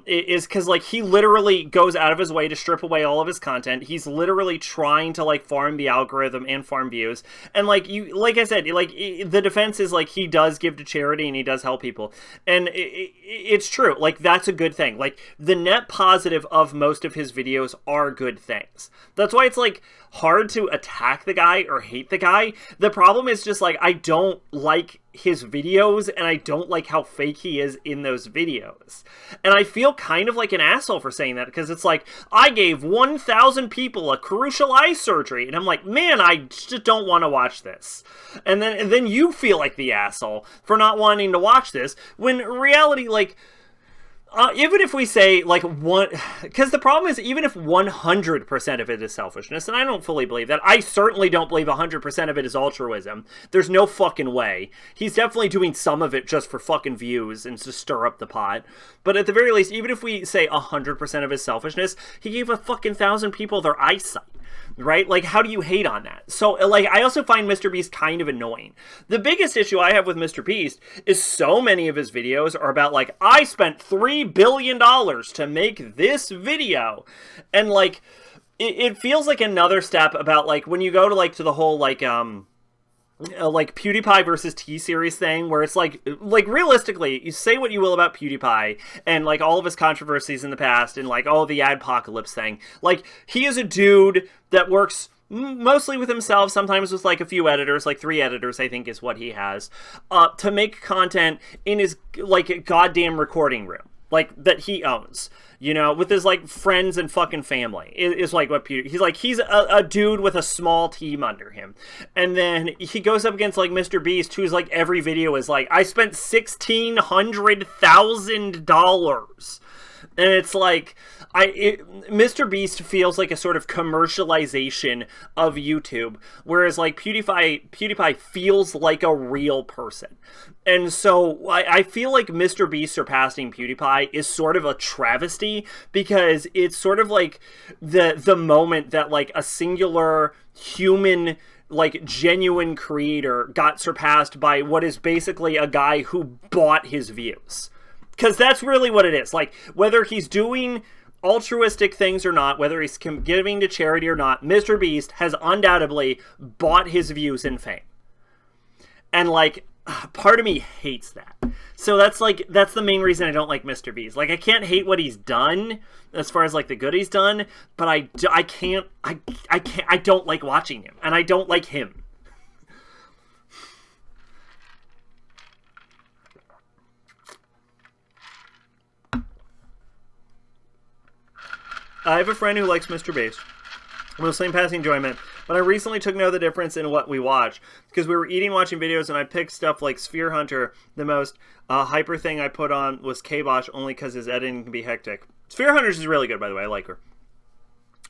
Is because, like, he literally goes out of his way to strip away all of his content. He's literally trying to, like, farm the algorithm and farm views. And, like, like I said, like, the defense is, like, he does give to charity and he does help people. And it's true. Like, that's a good thing. Like, the net positive of most of his videos are good things. That's why it's, like, hard to attack the guy or hate the guy. The problem is just, like, I don't like his videos, and I don't like how fake he is in those videos. And I feel kind of like an asshole for saying that, because it's like, I gave 1,000 people a crucial eye surgery, and I'm like, man, I just don't want to watch this. And then you feel like the asshole for not wanting to watch this, when in reality, like, even if we say, like, because the problem is, even if 100% of it is selfishness, and I don't fully believe that, I certainly don't believe 100% of it is altruism. There's no fucking way. He's definitely doing some of it just for fucking views and to stir up the pot. But at the very least, even if we say 100% of his selfishness, he gave a fucking 1,000 people their eyesight. Right? Like, how do you hate on that? So, like, I also find MrBeast kind of annoying. The biggest issue I have with MrBeast is so many of his videos are about, like, I spent $3 billion to make this video. And, like, it feels like another step about, like, when you go to, like, to the whole, like PewDiePie versus T-Series thing, where it's like realistically, you say what you will about PewDiePie and, like, all of his controversies in the past and, like, all the adpocalypse thing. Like, he is a dude that works mostly with himself, sometimes with, like, a few editors, like 3 editors, I think is what he has, to make content in his, like, goddamn recording room, like, that he owns. You know, with his, like, friends and fucking family. Is like what he's a dude with a small team under him. And then he goes up against, like, MrBeast, who's, like, every video is like, I spent $1,600,000. And it's like, MrBeast feels like a sort of commercialization of YouTube, whereas, like, PewDiePie feels like a real person. And so I feel like MrBeast surpassing PewDiePie is sort of a travesty, because it's sort of like the moment that, like, a singular human, like, genuine creator got surpassed by what is basically a guy who bought his views. Because that's really what it is. Like, whether he's doing altruistic things or not, whether he's giving to charity or not, MrBeast has undoubtedly bought his views and fame. And, like, part of me hates that. So that's the main reason I don't like MrBeast. Like, I can't hate what he's done as far as, like, the good he's done, but I don't like watching him, and I don't like him. I have a friend who likes MrBeast. Mostly in passing enjoyment, but I recently took note of the difference in what we watch, because we were watching videos, and I picked stuff like Sphere Hunter. The most hyper thing I put on was K-Bosh, only because his editing can be hectic. Sphere Hunters is really good, by the way. I like her.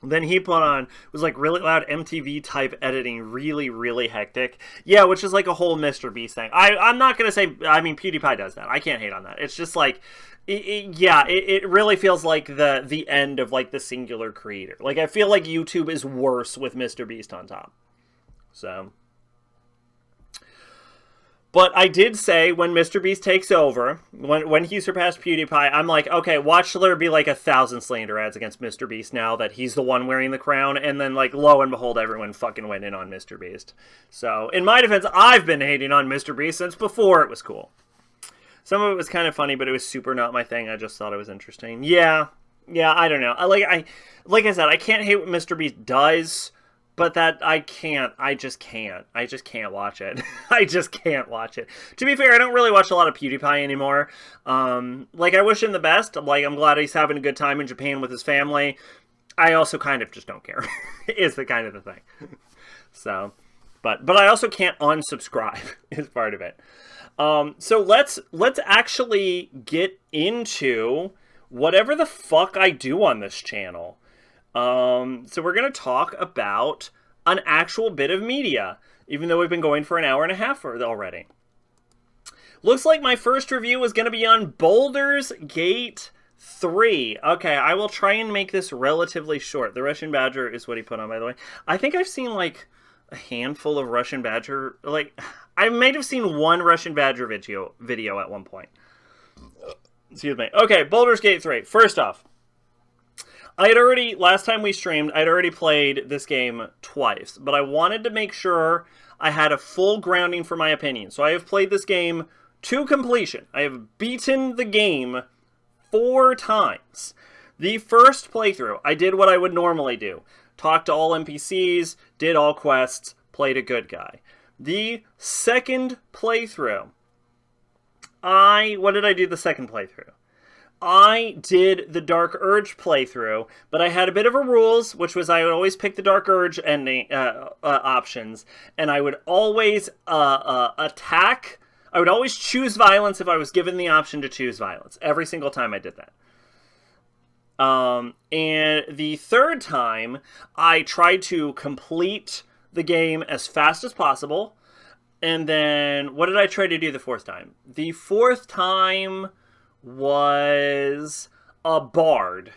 Then he put on, was like really loud MTV type editing, really, really hectic. Yeah, which is like a whole MrBeast thing. I'm not going to say, I mean, PewDiePie does that. I can't hate on that. It's just like, it really feels like the end of, like, the singular creator. Like, I feel like YouTube is worse with MrBeast on top. So. But I did say, when MrBeast takes over, when he surpassed PewDiePie, I'm like, okay, watch there be, like, 1,000 slander ads against MrBeast now that he's the one wearing the crown, and then, like, lo and behold, everyone fucking went in on MrBeast. So, in my defense, I've been hating on MrBeast since before it was cool. Some of it was kind of funny, but it was super not my thing. I just thought it was interesting. Yeah, I don't know. Like I said, I can't hate what MrBeast does, but that I just can't watch it. I just can't watch it. To be fair, I don't really watch a lot of PewDiePie anymore. Like, I wish him the best. Like, I'm glad he's having a good time in Japan with his family. I also kind of just don't care, is the kind of the thing. So, but I also can't unsubscribe is part of it. So let's actually get into whatever the fuck I do on this channel. So we're going to talk about an actual bit of media, even though we've been going for an hour and a half already. Looks like my first review is going to be on Baldur's Gate 3. Okay, I will try and make this relatively short. The Russian Badger is what he put on, by the way. I think I've seen, like, a handful of Russian Badger... Like, I might have seen one Russian Badger video at one point. Excuse me. Okay, Baldur's Gate 3. First off, last time we streamed, I'd already played this game twice, but I wanted to make sure I had a full grounding for my opinion. So I have played this game to completion. I have beaten the game 4 times. The first playthrough, I did what I would normally do. Talked to all NPCs, did all quests, played a good guy. The second playthrough, what did I do the second playthrough? I did the Dark Urge playthrough, but I had a bit of a rules, which was I would always pick the Dark Urge ending options, and I would always attack. I would always choose violence if I was given the option to choose violence. Every single time I did that. And the third time, I tried to complete the game as fast as possible. And then, what did I try to do the fourth time? The fourth time was a bard.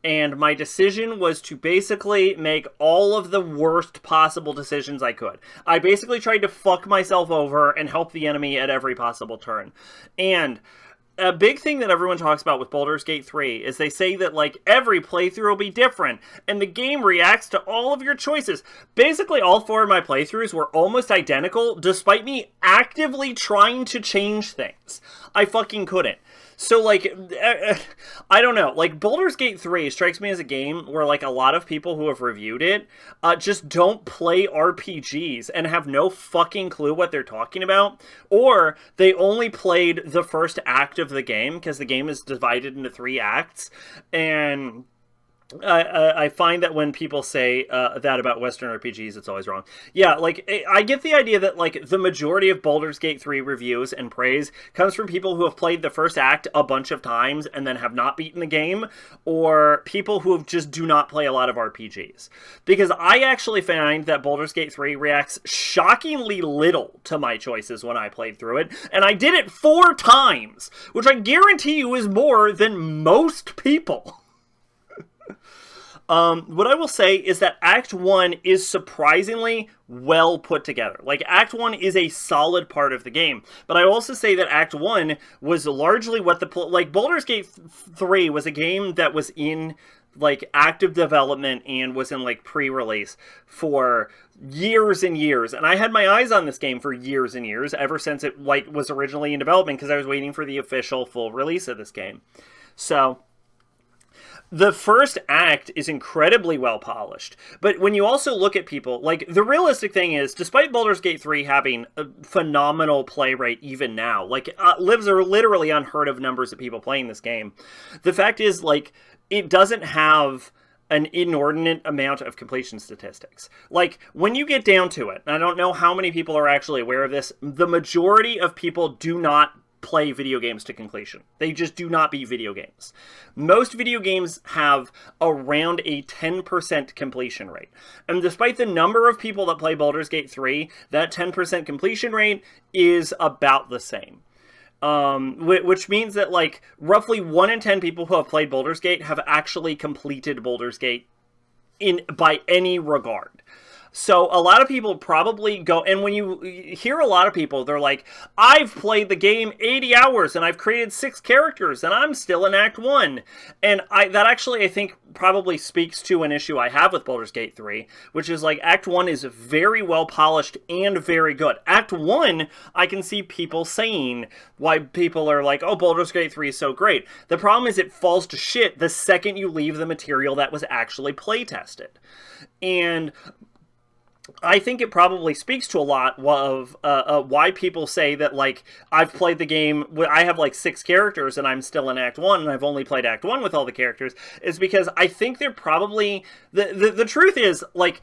And my decision was to basically make all of the worst possible decisions I could. I basically tried to fuck myself over and help the enemy at every possible turn. And a big thing that everyone talks about with Baldur's Gate 3 is they say that, like, every playthrough will be different, and the game reacts to all of your choices. Basically, all 4 of my playthroughs were almost identical, despite me actively trying to change things. I fucking couldn't. So, like, I don't know. Like, Baldur's Gate 3 strikes me as a game where, like, a lot of people who have reviewed it just don't play RPGs and have no fucking clue what they're talking about. Or they only played the first act of the game, because the game is divided into 3 acts. And I find that when people say that about Western RPGs, it's always wrong. Yeah, like, I get the idea that, like, the majority of Baldur's Gate 3 reviews and praise comes from people who have played the first act a bunch of times and then have not beaten the game, or people who just do not play a lot of RPGs. Because I actually find that Baldur's Gate 3 reacts shockingly little to my choices when I played through it, and I did it 4 times, which I guarantee you is more than most people. What I will say is that Act 1 is surprisingly well put together. Like, Act 1 is a solid part of the game. But I also say that Act 1 was largely what like, Baldur's Gate 3 was a game that was in, like, active development and was in, like, pre-release for years and years. And I had my eyes on this game for years and years, ever since it, like, was originally in development, because I was waiting for the official full release of this game. So the first act is incredibly well polished, but when you also look at people, like, the realistic thing is, despite Baldur's Gate 3 having a phenomenal play rate even now, like, lives are literally unheard of numbers of people playing this game, the fact is, like, it doesn't have an inordinate amount of completion statistics. Like, when you get down to it, and I don't know how many people are actually aware of this, the majority of people do not play video games to completion. They just do not beat video games. Most video games have around a 10% completion rate. And despite the number of people that play Baldur's Gate 3, that 10% completion rate is about the same. Which means that, like, roughly 1 in 10 people who have played Baldur's Gate have actually completed Baldur's Gate by any regard. So a lot of people probably go, and when you hear a lot of people, they're like, I've played the game 80 hours and I've created 6 characters and I'm still in Act 1. And that actually, I think, probably speaks to an issue I have with Baldur's Gate 3, which is, like, Act 1 is very well polished and very good. Act 1, I can see people saying why people are like, oh, Baldur's Gate 3 is so great. The problem is it falls to shit the second you leave the material that was actually play tested. And I think it probably speaks to a lot of why people say that, like, I've played the game, I have like 6 characters and I'm still in Act 1 and I've only played Act 1 with all the characters, is because I think they're probably, the truth is, like,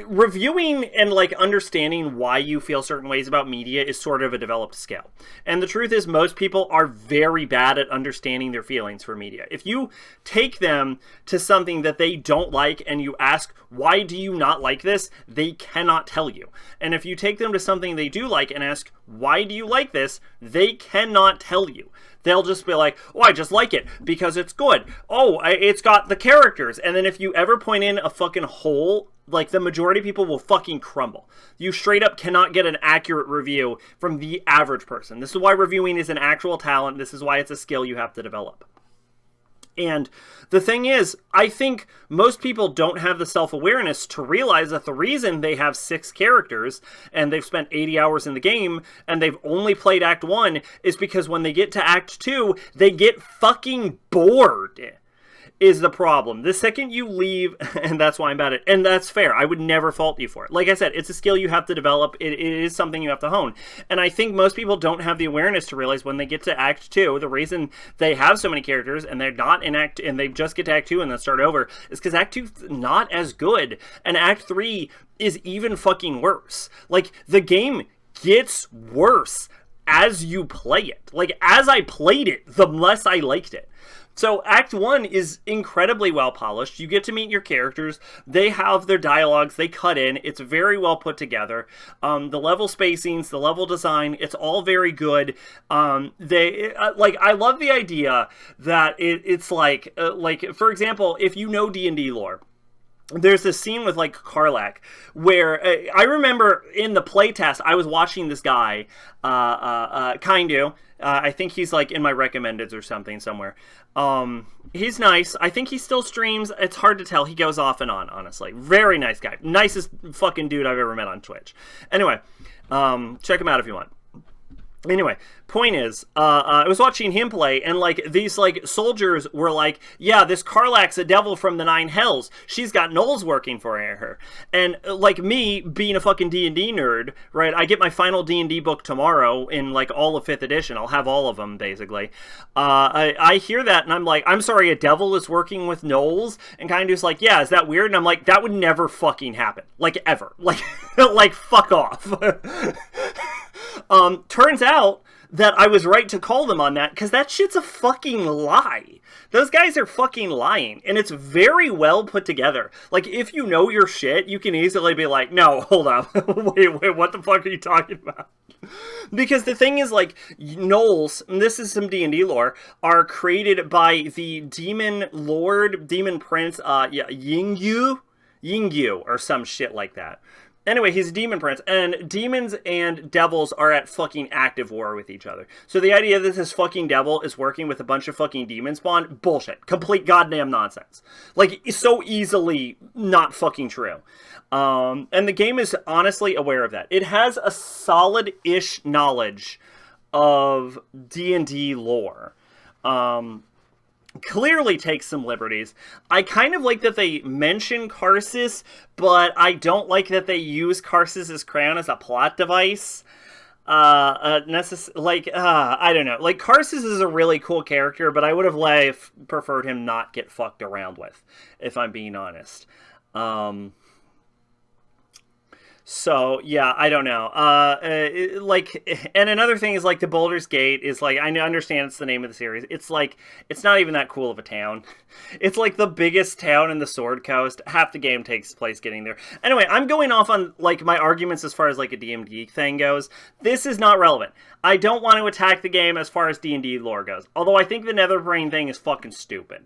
reviewing and like understanding why you feel certain ways about media is sort of a developed skill. And the truth is most people are very bad at understanding their feelings for media. If you take them to something that they don't like and you ask, why do you not like this? They cannot tell you. And if you take them to something they do like and ask, why do you like this? They cannot tell you. They'll just be like, oh, I just like it because it's good. Oh, it's got the characters. And then if you ever point in a fucking hole, like, the majority of people will fucking crumble. You straight up cannot get an accurate review from the average person. This is why reviewing is an actual talent. This is why it's a skill you have to develop. And the thing is, I think most people don't have the self-awareness to realize that the reason they have 6 characters and they've spent 80 hours in the game and they've only played Act 1 is because when they get to Act 2, they get fucking bored. Is the problem. The second you leave, and that's why I'm bad at it, and that's fair, I would never fault you for it. Like I said, it's a skill you have to develop, it is something you have to hone, and I think most people don't have the awareness to realize when they get to Act 2, the reason they have so many characters, and they're not in Act, and they just get to Act 2 and then start over, is because Act 2's not as good, and Act 3 is even fucking worse. Like, the game gets worse as you play it. Like, as I played it, the less I liked it. So Act 1 is incredibly well polished. You get to meet your characters. They have their dialogues. They cut in. It's very well put together. The level spacings, the level design, it's all very good. I love the idea that it's like, for example, if you know D&D lore, there's this scene with, like, Karlach, where I remember in the playtest, I was watching this guy, Kindu. I think he's, like, in my recommendeds or something somewhere. He's nice. I think he still streams. It's hard to tell. He goes off and on, honestly. Very nice guy. Nicest fucking dude I've ever met on Twitch. Anyway, check him out if you want. Anyway, point is, I was watching him play, and, like, these, like, soldiers were like, yeah, this Karlach's a devil from the 9 hells. She's got gnolls working for her. And, like, me, being a fucking D&D nerd, right, I get my final D&D book tomorrow in, like, all of 5th edition. I'll have all of them, basically. I hear that, and I'm like, I'm sorry, a devil is working with gnolls? And kind of just like, yeah, is that weird? And I'm like, that would never fucking happen. Like, ever. Like, like, fuck off. Turns out that I was right to call them on that, because that shit's a fucking lie. Those guys are fucking lying, and it's very well put together. Like, if you know your shit, you can easily be like, no, hold up, wait, what the fuck are you talking about? Because the thing is, like, gnolls, and this is some D&D lore, are created by the demon lord, demon prince, Yingyu, or some shit like that. Anyway, he's a demon prince, and demons and devils are at fucking active war with each other. So the idea that this fucking devil is working with a bunch of fucking demon spawn, bullshit. Complete goddamn nonsense. Like, it's so easily not fucking true. And the game is honestly aware of that. It has a solid-ish knowledge of D&D lore. Clearly takes some liberties. I kind of like that they mention Karsus, but I don't like that they use Karsus's crown as a plot device. I don't know. Like, Karsus is a really cool character, but I would have preferred him not get fucked around with, if I'm being honest. So, yeah, I don't know. And another thing is, like, the Baldur's Gate is, like, I understand it's the name of the series. It's, like, it's not even that cool of a town. It's, like, the biggest town in the Sword Coast. Half the game takes place getting there. Anyway, I'm going off on, like, my arguments as far as, like, a DMD thing goes. This is not relevant. I don't want to attack the game as far as D&D lore goes. Although I think the Netherbrain thing is fucking stupid.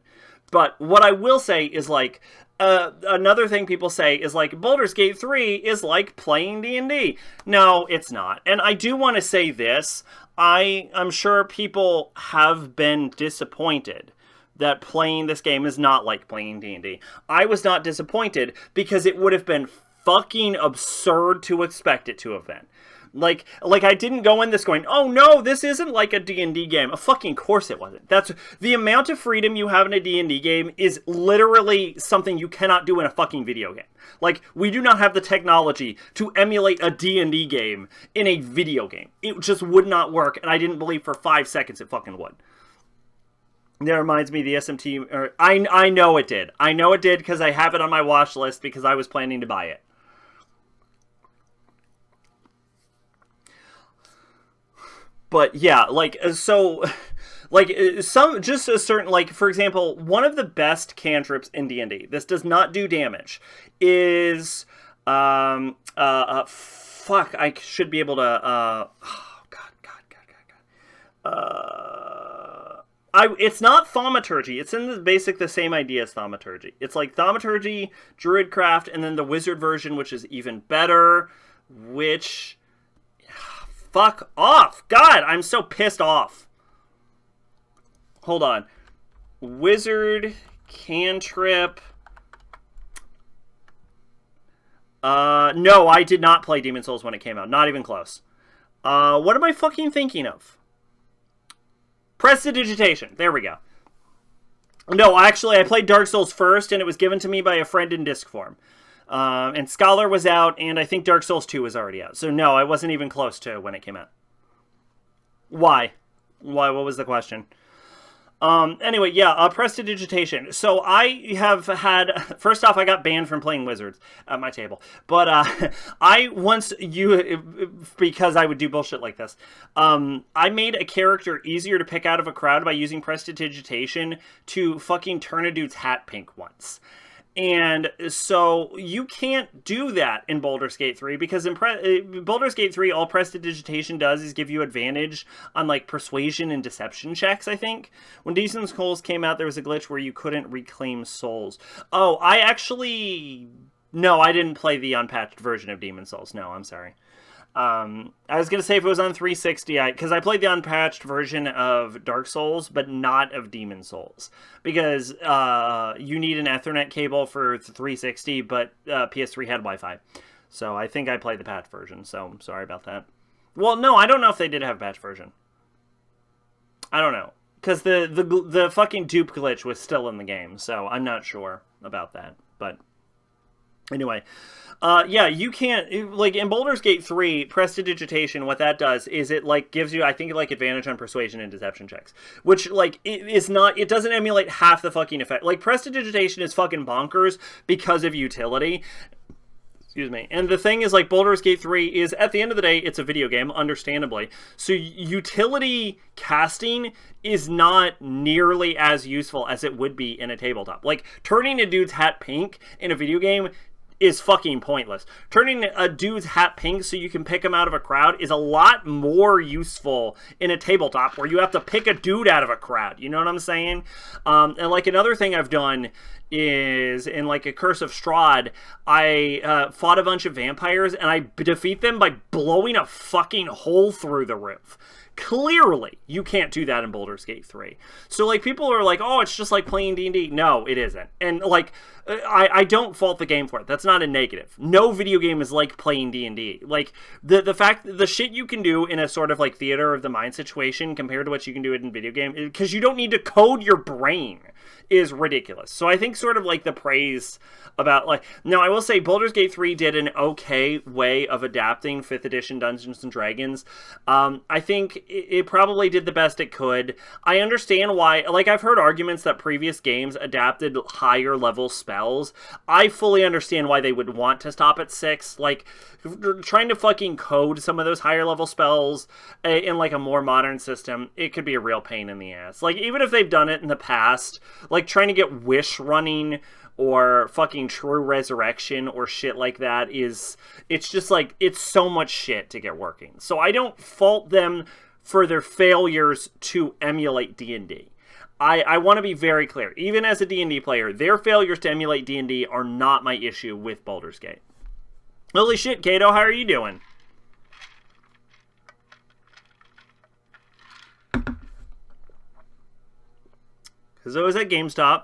But what I will say is, like, another thing people say is, like, Baldur's Gate 3 is like playing D&D. No, it's not. And I do want to say this. I'm sure people have been disappointed that playing this game is not like playing D&D. I was not disappointed because it would have been fucking absurd to expect it to have been. Like I didn't go in this going, oh no, this isn't like a D&D game. Of fucking course it wasn't. That's the amount of freedom you have in a D&D game is literally something you cannot do in a fucking video game. Like, we do not have the technology to emulate a D&D game in a video game. It just would not work, and I didn't believe for 5 seconds it fucking would. That reminds me, the SMT, I know it did. I know it did because I have it on my watch list because I was planning to buy it. But yeah, like, so, like, some, just a certain, like, for example, one of the best cantrips in D&D, this does not do damage, is, fuck, I should be able to, oh, it's not thaumaturgy. It's in the same idea as thaumaturgy. It's like thaumaturgy, druidcraft, and then the wizard version, which is even better, which... Fuck off! God, I'm so pissed off. Hold on. Wizard, cantrip. No, I did not play Demon Souls when it came out. Not even close. What am I fucking thinking of? Prestidigitation. There we go. No, actually, I played Dark Souls first, and it was given to me by a friend in disc form. And Scholar was out, and I think Dark Souls 2 was already out. So no, I wasn't even close to when it came out. Why? Why? What was the question? Anyway, yeah, prestidigitation. So I have had... First off, I got banned from playing Wizards at my table. But because I would do bullshit like this, I made a character easier to pick out of a crowd by using prestidigitation to fucking turn a dude's hat pink once. And so you can't do that in Baldur's Gate 3 because in Baldur's Gate 3, all prestidigitation does is give you advantage on like persuasion and deception checks, I think. When Demon Souls came out, there was a glitch where you couldn't reclaim souls. Oh, no, I didn't play the unpatched version of Demon Souls. No, I'm sorry. I was going to say if it was on 360, because I played the unpatched version of Dark Souls, but not of Demon Souls. Because you need an Ethernet cable for 360, but PS3 had Wi-Fi. So I think I played the patched version, so I'm sorry about that. Well, no, I don't know if they did have a patched version. I don't know. Because the fucking dupe glitch was still in the game, so I'm not sure about that. But anyway... yeah, you can't, like, in Baldur's Gate 3, prestidigitation, what that does is it, like, gives you, I think, like, advantage on persuasion and deception checks. Which, like, it doesn't emulate half the fucking effect. Like, prestidigitation is fucking bonkers because of utility. Excuse me. And the thing is, like, Baldur's Gate 3 is, at the end of the day, it's a video game, understandably. So utility casting is not nearly as useful as it would be in a tabletop. Like, turning a dude's hat pink in a video game is fucking pointless. Turning a dude's hat pink so you can pick him out of a crowd is a lot more useful in a tabletop where you have to pick a dude out of a crowd. You know what I'm saying? And like another thing I've done is in like a Curse of Strahd, I fought a bunch of vampires and I defeat them by blowing a fucking hole through the roof. Clearly, you can't do that in Baldur's Gate 3. So, like, people are like, oh, it's just like playing D&D. No, it isn't. And, like, I don't fault the game for it. That's not a negative. No video game is like playing D&D. Like, the fact that the shit you can do in a sort of, like, theater of the mind situation compared to what you can do in video game, because you don't need to code your brain, is ridiculous. So I think sort of, like, the praise about, like... Now, I will say Baldur's Gate 3 did an okay way of adapting 5th edition Dungeons & Dragons. I think it probably did the best it could. I understand why... Like, I've heard arguments that previous games adapted higher level spells. I fully understand why they would want to stop at 6. Like, trying to fucking code some of those higher level spells in, like, a more modern system, it could be a real pain in the ass. Like, even if they've done it in the past, like, trying to get Wish running... or fucking True Resurrection or shit like that it's just like, it's so much shit to get working. So I don't fault them for their failures to emulate D&D. I want to be very clear. Even as a D&D player, their failures to emulate D&D are not my issue with Baldur's Gate. Holy shit, Kato, how are you doing? Because I was at GameStop.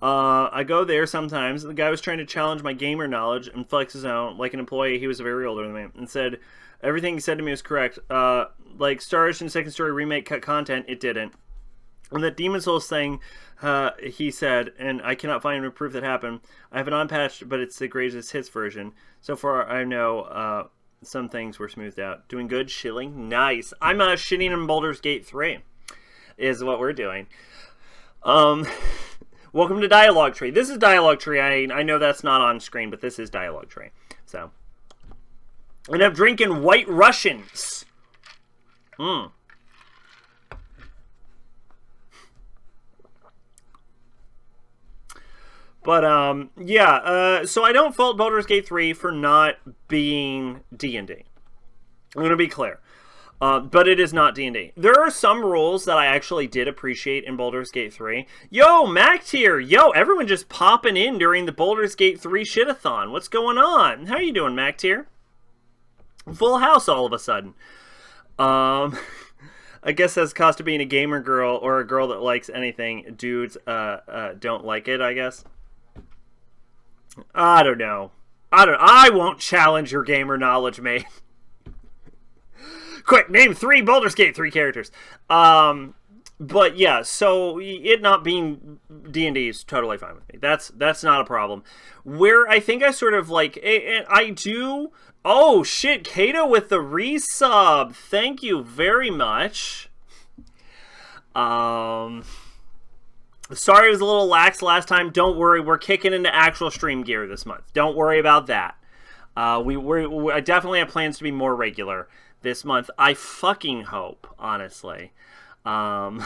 I go there sometimes. The guy was trying to challenge my gamer knowledge and flex his own, like an employee. He was very older than me, and said everything he said to me was correct. Like Star Ocean Second Story remake cut content, it didn't. And that Demon Souls thing, he said, and I cannot find any proof that happened. I have it unpatched, but it's the greatest hits version. So far, I know some things were smoothed out. Doing good, shilling, nice. I'm shitting in Baldur's Gate 3, is what we're doing. Welcome to Dialogue Tree. This is Dialogue Tree. I know that's not on screen, but this is Dialogue Tree. So, and I'm drinking White Russians. But, yeah, so I don't fault Baldur's Gate 3 for not being D&D. I'm going to be clear. But it is not D&D. There are some rules that I actually did appreciate in Baldur's Gate 3. Yo, Mac here! Yo, everyone just popping in during the Baldur's Gate 3 shitathon. What's going on? How you doing, Mac here? Full house all of a sudden. I guess that's cost of being a gamer girl or a girl that likes anything. Dudes don't like it, I guess. I don't know. I won't challenge your gamer knowledge, mate. Quick, name 3 Baldur's Gate 3 characters. But yeah, so it not being D&D is totally fine with me. That's not a problem. Where I think I sort of like, I do. Oh shit, Kato with the resub. Thank you very much. Sorry it was a little lax last time. Don't worry, we're kicking into actual stream gear this month. Don't worry about that. I definitely have plans to be more regular this month. I fucking hope, honestly. And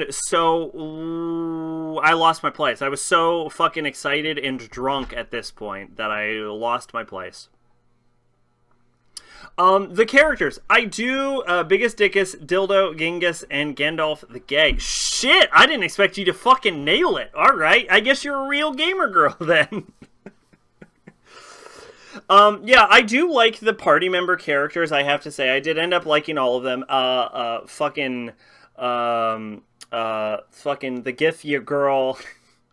so I lost my place. I was so fucking excited and drunk at this point that I lost my place. The characters. I do Biggest Dickus, Dildo, Genghis, and Gandalf the Gay. Shit! I didn't expect you to fucking nail it. Alright, I guess you're a real gamer girl then. Yeah, I do like the party member characters, I have to say. I did end up liking all of them. Fucking the Githya girl,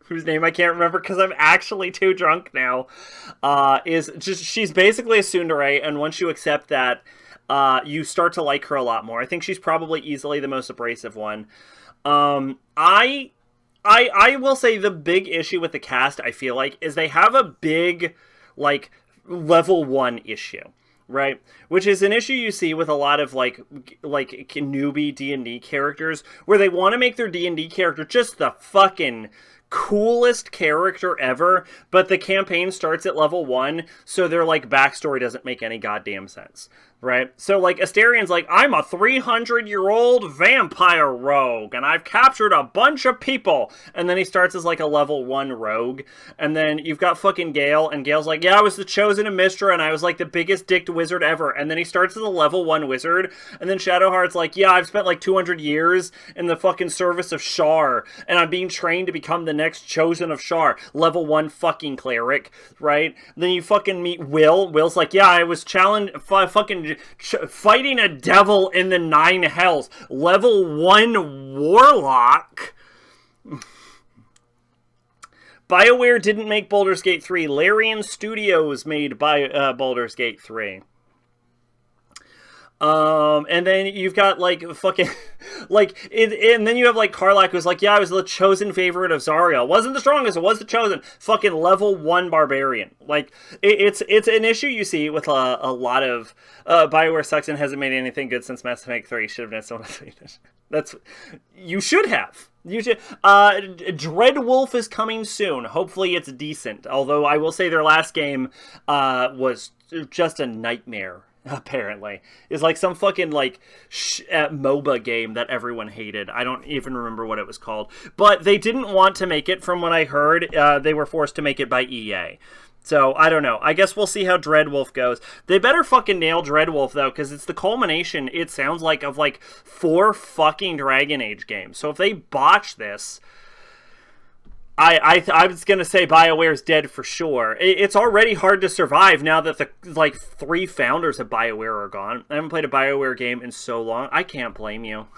whose name I can't remember because I'm actually too drunk now, is just, she's basically a tsundere, and once you accept that, you start to like her a lot more. I think she's probably easily the most abrasive one. I will say the big issue with the cast, I feel like, is they have a big, like, level 1 issue, right? Which is an issue you see with a lot of like newbie D&D characters, where they want to make their D&D character just the fucking coolest character ever, but the campaign starts at level 1, so their like backstory doesn't make any goddamn sense, right? So like Asterian's like, I'm a 300-year-old vampire rogue and I've captured a bunch of people, and then he starts as like a level 1 rogue. And then you've got fucking Gale, and Gale's like, yeah, I was the chosen of Mystra and I was like the biggest dicked wizard ever. And then he starts as a level 1 wizard. And then Shadowheart's like, yeah, I've spent like 200 years in the fucking service of Shar and I'm being trained to become the next chosen of Shar, level 1 fucking cleric, right? Then you fucking meet Will. Will's like, yeah, I was fighting a devil in the 9 hells, level 1 warlock. BioWare didn't make Baldur's Gate 3. Larian Studios made Baldur's Gate 3. And then you've got like fucking like and then you have like Karlach, who's like, yeah, I was the chosen favorite of Zariel, wasn't the strongest, it was the chosen, fucking level 1 barbarian. Like it's an issue you see with a lot of BioWare sucks and hasn't made anything good since Mass Effect 3. Should have done someone else. That's, you should have. You should. Dreadwolf is coming soon. Hopefully it's decent. Although I will say their last game was just a nightmare. Apparently, is like some fucking like MOBA game that everyone hated. I don't even remember what it was called, but they didn't want to make it. From what I heard, they were forced to make it by EA. So I don't know. I guess we'll see how Dreadwolf goes. They better fucking nail Dreadwolf though, because it's the culmination, it sounds like, of like 4 fucking Dragon Age games. So if they botch this, I was gonna say BioWare's dead for sure. It's already hard to survive now that the like 3 founders of BioWare are gone. I haven't played a BioWare game in so long. I can't blame you.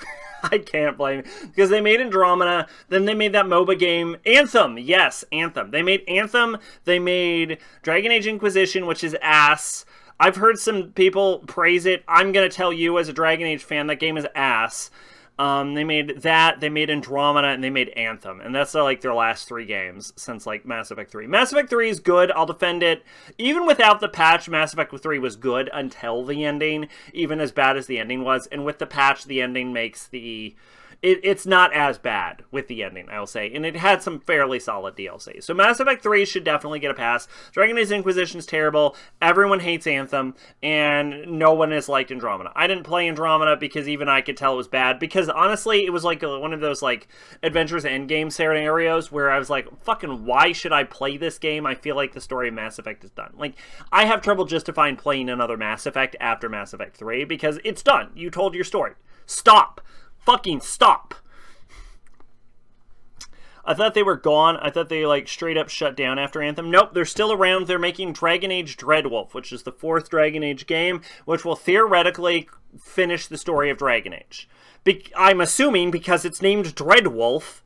I can't blame you. Because they made Andromeda, then they made that MOBA game. Anthem! Yes, Anthem. They made Anthem, they made Dragon Age Inquisition, which is ass. I've heard some people praise it. I'm gonna tell you, as a Dragon Age fan, that game is ass. They made that, they made Andromeda, and they made Anthem. And that's like their last 3 games since like Mass Effect 3. Mass Effect 3 is good, I'll defend it. Even without the patch, Mass Effect 3 was good until the ending, even as bad as the ending was. And with the patch, the ending makes the... It's not as bad with the ending, I will say. And it had some fairly solid DLC. So Mass Effect 3 should definitely get a pass. Dragon Age Inquisition is terrible. Everyone hates Anthem. And no one has liked Andromeda. I didn't play Andromeda because even I could tell it was bad. Because honestly, it was like one of those like Adventures Endgame scenarios where I was like, fucking why should I play this game? I feel like the story of Mass Effect is done. Like, I have trouble justifying playing another Mass Effect after Mass Effect 3 because it's done. You told your story. Stop. Fucking stop. I thought they were gone. I thought they like straight up shut down after Anthem. Nope, they're still around. They're making Dragon Age Dreadwolf, which is the 4th Dragon Age game, which will theoretically finish the story of Dragon Age. I'm assuming because it's named Dreadwolf,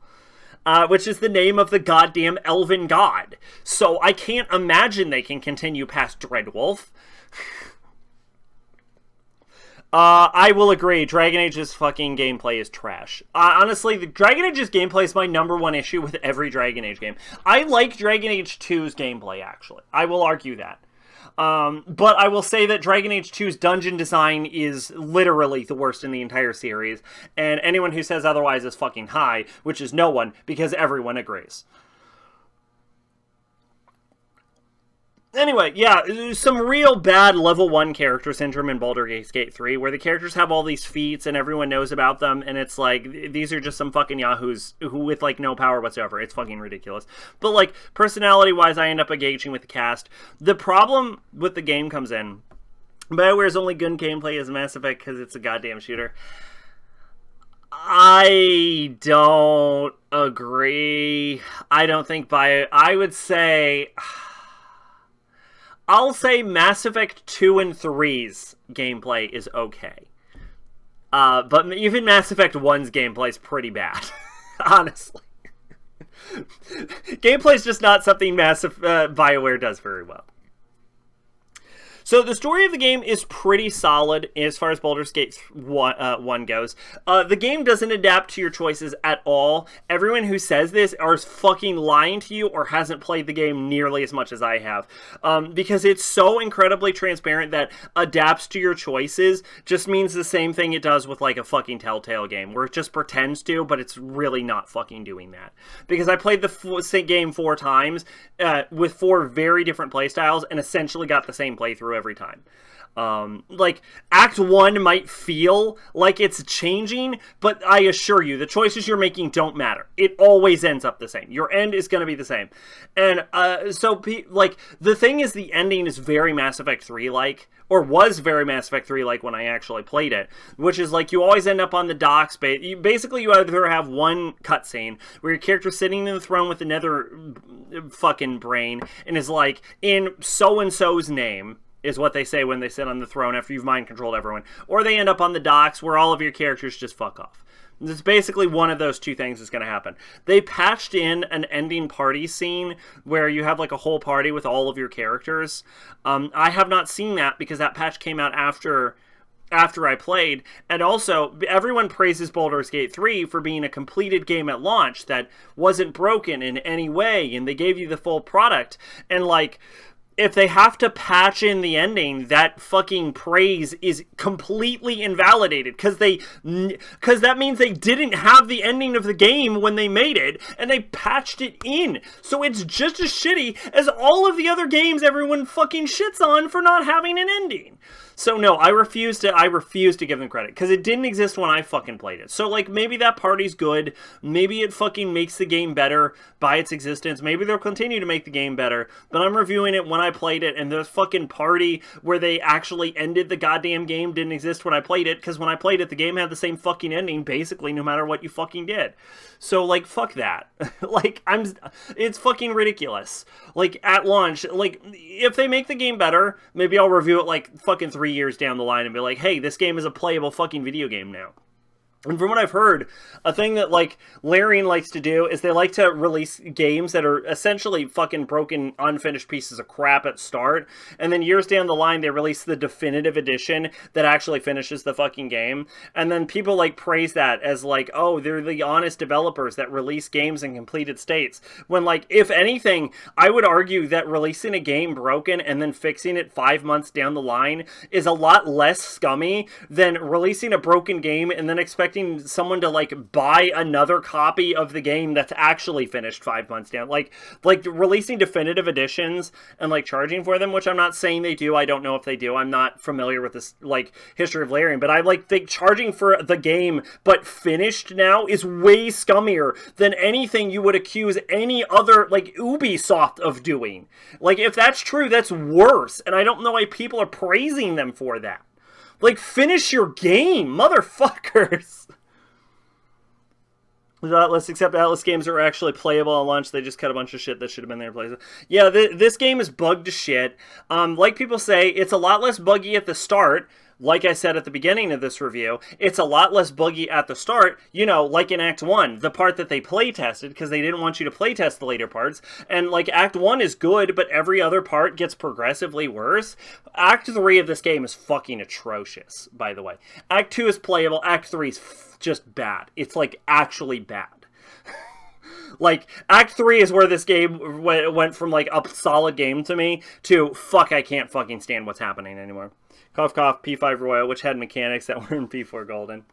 which is the name of the goddamn elven god. So I can't imagine they can continue past Dreadwolf. I will agree. Dragon Age's fucking gameplay is trash. Honestly, the Dragon Age's gameplay is my #1 issue with every Dragon Age game. I like Dragon Age 2's gameplay, actually. I will argue that. But I will say that Dragon Age 2's dungeon design is literally the worst in the entire series. And anyone who says otherwise is fucking high, which is no one, because everyone agrees. Anyway, yeah, some real bad level 1 character syndrome in Baldur's Gate 3, where the characters have all these feats and everyone knows about them, and it's like, these are just some fucking yahoos who with, like, no power whatsoever. It's fucking ridiculous. But, like, personality-wise, I end up engaging with the cast. The problem with the game comes in. BioWare's only good gameplay is Mass Effect because it's a goddamn shooter. I don't agree. I don't think I would say... I'll say Mass Effect 2 and 3's gameplay is okay. But even Mass Effect 1's gameplay is pretty bad. Honestly. Gameplay is just not something BioWare does very well. So the story of the game is pretty solid as far as Baldur's Gate 1 goes. The game doesn't adapt to your choices at all. Everyone who says this is fucking lying to you or hasn't played the game nearly as much as I have. Because it's so incredibly transparent that adapts to your choices just means the same thing it does with like a fucking Telltale game, where it just pretends to, but it's really not fucking doing that. Because I played the game 4 times with 4 very different playstyles and essentially got the same playthrough every time. Like, Act 1 might feel like it's changing, but I assure you, the choices you're making don't matter. It always ends up the same. Your end is going to be the same. And, like, the thing is, the ending is very Mass Effect 3-like, or was very Mass Effect 3-like when I actually played it, which is, like, you always end up on the docks. Basically, you either have one cutscene where your character's sitting in the throne with another fucking brain, and is, like, in so-and-so's name, is what they say when they sit on the throne after you've mind-controlled everyone. Or they end up on the docks where all of your characters just fuck off. It's basically one of those two things is going to happen. They patched in an ending party scene where you have like a whole party with all of your characters. I have not seen that because that patch came out after I played. And also, everyone praises Baldur's Gate 3 for being a completed game at launch that wasn't broken in any way, and they gave you the full product. And like, if they have to patch in the ending, that fucking praise is completely invalidated, because that means they didn't have the ending of the game when they made it, and they patched it in. So it's just as shitty as all of the other games everyone fucking shits on for not having an ending. So no, I refuse to give them credit, because it didn't exist when I fucking played it. So like, maybe that party's good, maybe it fucking makes the game better by its existence, maybe they'll continue to make the game better, but I'm reviewing it when I played it, and the fucking party where they actually ended the goddamn game didn't exist when I played it, because when I played it, the game had the same fucking ending, basically, no matter what you fucking did. So, like, fuck that. Like, it's fucking ridiculous. Like, at launch, like, if they make the game better, maybe I'll review it, like, fucking 3 years down the line and be like, hey, this game is a playable fucking video game now. And from what I've heard, a thing that, like, Larian likes to do is they like to release games that are essentially fucking broken, unfinished pieces of crap at start, and then years down the line, they release the definitive edition that actually finishes the fucking game, and then people, like, praise that as, like, oh, they're the honest developers that release games in completed states, when, like, if anything, I would argue that releasing a game broken and then fixing it 5 months down the line is a lot less scummy than releasing a broken game and then expecting someone to, like, buy another copy of the game that's actually finished 5 months down. Like releasing definitive editions and, like, charging for them, which I'm not saying they do. I don't know if they do. I'm not familiar with this, like, history of Larian, but I, like, think charging for the game but finished now is way scummier than anything you would accuse any other, like, Ubisoft of doing. Like, if that's true, that's worse, and I don't know why people are praising them for that. Like, finish your game, motherfuckers. Let's accept Atlas games are actually playable on launch. They just cut a bunch of shit that should have been there in place. Yeah, this game is bugged to shit. Like people say, it's a lot less buggy at the start. Like I said at the beginning of this review, it's a lot less buggy at the start, you know, like in Act 1, the part that they play tested, because they didn't want you to play test the later parts, and, like, Act 1 is good, but every other part gets progressively worse. Act 3 of this game is fucking atrocious, by the way. Act 2 is playable, Act 3 is just bad. It's, like, actually bad. Like, Act 3 is where this game went from, like, a solid game to me to, fuck, I can't fucking stand what's happening anymore. Cough, cough, P5 Royal, which had mechanics that were in P4 Golden.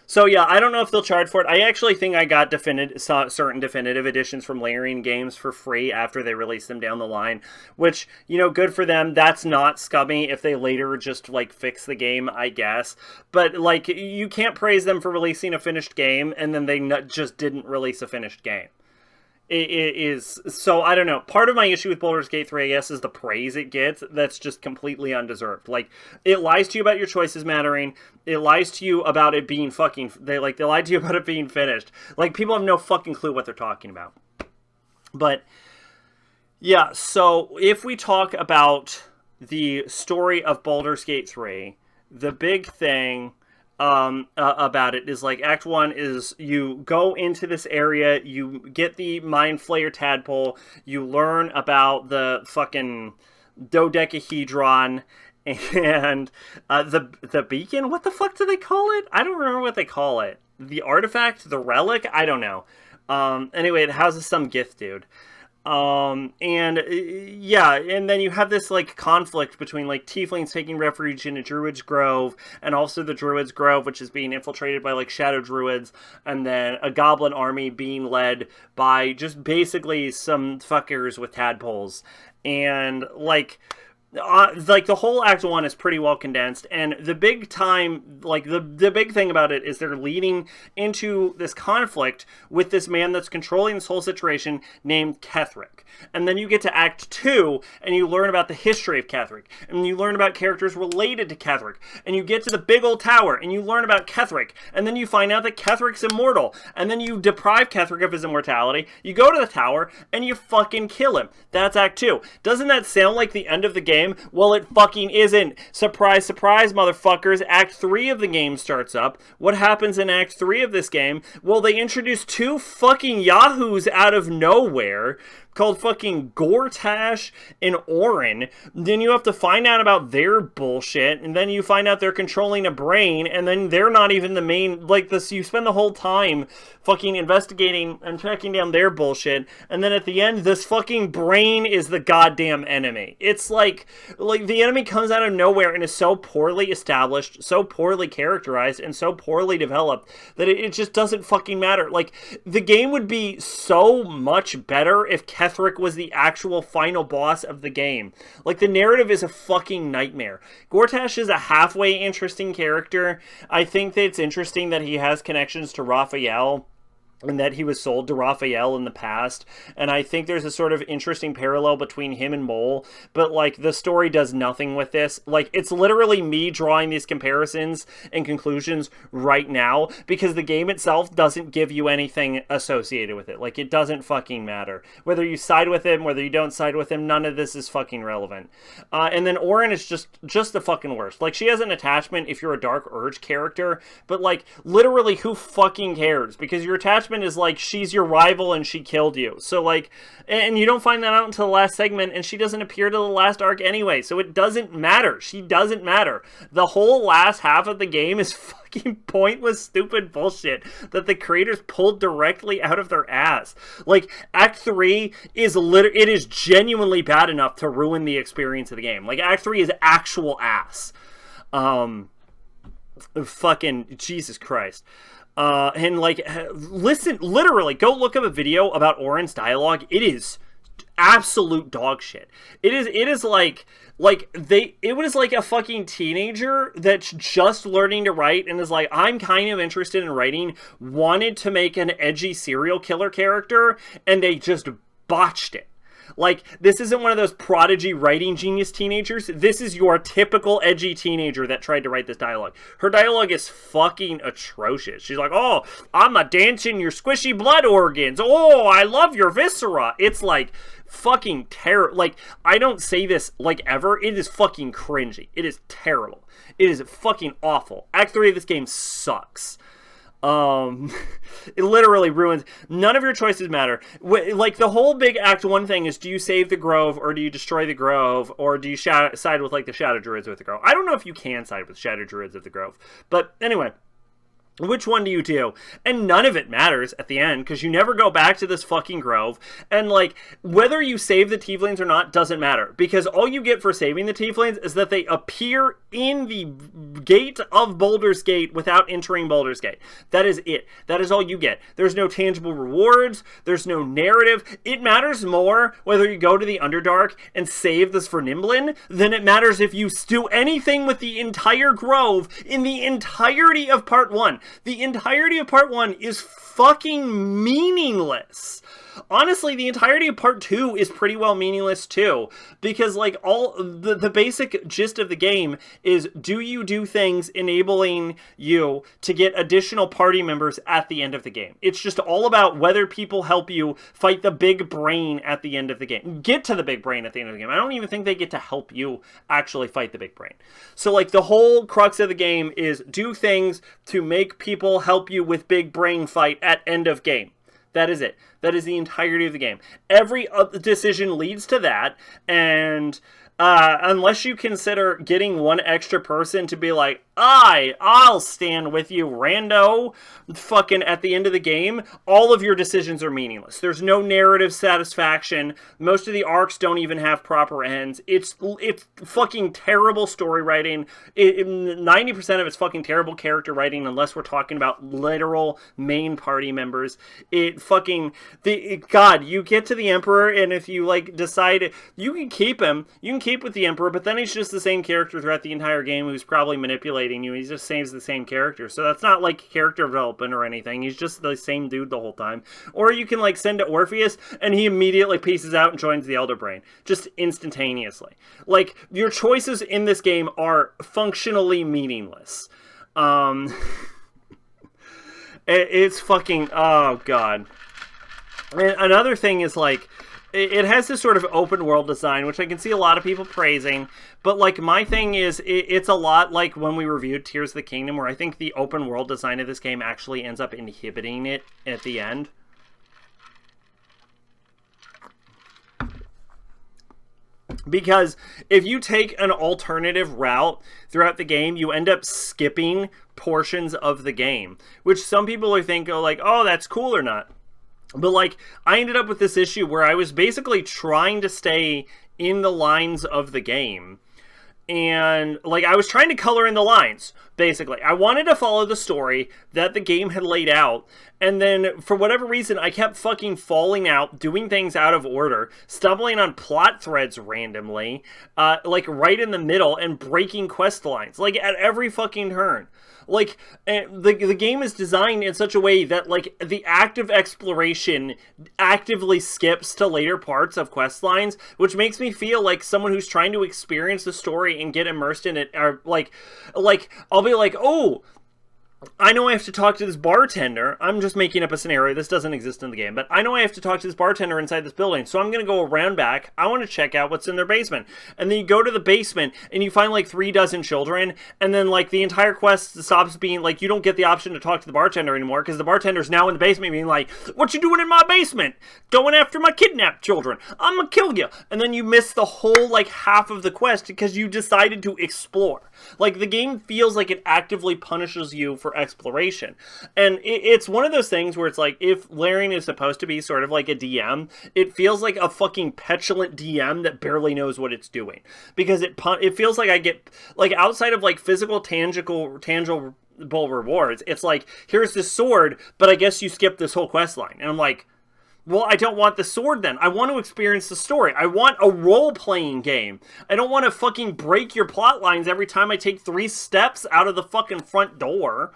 So, yeah, I don't know if they'll charge for it. I actually think I got certain definitive editions from Larian Games for free after they released them down the line, which, you know, good for them. That's not scummy if they later just, like, fix the game, I guess. But, like, you can't praise them for releasing a finished game, and then they just didn't release a finished game. It is, so, I don't know. Part of my issue with Baldur's Gate 3, I guess, is the praise it gets that's just completely undeserved. Like, it lies to you about your choices mattering. It lies to you about it being fucking, they lied to you about it being finished. Like, people have no fucking clue what they're talking about. But, yeah, so, if we talk about the story of Baldur's Gate 3, the big thing about it is, like, Act 1 is you go into this area, you get the Mind Flayer tadpole, you learn about the fucking dodecahedron, and the beacon? What the fuck do they call it? I don't remember what they call it. The artifact? The relic? I don't know. Anyway, it houses some gift dude. And yeah, and then you have this, like, conflict between, like, tieflings taking refuge in a druid's grove, and also the druid's grove, which is being infiltrated by, like, shadow druids, and then a goblin army being led by just basically some fuckers with tadpoles. And, like, the whole Act 1 is pretty well condensed, and the big time, like, the big thing about it is they're leading into this conflict with this man that's controlling this whole situation named Ketheric. And then you get to Act 2, and you learn about the history of Ketheric, and you learn about characters related to Ketheric, and you get to the big old tower, and you learn about Ketheric, and then you find out that Ketheric's immortal, and then you deprive Ketheric of his immortality, you go to the tower, and you fucking kill him. That's Act 2. Doesn't that sound like the end of the game? Well, it fucking isn't. Surprise, surprise, motherfuckers. Act 3 of the game starts up. What happens in Act 3 of this game? Well, they introduce two fucking yahoos out of nowhere called fucking Gortash and Orin. Then you have to find out about their bullshit, and then you find out they're controlling a brain, and then they're not even the main, like, this, you spend the whole time fucking investigating and tracking down their bullshit, and then at the end, this fucking brain is the goddamn enemy. It's like the enemy comes out of nowhere and is so poorly established, so poorly characterized, and so poorly developed that it just doesn't fucking matter. Like, the game would be so much better if Ketheric was the actual final boss of the game. Like, the narrative is a fucking nightmare. Gortash is a halfway interesting character. I think that it's interesting that he has connections to Raphael. and that he was sold to Raphael in the past. And I think there's a sort of interesting parallel between him and Mole, but like the story does nothing with this. Like it's literally me drawing these comparisons and conclusions right now because the game itself doesn't give you anything associated with it. Like it doesn't fucking matter. Whether you side with him, whether you don't side with him, none of this is fucking relevant. And then Auron is just the fucking worst. Like she has an attachment if you're a Dark Urge character, but like literally who fucking cares? Because your attachment is like she's your rival and she killed you. So like, and you don't find that out until the last segment, and she doesn't appear to the last arc anyway. So it doesn't matter. She doesn't matter. The whole last half of the game is fucking pointless, stupid bullshit that the creators pulled directly out of their ass. Like Act 3 is it is genuinely bad enough to ruin the experience of the game. Like Act 3 is actual ass. Fucking Jesus Christ. And like, listen, literally go look up a video about Auron's dialogue. It is absolute dog shit. It was like a fucking teenager that's just learning to write and is like, I'm kind of interested in writing, wanted to make an edgy serial killer character, and they just botched it. Like, this isn't one of those prodigy writing genius teenagers. This is your typical edgy teenager that tried to write this dialogue. Her dialogue is fucking atrocious. She's like, oh, I'm a dancing your squishy blood organs. Oh, I love your viscera. It's like fucking terror. Like, I don't say this like ever. It is fucking cringy. It is terrible. It is fucking awful. Act 3 of this game sucks. It literally ruins. None of your choices matter. Like the whole big Act 1 thing is, do you save the Grove or do you destroy the Grove, or do you side with like the Shadow Druids with the Grove? I don't know if you can side with Shadow Druids of the Grove, but anyway, which one do you do? And none of it matters at the end, because you never go back to this fucking grove. And, like, whether you save the tieflings or not doesn't matter, because all you get for saving the tieflings is that they appear in the gate of Baldur's Gate without entering Baldur's Gate. That is it. That is all you get. There's no tangible rewards. There's no narrative. It matters more whether you go to the Underdark and save this Vernimblin than it matters if you do anything with the entire grove in the entirety of Part 1. The entirety of Part 1 is fucking meaningless. Honestly, the entirety of Part 2 is pretty well meaningless too, because like all the basic gist of the game is, do you do things enabling you to get additional party members at the end of the game? It's just all about whether people help you fight the big brain at the end of the game. Get to the big brain at the end of the game. I don't even think they get to help you actually fight the big brain. So like the whole crux of the game is do things to make people help you with big brain fight at end of game. That is it. That is the entirety of the game. Every decision leads to that, and unless you consider getting one extra person to be like, I'll stand with you, rando, fucking at the end of the game, all of your decisions are meaningless. There's no narrative satisfaction. Most of the arcs don't even have proper ends. It's fucking terrible story writing. 90% of it's fucking terrible character writing, unless we're talking about literal main party members. God, you get to the Emperor, and if you like decide, you can keep him. You can keep with the Emperor, but then he's just the same character throughout the entire game who's probably manipulating you. He just saves the same character, so that's not like character development or anything. He's just the same dude the whole time. Or you can like send to Orpheus and he immediately pieces out and joins the Elder Brain just instantaneously. Like, your choices in this game are functionally meaningless. It's fucking, oh god. And another thing is like, it has this sort of open world design, which I can see a lot of people praising, but like my thing is, it's a lot like when we reviewed Tears of the Kingdom, where I think the open world design of this game actually ends up inhibiting it at the end. Because if you take an alternative route throughout the game, you end up skipping portions of the game, which some people are thinking, like, oh, that's cool or not. But, like, I ended up with this issue where I was basically trying to stay in the lines of the game. and like I was trying to color in the lines. Basically, I wanted to follow the story that the game had laid out, and then for whatever reason, I kept fucking falling out, doing things out of order, stumbling on plot threads randomly, like right in the middle, and breaking quest lines, like at every fucking turn. Like, the game is designed in such a way that, like, the active exploration actively skips to later parts of quest lines, which makes me feel like someone who's trying to experience the story and get immersed in it, or, like, I'll be like, oh, I know I have to talk to this bartender. I'm just making up a scenario. This doesn't exist in the game. But I know I have to talk to this bartender inside this building. So I'm going to go around back. I want to check out what's in their basement. And then you go to the basement and you find like 36 children. And then like the entire quest stops being like, you don't get the option to talk to the bartender anymore. Because the bartender's now in the basement being like, what you doing in my basement? Going after my kidnapped children. I'm going to kill you. And then you miss the whole like half of the quest because you decided to explore. Like the game feels like it actively punishes you for exploration, and it's one of those things where it's like, if Larian is supposed to be sort of like a DM, it feels like a fucking petulant DM that barely knows what it's doing, because it feels like I get, like, outside of like physical tangible rewards, it's like, here's this sword, but I guess you skipped this whole quest line, and I'm like, well, I don't want the sword then. I want to experience the story. I want a role-playing game. I don't want to fucking break your plot lines every time I take 3 steps out of the fucking front door.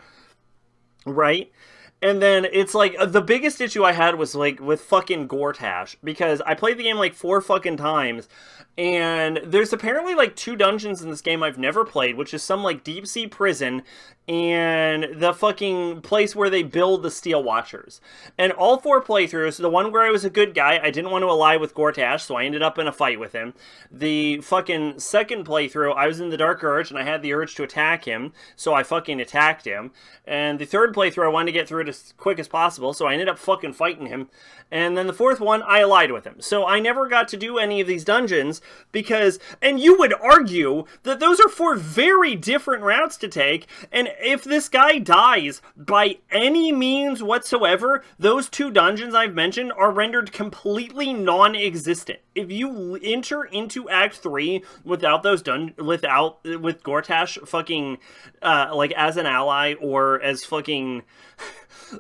Right? And then it's like, the biggest issue I had was like with fucking Gortash, because I played the game like 4 fucking times, and there's apparently like 2 dungeons in this game I've never played, which is some like deep sea prison and the fucking place where they build the Steel Watchers. And all 4 playthroughs, the one where I was a good guy, I didn't want to ally with Gortash, so I ended up in a fight with him. The fucking second playthrough, I was in the Dark Urge, and I had the urge to attack him, so I fucking attacked him. And the third playthrough, I wanted to get through it as quick as possible, so I ended up fucking fighting him. And then the fourth one, I allied with him. So I never got to do any of these dungeons, because, and you would argue that those are 4 very different routes to take, and if this guy dies by any means whatsoever, those 2 dungeons I've mentioned are rendered completely non-existent. If you enter into Act 3 without those with Gortash fucking like as an ally or as fucking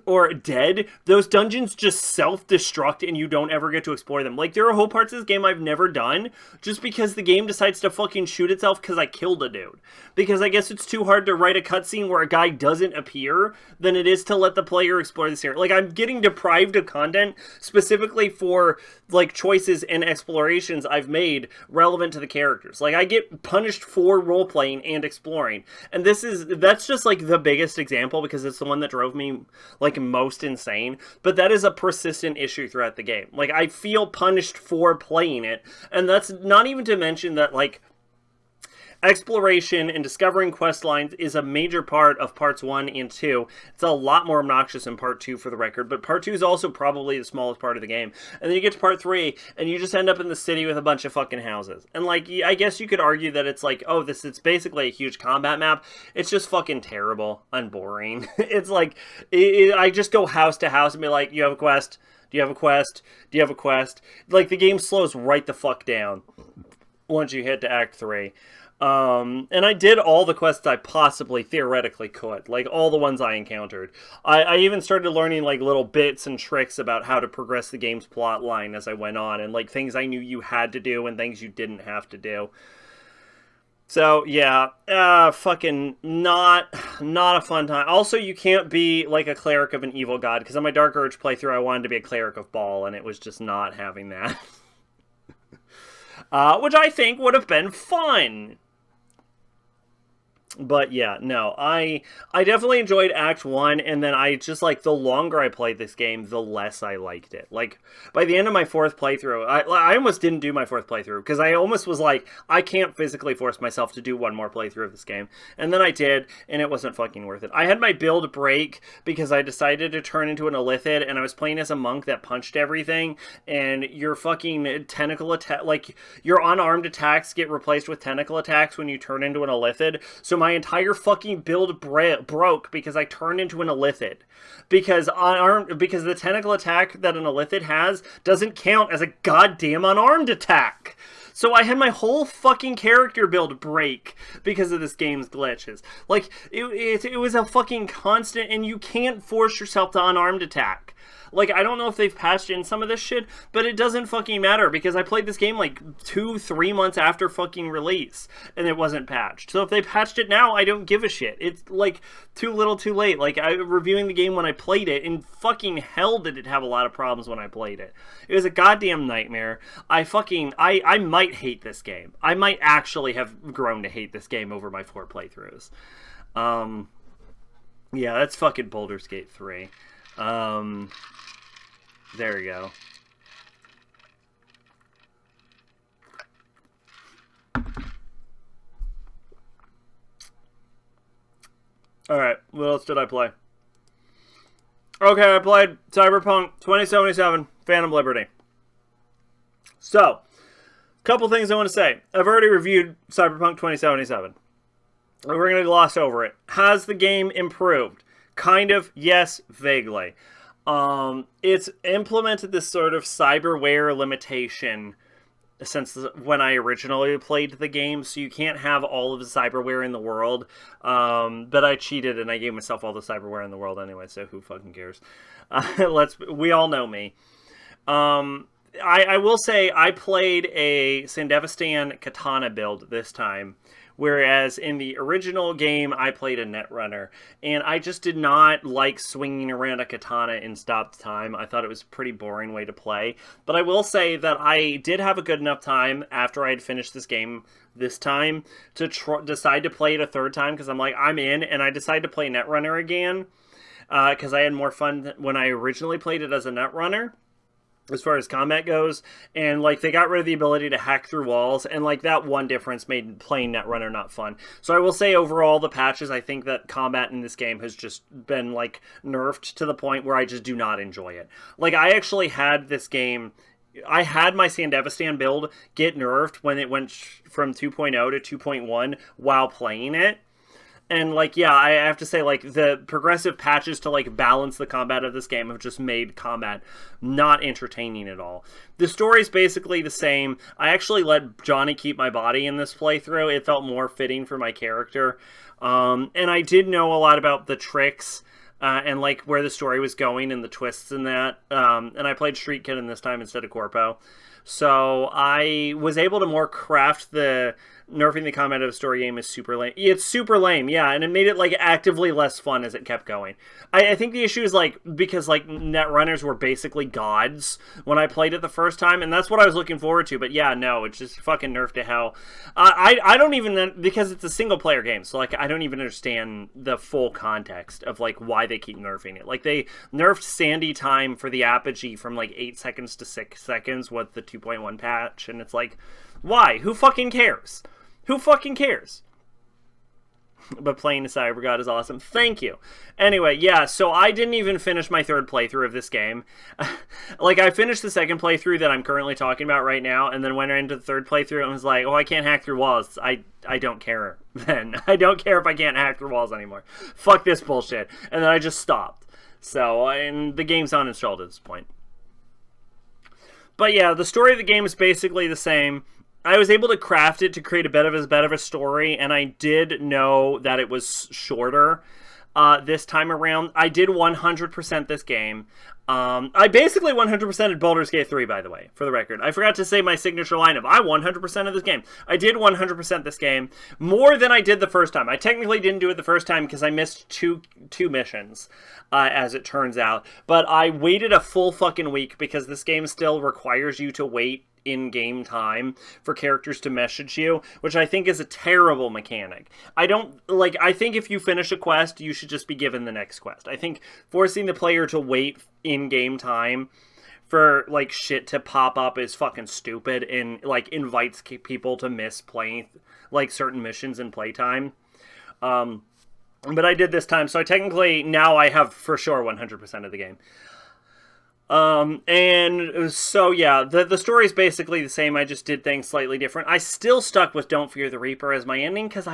or dead, those dungeons just self-destruct and you don't ever get to explore them. Like, there are whole parts of this game I've never done just because the game decides to fucking shoot itself because I killed a dude. Because I guess it's too hard to write a cutscene where a guy doesn't appear than it is to let the player explore this area. Like, I'm getting deprived of content specifically for, like, choices and explorations I've made relevant to the characters. Like, I get punished for role-playing and exploring. And that's just, like, the biggest example because it's the one that drove me, like, most insane, but that is a persistent issue throughout the game. Like, I feel punished for playing it, and that's not even to mention that, like, exploration and discovering quest lines is a major part of parts 1 and 2. It's a lot more obnoxious in part 2 for the record, but part 2 is also probably the smallest part of the game. And then you get to part 3, and you just end up in the city with a bunch of fucking houses. And, like, I guess you could argue that it's like, oh, it's basically a huge combat map. It's just fucking terrible and boring. It's like, I just go house to house and be like, you have a quest? Do you have a quest? Do you have a quest? Like, the game slows right the fuck down once you hit to Act 3. And I did all the quests I possibly theoretically could, like all the ones I encountered. I even started learning like little bits and tricks about how to progress the game's plot line as I went on, and like things I knew you had to do and things you didn't have to do. So yeah, fucking not a fun time. Also, you can't be like a cleric of an evil god, because on my Dark Urge playthrough I wanted to be a cleric of Baal, and it was just not having that. Which I think would have been fun. But yeah, no, I definitely enjoyed Act 1, and then I just, like, the longer I played this game, the less I liked it. Like, by the end of my 4th playthrough, I almost didn't do my 4th playthrough, because I almost was like, I can't physically force myself to do one more playthrough of this game. And then I did, and it wasn't fucking worth it. I had my build break, because I decided to turn into an Illithid, and I was playing as a monk that punched everything, and your fucking tentacle attack, like, your unarmed attacks get replaced with tentacle attacks when you turn into an Illithid, so my entire fucking build broke because I turned into an Illithid. Because the tentacle attack that an Illithid has doesn't count as a goddamn unarmed attack. So I had my whole fucking character build break because of this game's glitches. Like, it was a fucking constant, and you can't force yourself to unarmed attack. Like, I don't know if they've patched in some of this shit, but it doesn't fucking matter because I played this game like 2-3 months after fucking release and it wasn't patched. So if they patched it now, I don't give a shit. It's like too little too late. Like, I reviewing the game when I played it, and fucking hell did it have a lot of problems when I played it. It was a goddamn nightmare. I might hate this game. I might actually have grown to hate this game over my 4 playthroughs. Yeah, that's fucking Baldur's Gate 3. There we go. Alright, what else did I play? Okay, I played Cyberpunk 2077, Phantom Liberty. So, couple things I want to say. I've already reviewed Cyberpunk 2077. We're going to gloss over it. Has the game improved? Kind of, yes, vaguely. It's implemented this sort of cyberware limitation since when I originally played the game, so you can't have all of the cyberware in the world. But I cheated and I gave myself all the cyberware in the world anyway, so who fucking cares? We all know me. I will say I played a Sandevistan katana build this time, whereas in the original game I played a Netrunner, and I just did not like swinging around a katana in stopped time. I thought it was a pretty boring way to play, but I will say that I did have a good enough time after I had finished this game this time to decide to play it a third time, because I'm like, I'm in, and I decided to play Netrunner again, because I had more fun when I originally played it as a Netrunner. As far as combat goes, and like they got rid of the ability to hack through walls, and like that one difference made playing Netrunner not fun. So I will say overall the patches, I think that combat in this game has just been like nerfed to the point where I just do not enjoy it. Like I actually had this game, I had my Sandevistan build get nerfed when it went from 2.0 to 2.1 while playing it. And, like, yeah, I have to say, like, the progressive patches to, like, balance the combat of this game have just made combat not entertaining at all. The story's basically the same. I actually let Johnny keep my body in this playthrough. It felt more fitting for my character. And I did know a lot about the tricks and, like, where the story was going and the twists in that. And I played Street Kid in this time instead of Corpo. So I was able to more craft the nerfing the combat of a story game is super lame. It's super lame, yeah, and it made it like actively less fun as it kept going. I think the issue is like because like Netrunners were basically gods when I played it the first time, and that's what I was looking forward to. But yeah, no, it's just fucking nerfed to hell. I don't even, because it's a single player game, so like I don't even understand the full context of like why they keep nerfing it. Like they nerfed Sandy time for the apogee from like 8 seconds to 6 seconds with the 2.1 patch, and it's like, why? Who fucking cares? Who fucking cares? But playing a Cyber God is awesome. Thank you. Anyway, yeah, so I didn't even finish my third playthrough of this game. Like, I finished the second playthrough that I'm currently talking about right now, and then went into the third playthrough and was like, oh, I can't hack through walls. I don't care then. I don't care if I can't hack through walls anymore. Fuck this bullshit. And then I just stopped. So, and the game's uninstalled at this point. But yeah, the story of the game is basically the same. I was able to craft it to create a bit of a story, and I did know that it was shorter this time around. I did 100% this game. I basically 100%ed Baldur's Gate 3, by the way, for the record. I forgot to say my signature line of I 100% of this game. I did 100% this game, more than I did the first time. I technically didn't do it the first time because I missed two missions, as it turns out. But I waited a full fucking week because this game still requires you to wait in-game time for characters to message you, which I think is a terrible mechanic. I think if you finish a quest, you should just be given the next quest. I think forcing the player to wait in-game time for, like, shit to pop up is fucking stupid and, like, invites people to miss playing, like, certain missions in playtime. But I did this time, so now I have for sure 100% of the game. And so yeah, the story is basically the same. I just did things slightly different. I still stuck with Don't Fear the Reaper as my ending because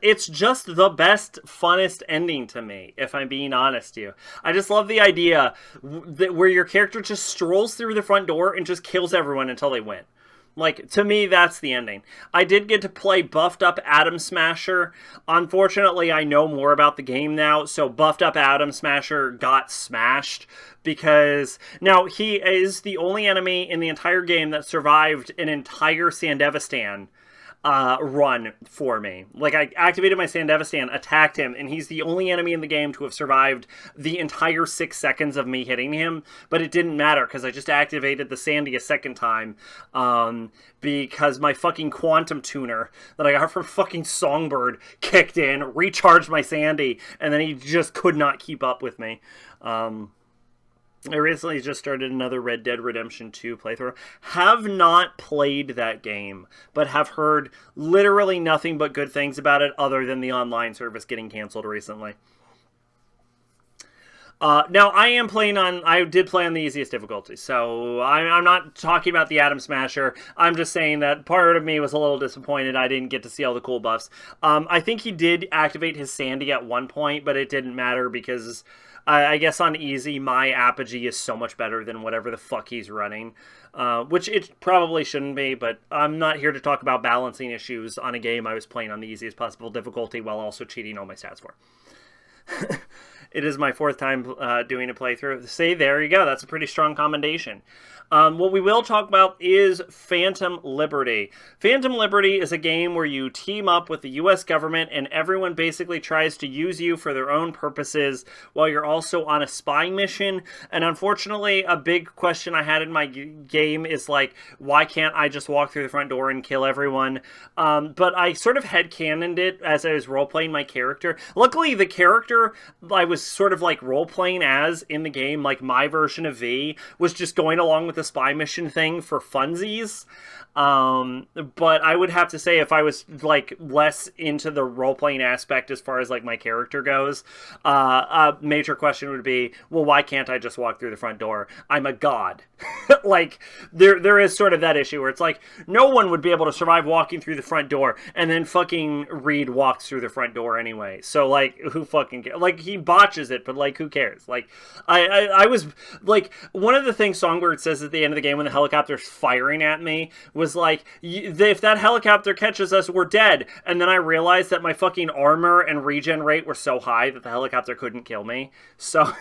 it's just the best, funnest ending to me, if I'm being honest to you. I just love the idea that where your character just strolls through the front door and just kills everyone until they win. Like, to me, that's the ending. I did get to play Buffed Up Atom Smasher. Unfortunately, I know more about the game now, so Buffed Up Atom Smasher got smashed because now he is the only enemy in the entire game that survived an entire Sandevistan run for me. Like, I activated my Sandevistan, attacked him, and he's the only enemy in the game to have survived the entire 6 seconds of me hitting him, but it didn't matter, because I just activated the Sandy a second time, because my fucking quantum tuner that I got from fucking Songbird kicked in, recharged my Sandy, and then he just could not keep up with me. I recently just started another Red Dead Redemption 2 playthrough. Have not played that game, but have heard literally nothing but good things about it other than the online service getting canceled recently. Now, I did play on the easiest difficulty, so I'm not talking about the Atom Smasher. I'm just saying that part of me was a little disappointed I didn't get to see all the cool buffs. I think he did activate his Sandy at one point, but it didn't matter because I guess on easy, my Apogee is so much better than whatever the fuck he's running. Which it probably shouldn't be, but I'm not here to talk about balancing issues on a game I was playing on the easiest possible difficulty while also cheating all my stats for. It is my 4th time doing a playthrough. See, there you go. That's a pretty strong commendation. What we will talk about is Phantom Liberty. Phantom Liberty is a game where you team up with the U.S. government and everyone basically tries to use you for their own purposes while you're also on a spy mission. And unfortunately, a big question I had in my game is like, why can't I just walk through the front door and kill everyone? But I sort of headcanoned it as I was role-playing my character. Luckily, the character I was sort of like role-playing as in the game, like my version of V, was just going along with the spy mission thing for funsies. But I would have to say if I was like less into the role-playing aspect as far as like my character goes, a major question would be, well, why can't I just walk through the front door? I'm a god. Like there is sort of that issue where it's like no one would be able to survive walking through the front door, and then fucking Reed walks through the front door anyway. So like who fucking cares? Like he botches it, but like who cares? Like I was like, one of the things Songbird says at the end of the game when the helicopter's firing at me was like, if that helicopter catches us, we're dead. And then I realized that my fucking armor and regen rate were so high that the helicopter couldn't kill me. So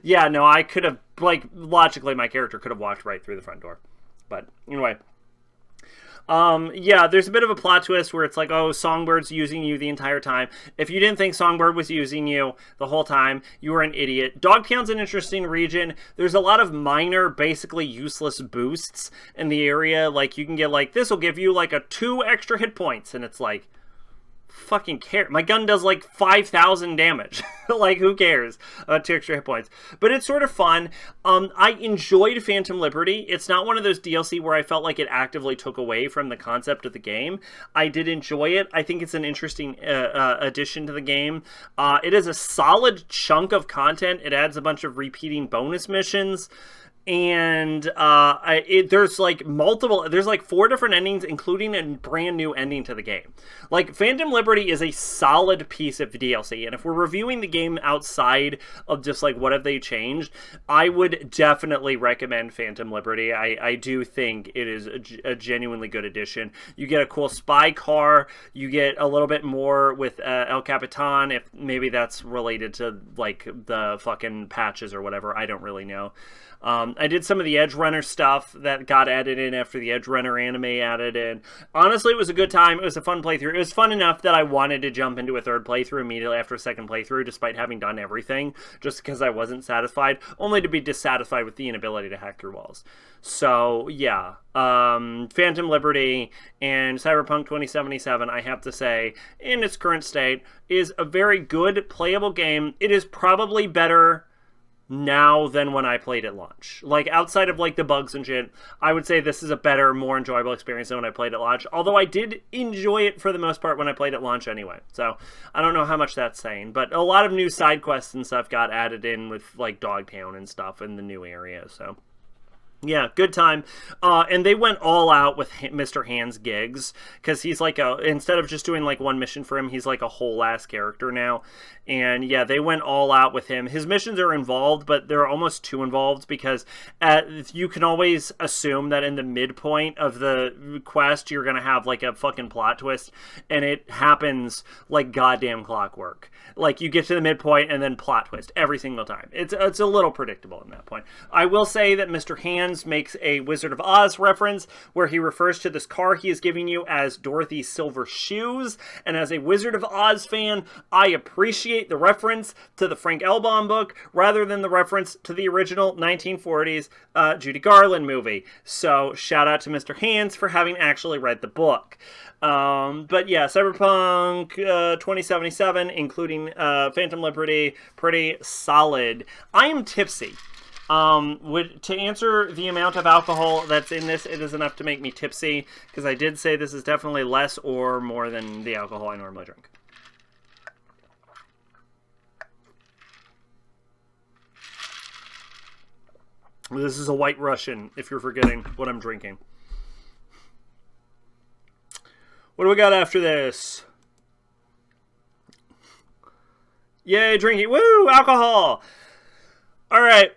yeah, no, I could have, like, logically my character could have walked right through the front door. But anyway. Yeah, there's a bit of a plot twist where it's like, oh, Songbird's using you the entire time. If you didn't think Songbird was using you the whole time, you were an idiot. Dogtown's an interesting region. There's a lot of minor, basically useless boosts in the area. Like, you can get, like, this will give you, like, 2 extra hit points, and it's like, fucking care. My gun does like 5,000 damage. Like, who cares? 2 extra hit points. But it's sort of fun. I enjoyed Phantom Liberty. It's not one of those DLC where I felt like it actively took away from the concept of the game. I did enjoy it. I think it's an interesting addition to the game. It is a solid chunk of content. It adds a bunch of repeating bonus missions. And there's like 4 different endings, including a brand new ending to the game. Like, Phantom Liberty is a solid piece of DLC, and if we're reviewing the game outside of just like what have they changed, I would definitely recommend Phantom Liberty. I do think it is a genuinely good addition. You get a cool spy car, you get a little bit more with El Capitan, if maybe that's related to like the fucking patches or whatever, I don't really know. I did some of the Edge Runner stuff that got added in after the Edge Runner anime added in. Honestly, it was a good time. It was a fun playthrough. It was fun enough that I wanted to jump into a 3rd playthrough immediately after a 2nd playthrough, despite having done everything, just because I wasn't satisfied, only to be dissatisfied with the inability to hack through walls. So, yeah. Phantom Liberty and Cyberpunk 2077, I have to say, in its current state, is a very good, playable game. It is probably better now than when I played at launch. Like, outside of like the bugs and shit, I would say this is a better, more enjoyable experience than when I played at launch, although I did enjoy it for the most part when I played at launch anyway. So I don't know how much that's saying, but a lot of new side quests and stuff got added in with like Dogtown and stuff in the new area. So Yeah, good time. And they went all out with Mr. Hand's gigs, because he's like instead of just doing like one mission for him, he's like a whole ass character now. And yeah, they went all out with him. His missions are involved, but they're almost too involved, because you can always assume that in the midpoint of the quest, you're going to have like a fucking plot twist, and it happens like goddamn clockwork. Like, you get to the midpoint and then plot twist every single time. It's a little predictable in that point. I will say that Mr. Hands makes a Wizard of Oz reference where he refers to this car he is giving you as Dorothy's silver shoes. And as a Wizard of Oz fan, I appreciate the reference to the Frank Elbaum book rather than the reference to the original 1940s Judy Garland movie. So shout out to Mr. Hands for having actually read the book. But yeah, Cyberpunk 2077, including Phantom Liberty, pretty solid. I am tipsy. To answer the amount of alcohol that's in this, it is enough to make me tipsy, because I did say this is definitely less or more than the alcohol I normally drink. This is a White Russian, if you're forgetting what I'm drinking. What do we got after this? Yay, drinking. Woo, alcohol. All right.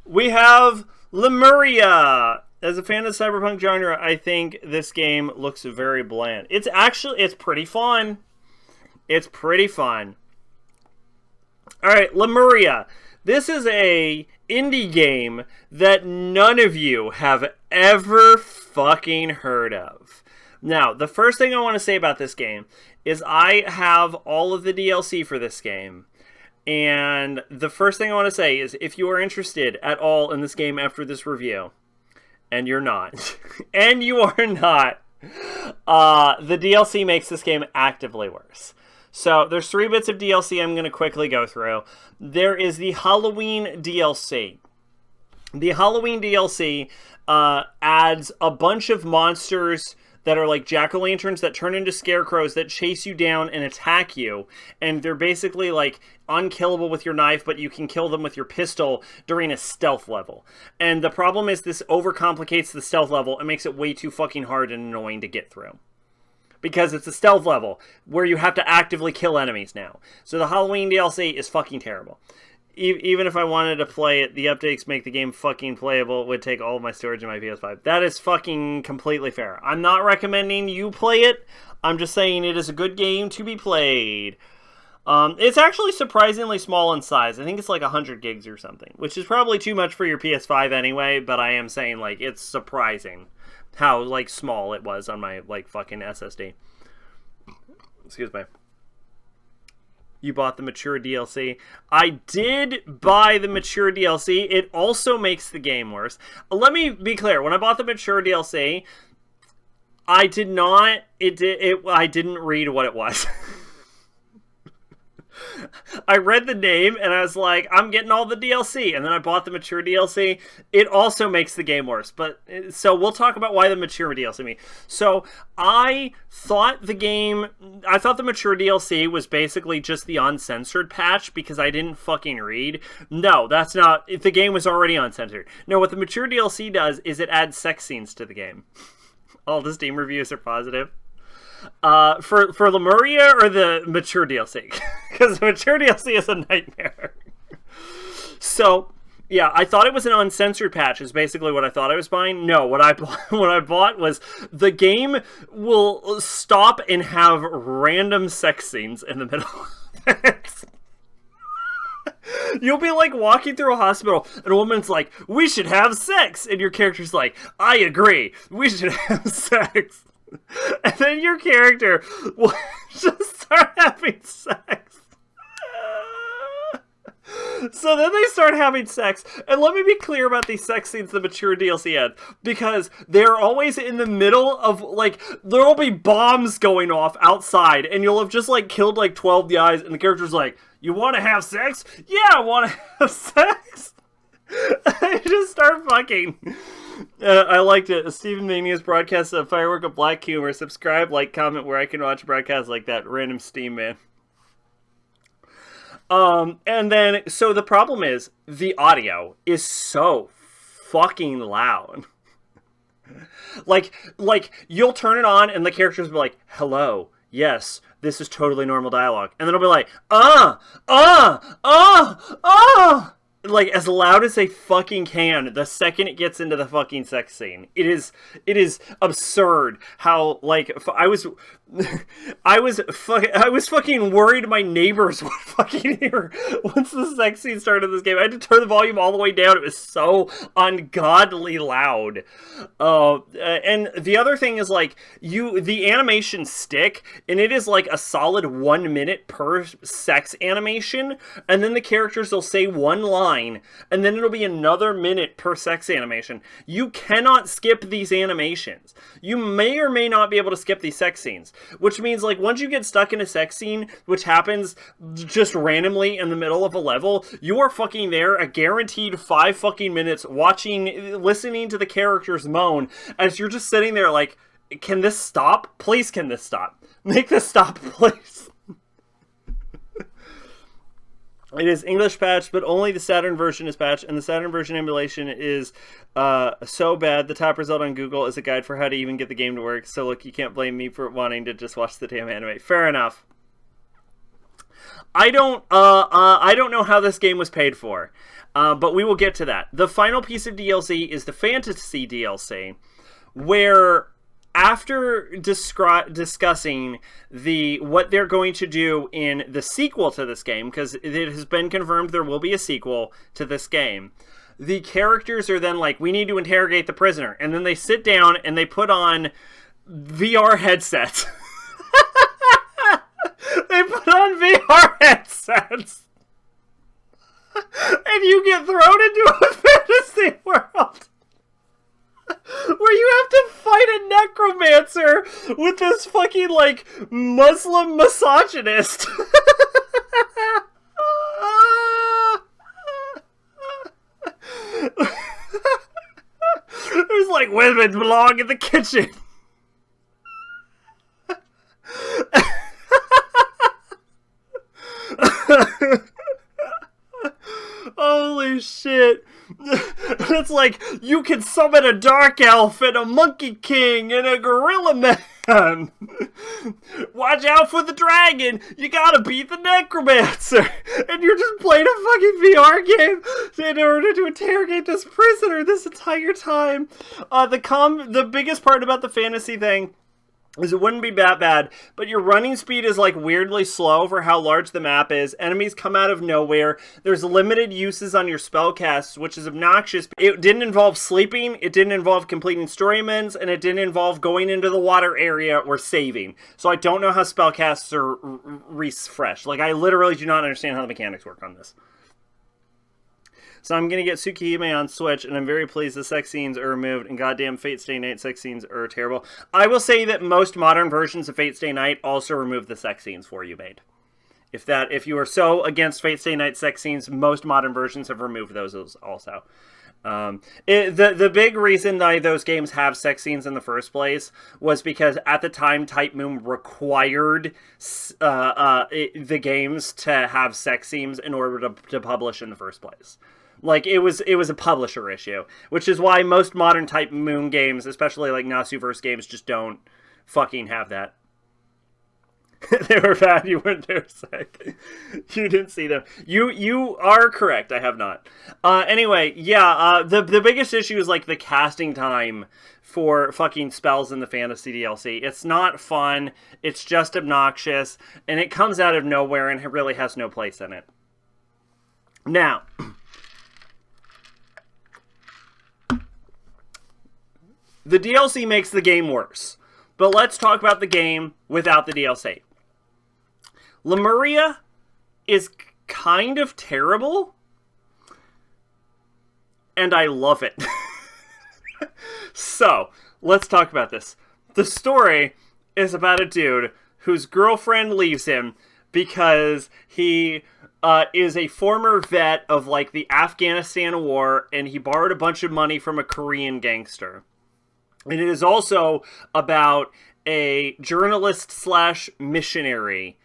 We have Lemuria. As a fan of the cyberpunk genre, I think this game looks very bland. It's pretty fun. It's pretty fun. All right, Lemuria. This is a indie game that none of you have ever fucking heard of. Now, the first thing I want to say about this game is I have all of the DLC for this game. And the first thing I want to say is, if you are interested at all in this game after this review, and you're not, and you are not, the DLC makes this game actively worse. So there's 3 bits of DLC I'm going to quickly go through. There is the Halloween DLC. The Halloween DLC adds a bunch of monsters that are like jack-o'-lanterns that turn into scarecrows that chase you down and attack you. And they're basically like unkillable with your knife, but you can kill them with your pistol during a stealth level. And the problem is this overcomplicates the stealth level and makes it way too fucking hard and annoying to get through. Because it's a stealth level where you have to actively kill enemies now. So the Halloween DLC is fucking terrible. Even if I wanted to play it, the updates make the game fucking playable. It would take all of my storage in my PS5. That is fucking completely fair. I'm not recommending you play it. I'm just saying it is a good game to be played. It's actually surprisingly small in size. I think it's like 100 gigs or something, which is probably too much for your PS5 anyway, but I am saying, like, it's surprising how, like, small it was on my, like, fucking SSD. Excuse me. You bought the mature DLC. I did buy the mature DLC. It also makes the game worse. Let me be clear. When I bought the mature DLC, I didn't read what it was. I read the name and I was like, I'm getting all the DLC, and then I bought the mature DLC. It also makes the game worse, but so we'll talk about why the mature DLC me. So I thought the mature DLC was basically just the uncensored patch because I didn't fucking read. No, that's not. The game was already uncensored. No, what the mature DLC does is it adds sex scenes to the game. All the Steam reviews are positive. For Lemuria or the mature DLC? Because the mature DLC is a nightmare. So, yeah, I thought it was an uncensored patch is basically what I thought I was buying. No, what I bought was the game will stop and have random sex scenes in the middle of it. You'll be like walking through a hospital and a woman's like, we should have sex. And your character's like, I agree. We should have sex. And then your character will just start having sex. So then they start having sex. And let me be clear about these sex scenes the mature DLC had. Because they're always in the middle of, like, there will be bombs going off outside. And you'll have just, like, killed, like, 12 guys. And the character's like, you want to have sex? Yeah, I want to have sex. I just start fucking. I liked it. Stephen Mania's broadcast of Firework of Black Humor. Subscribe, like, comment where I can watch broadcasts like that. Random Steam man. And then, so the problem is, the audio is so fucking loud. Like you'll turn it on and the characters will be like, hello, yes, this is totally normal dialogue. And then it'll be like, like as loud as they fucking can the second it gets into the fucking sex scene. It is absurd how, like, I was fucking worried my neighbors would fucking hear once the sex scene started in this game. I had to turn the volume all the way down. It was so ungodly loud. And the other thing is, like, the animations stick, and it is like a solid 1 minute per sex animation, and then the characters will say one line, and then it'll be another minute per sex animation. You cannot skip these animations. You may or may not be able to skip these sex scenes, which means, like, once you get stuck in a sex scene, which happens just randomly in the middle of a level, you are fucking there a guaranteed 5 fucking minutes listening to the characters moan as you're just sitting there like, can this stop? Please, can this stop? Make this stop, please. It is English patched, but only the Saturn version is patched, and the Saturn version emulation is so bad. The top result on Google is a guide for how to even get the game to work. So look, you can't blame me for wanting to just watch the damn anime. Fair enough. I don't know how this game was paid for, but we will get to that. The final piece of DLC is the Fantasy DLC, where after discussing what they're going to do in the sequel to this game, because it has been confirmed there will be a sequel to this game, the characters are then like, we need to interrogate the prisoner, and then they sit down and they put on VR headsets. They put on VR headsets, and you get thrown into a fantasy world where you have to fight a necromancer with this fucking, like, Muslim misogynist. There's like, women belong in the kitchen. Holy shit. It's like, you can summon a dark elf and a monkey king and a gorilla man. Watch out for the dragon. You gotta beat the necromancer. And you're just playing a fucking VR game in order to interrogate this prisoner this entire time. The biggest part about the fantasy thing is it wouldn't be that bad, but your running speed is, like, weirdly slow for how large the map is. Enemies come out of nowhere. There's limited uses on your spellcasts, which is obnoxious. It didn't involve sleeping, it didn't involve completing story missions, and it didn't involve going into the water area or saving. So I don't know how spellcasts are refreshed. Like, I literally do not understand how the mechanics work on this. So I'm going to get Tsukihime on Switch, and I'm very pleased the sex scenes are removed, and goddamn Fate Stay Night sex scenes are terrible. I will say that most modern versions of Fate Stay Night also remove the sex scenes for you, Made. If you are so against Fate Stay Night sex scenes, most modern versions have removed those also. The big reason why those games have sex scenes in the first place was because at the time Type Moon required the games to have sex scenes in order to publish in the first place. Like, it was a publisher issue, which is why most modern Type Moon games, especially like Nasuverse games, just don't fucking have that. They were bad. You weren't there, sick. You didn't see them. You are correct. I have not. Anyway, yeah. The biggest issue is, like, the casting time for fucking spells in the fantasy DLC. It's not fun. It's just obnoxious, and it comes out of nowhere, and it really has no place in it. Now, the DLC makes the game worse, but let's talk about the game without the DLC. Lemuria is kind of terrible, and I love it. So, let's talk about this. The story is about a dude whose girlfriend leaves him because he is a former vet of, like, the Afghanistan war, and he borrowed a bunch of money from a Korean gangster. And it is also about a journalist/missionary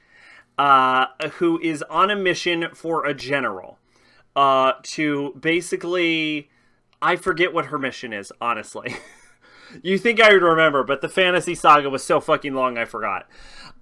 who is on a mission for a general to basically I forget what her mission is, honestly. You think I would remember, but the fantasy saga was so fucking long I forgot.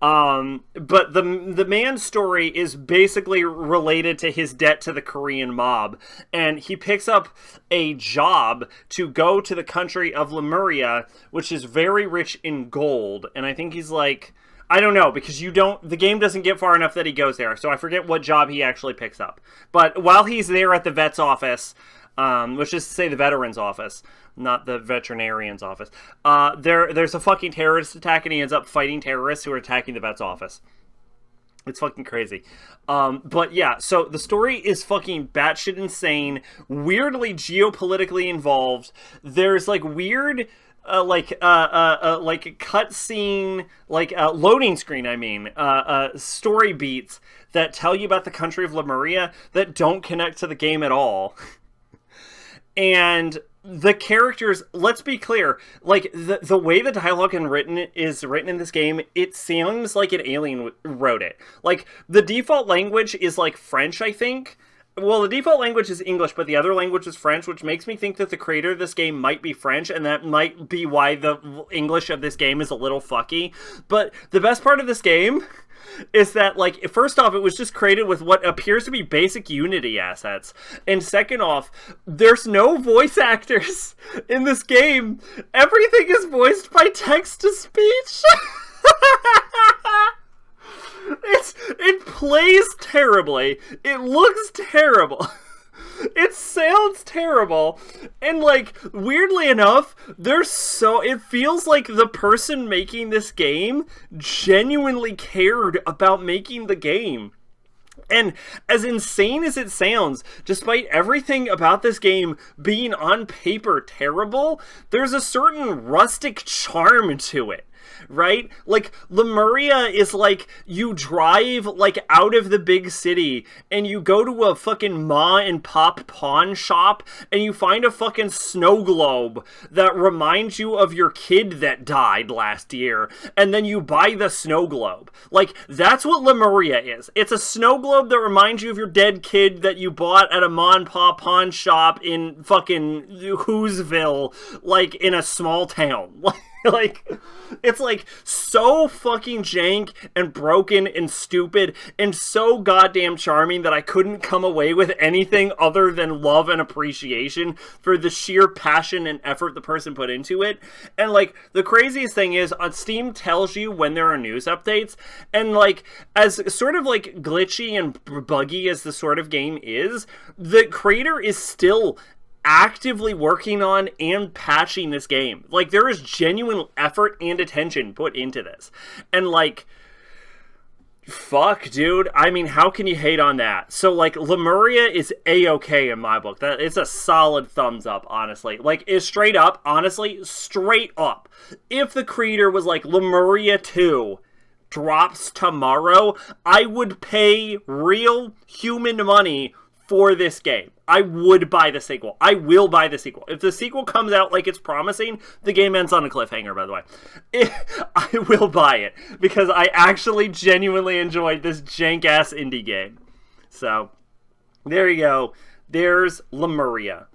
But the man's story is basically related to his debt to the Korean mob, and he picks up a job to go to the country of Lemuria, which is very rich in gold, and I think he's like, I don't know, because the game doesn't get far enough that he goes there, so I forget what job he actually picks up. But while he's there at the vet's office, which is to say the veteran's office, not the veterinarian's office, there's a fucking terrorist attack, and he ends up fighting terrorists who are attacking the vet's office. It's fucking crazy. But yeah, so the story is fucking batshit insane, weirdly geopolitically involved. There's like weird like cutscene, loading screen, story beats that tell you about the country of Lemuria that don't connect to the game at all. And the characters, let's be clear, like, the way the dialogue is written in this game, it sounds like an alien wrote it. Like, the default language is, like, French, I think. Well, the default language is English, but the other language is French, which makes me think that the creator of this game might be French, and that might be why the English of this game is a little fucky. But the best part of this game is that, like, first off, it was just created with what appears to be basic Unity assets. And second off, there's no voice actors in this game. Everything is voiced by text-to-speech. It plays terribly. It looks terrible. It sounds terrible. And, like, weirdly enough, it feels like the person making this game genuinely cared about making the game. And as insane as it sounds, despite everything about this game being on paper terrible, there's a certain rustic charm to it. Right? Like, Lemuria is like, you drive, like, out of the big city, and you go to a fucking ma and pop pawn shop, and you find a fucking snow globe that reminds you of your kid that died last year, and then you buy the snow globe. Like, that's what Lemuria is. It's a snow globe that reminds you of your dead kid that you bought at a ma and pop pawn shop in fucking Whoville, like, in a small town. Like, it's like so fucking jank and broken and stupid and so goddamn charming that I couldn't come away with anything other than love and appreciation for the sheer passion and effort the person put into it. And, like, the craziest thing is, Steam tells you when there are news updates, and, like, as sort of, like, glitchy and buggy as the sort of game is, the creator is still actively working on and patching this game. Like, there is genuine effort and attention put into this. And, like, fuck, dude. I mean, how can you hate on that? So, like, Lemuria is A-okay in my book. That it's a solid thumbs up, honestly. Like, it's straight up, honestly, straight up. If the creator was like, Lemuria 2 drops tomorrow, I would pay real human money for this game. I would buy the sequel. I will buy the sequel. If the sequel comes out like it's promising, the game ends on a cliffhanger, by the way. I will buy it, because I actually genuinely enjoyed this jank-ass indie game. So, there you go. There's Lemuria.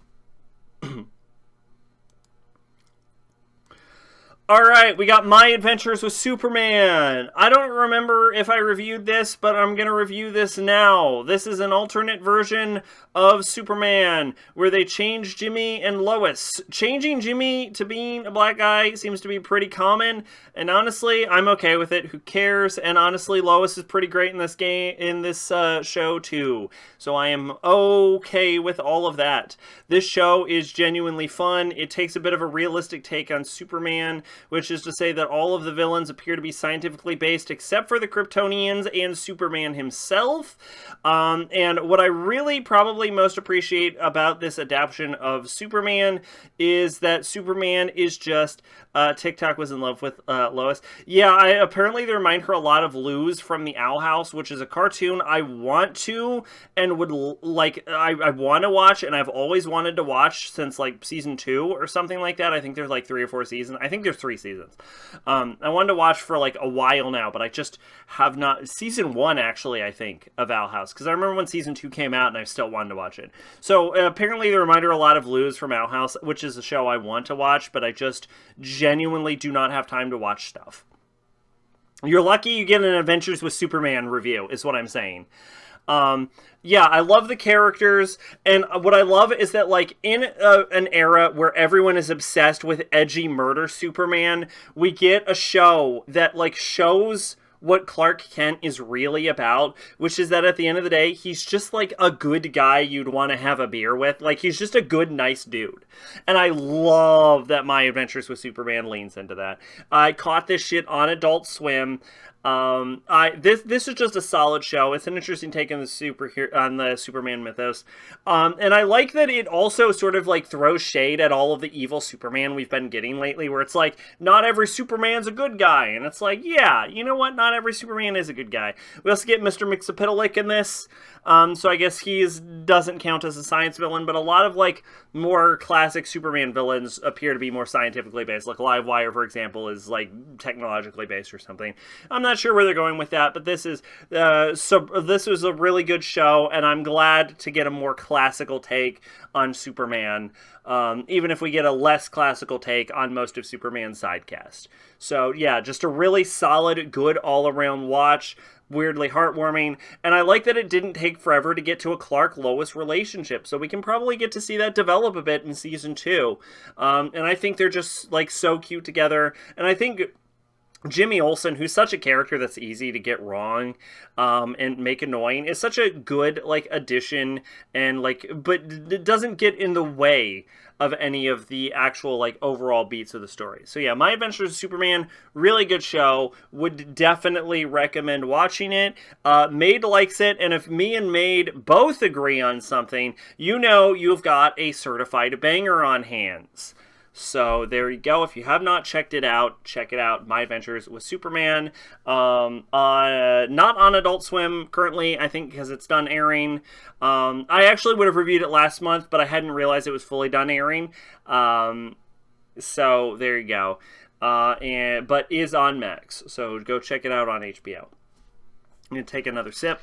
Alright, we got My Adventures with Superman. I don't remember if I reviewed this, but I'm going to review this now. This is an alternate version of Superman, where they changed Jimmy and Lois. Changing Jimmy to being a black guy seems to be pretty common, and honestly, I'm okay with it. Who cares? And honestly, Lois is pretty great in this game, in this show too. So I am okay with all of that. This show is genuinely fun. It takes a bit of a realistic take on Superman, which is to say that all of the villains appear to be scientifically based except for the Kryptonians and Superman himself. And what I really probably most appreciate about this adaptation of Superman is that Superman is just TikTok was in love with Lois. Yeah, apparently they remind her a lot of Luz from the Owl House, which is a cartoon I want to and would like. I want to watch, and I've always wanted to watch since like season 2 or something like that. I think there's like 3 or 4 seasons. I think there's 3 3 seasons. I wanted to watch for like a while now, but I just have not. Season 1, actually, I think, of Owl House, because I remember when season 2 came out and I still wanted to watch it. So apparently they reminder a lot of Luz from Owl House, which is a show I want to watch, but I just genuinely do not have time to watch stuff. You're lucky you get an Adventures with Superman review, is what I'm saying. Yeah, I love the characters, and what I love is that, like, in an era where everyone is obsessed with edgy murder Superman, we get a show that, like, shows what Clark Kent is really about, which is that at the end of the day, he's just, like, a good guy you'd want to have a beer with. Like, he's just a good, nice dude. And I love that My Adventures with Superman leans into that. I caught this shit on Adult Swim. This is just a solid show. It's an interesting take on the Superman mythos, and I like that it also sort of like throws shade at all of the evil Superman we've been getting lately, where it's like not every Superman's a good guy, and it's like, yeah, you know what, not every Superman is a good guy. We also get Mr. Mxyzptlk in this, so I guess he doesn't count as a science villain, but a lot of like more classic Superman villains appear to be more scientifically based, like Livewire, for example, is like technologically based or something. I'm not sure where they're going with that, but this is this was a really good show, and I'm glad to get a more classical take on Superman, even if we get a less classical take on most of Superman's sidecast. So yeah, just a really solid, good all-around watch. Weirdly heartwarming, and I like that it didn't take forever to get to a Clark-Lois relationship, so we can probably get to see that develop a bit in season 2, and I think they're just like so cute together, and I think Jimmy Olsen, who's such a character that's easy to get wrong and make annoying, is such a good like addition, and like, but it doesn't get in the way of any of the actual like overall beats of the story. So yeah, My Adventures with Superman, really good show. Would definitely recommend watching it. Maid likes it, and if me and Maid both agree on something, you know you've got a certified banger on hands. So there you go. If you have not checked it out, check it out. My Adventures with Superman. Not on Adult Swim currently, I think, because it's done airing. I actually would have reviewed it last month, but I hadn't realized it was fully done airing. So there you go. But is on Max. So go check it out on HBO. I'm going to take another sip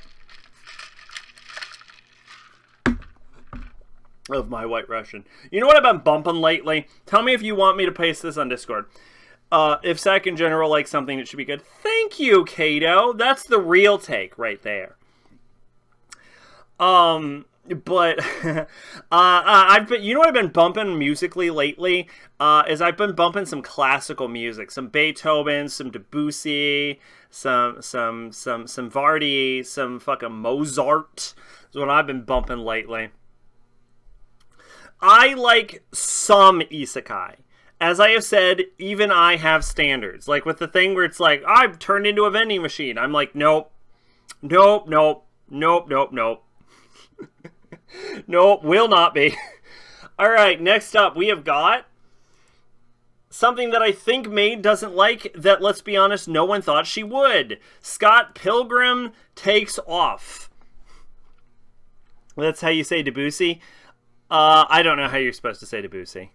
of my White Russian. You know what I've been bumping lately? Tell me if you want me to paste this on Discord. If Sack in general likes something, it should be good. Thank you, Kato. That's the real take right there. But you know what I've been bumping musically lately? Is I've been bumping some classical music, some Beethoven, some Debussy, some Verdi, some fucking Mozart. Is what I've been bumping lately. I like some isekai. As I have said, even I have standards. Like with the thing where it's like, I've turned into a vending machine. I'm like, nope. Nope, nope. Nope, nope, nope. Nope, will not be. Alright, next up, we have got something that I think Maid doesn't like that, let's be honest, no one thought she would. Scott Pilgrim Takes Off. That's how you say Debussy? I don't know how you're supposed to say Debussy.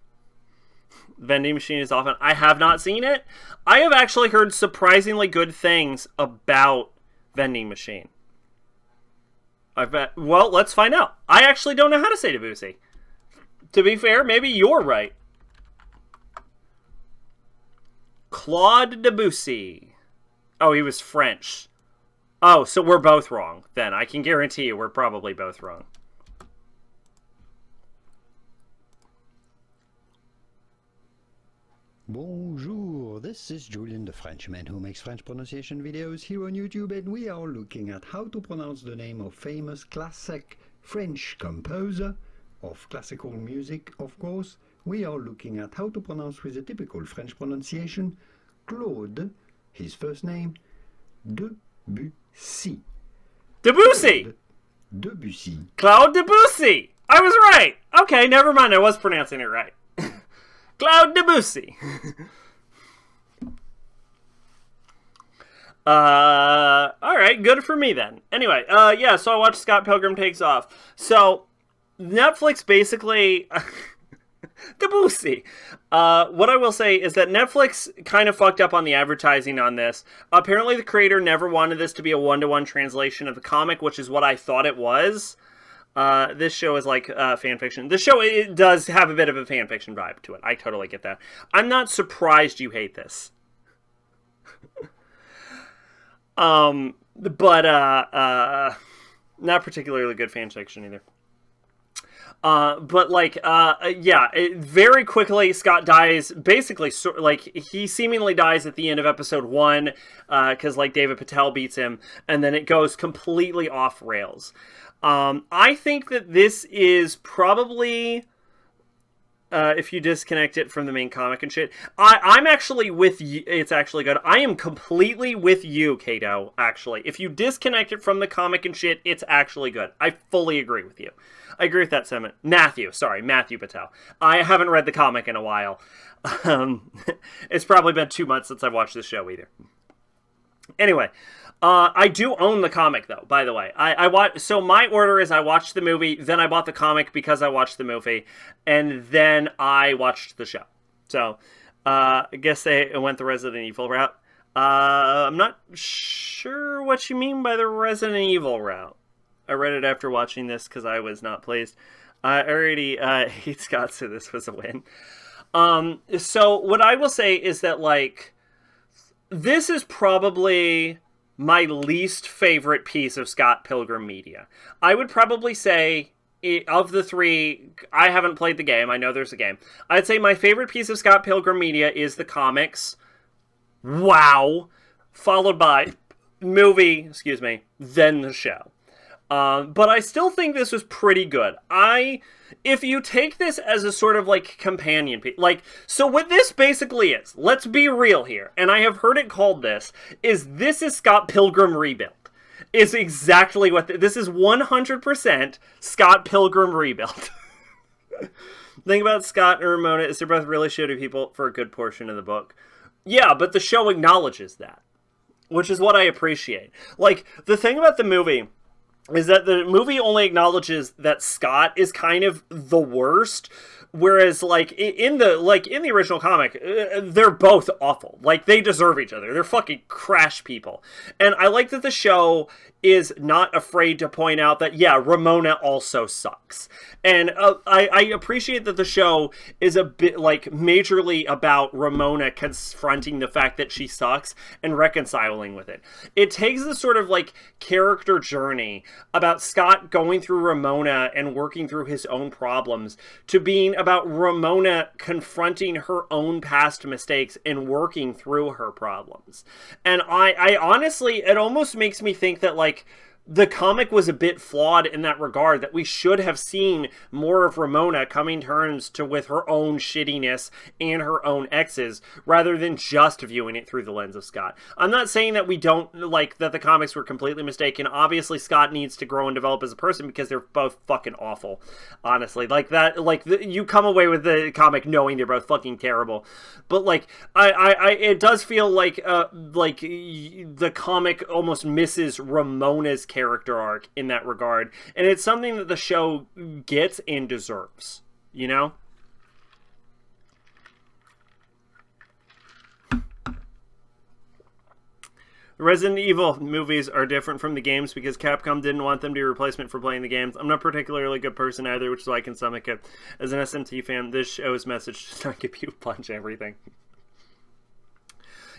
Vending machine is often... I have not seen it. I have actually heard surprisingly good things about vending machine. Well, let's find out. I actually don't know how to say Debussy. To be fair, maybe you're right. Claude Debussy. Oh, he was French. Oh, so we're both wrong, then. I can guarantee you we're probably both wrong. Bonjour, this is Julian the Frenchman who makes French pronunciation videos here on YouTube, and we are looking at how to pronounce the name of famous classic French composer of classical music, of course. We are looking at how to pronounce with a typical French pronunciation Claude, his first name, Debussy. Debussy! Debussy. Claude Debussy! I was right! Okay, never mind, I was pronouncing it right. Claude Debussy. Alright, good for me then. Anyway, yeah, so I watched Scott Pilgrim Takes Off. So, Netflix basically... Debussy. What I will say is that Netflix kind of fucked up on the advertising on this. Apparently the creator never wanted this to be a one-to-one translation of the comic, which is what I thought it was. This show is like fan fiction. The show, it does have a bit of a fan fiction vibe to it. I totally get that. I'm not surprised you hate this. But not particularly good fan fiction either. But like, yeah, very quickly Scott dies, basically, like, he seemingly dies at the end of episode 1, because, like, David Patel beats him, and then it goes completely off rails. I think that this is probably, if you disconnect it from the main comic and shit, I'm actually with you. It's actually good. I am completely with you, Kato, actually. If you disconnect it from the comic and shit, it's actually good. I fully agree with you. I agree with that sentiment. Matthew Patel. I haven't read the comic in a while. It's probably been 2 months since I've watched this show either. Anyway, I do own the comic, though, by the way. So my order is I watched the movie, then I bought the comic because I watched the movie, and then I watched the show. So, I guess they went the Resident Evil route. I'm not sure what you mean by the Resident Evil route. I read it after watching this because I was not pleased. I already hate Scott, so this was a win. So what I will say is that, like, this is probably my least favorite piece of Scott Pilgrim media. I would probably say, of the 3, I haven't played the game. I know there's a game. I'd say my favorite piece of Scott Pilgrim media is the comics. Wow. Followed by movie, then the show. But I still think this was pretty good. If you take this as a sort of, like, companion piece, like, so what this basically is, let's be real here, and I have heard it called this is Scott Pilgrim Rebuild. Is exactly what, this is 100% Scott Pilgrim Rebuild. The thing about Scott and Ramona is they're both really shitty people for a good portion of the book. Yeah, but the show acknowledges that, which is what I appreciate. Like, the thing about the movie is that the movie only acknowledges that Scott is kind of the worst, whereas, like, in the original comic, they're both awful. Like, they deserve each other. They're fucking crash people. And I like that the show is not afraid to point out that, yeah, Ramona also sucks. And I appreciate that the show is a bit, like, majorly about Ramona confronting the fact that she sucks and reconciling with it. It takes this sort of, like, character journey about Scott going through Ramona and working through his own problems to being about Ramona confronting her own past mistakes and working through her problems. And I honestly, it almost makes me think that, like, the comic was a bit flawed in that regard, that we should have seen more of Ramona coming to terms with her own shittiness and her own exes, rather than just viewing it through the lens of Scott. I'm not saying that we don't, like, that the comics were completely mistaken. Obviously, Scott needs to grow and develop as a person because they're both fucking awful, honestly. Like, that, like, you come away with the comic knowing they're both fucking terrible. But, like, it does feel like the comic almost misses Ramona's character arc in that regard, and it's something that the show gets and deserves, you know? The Resident Evil movies are different from the games because Capcom didn't want them to be a replacement for playing the games. I'm not a particularly good person either, which is why I can stomach it. As an SMT fan, this show's message does not give you a punch everything.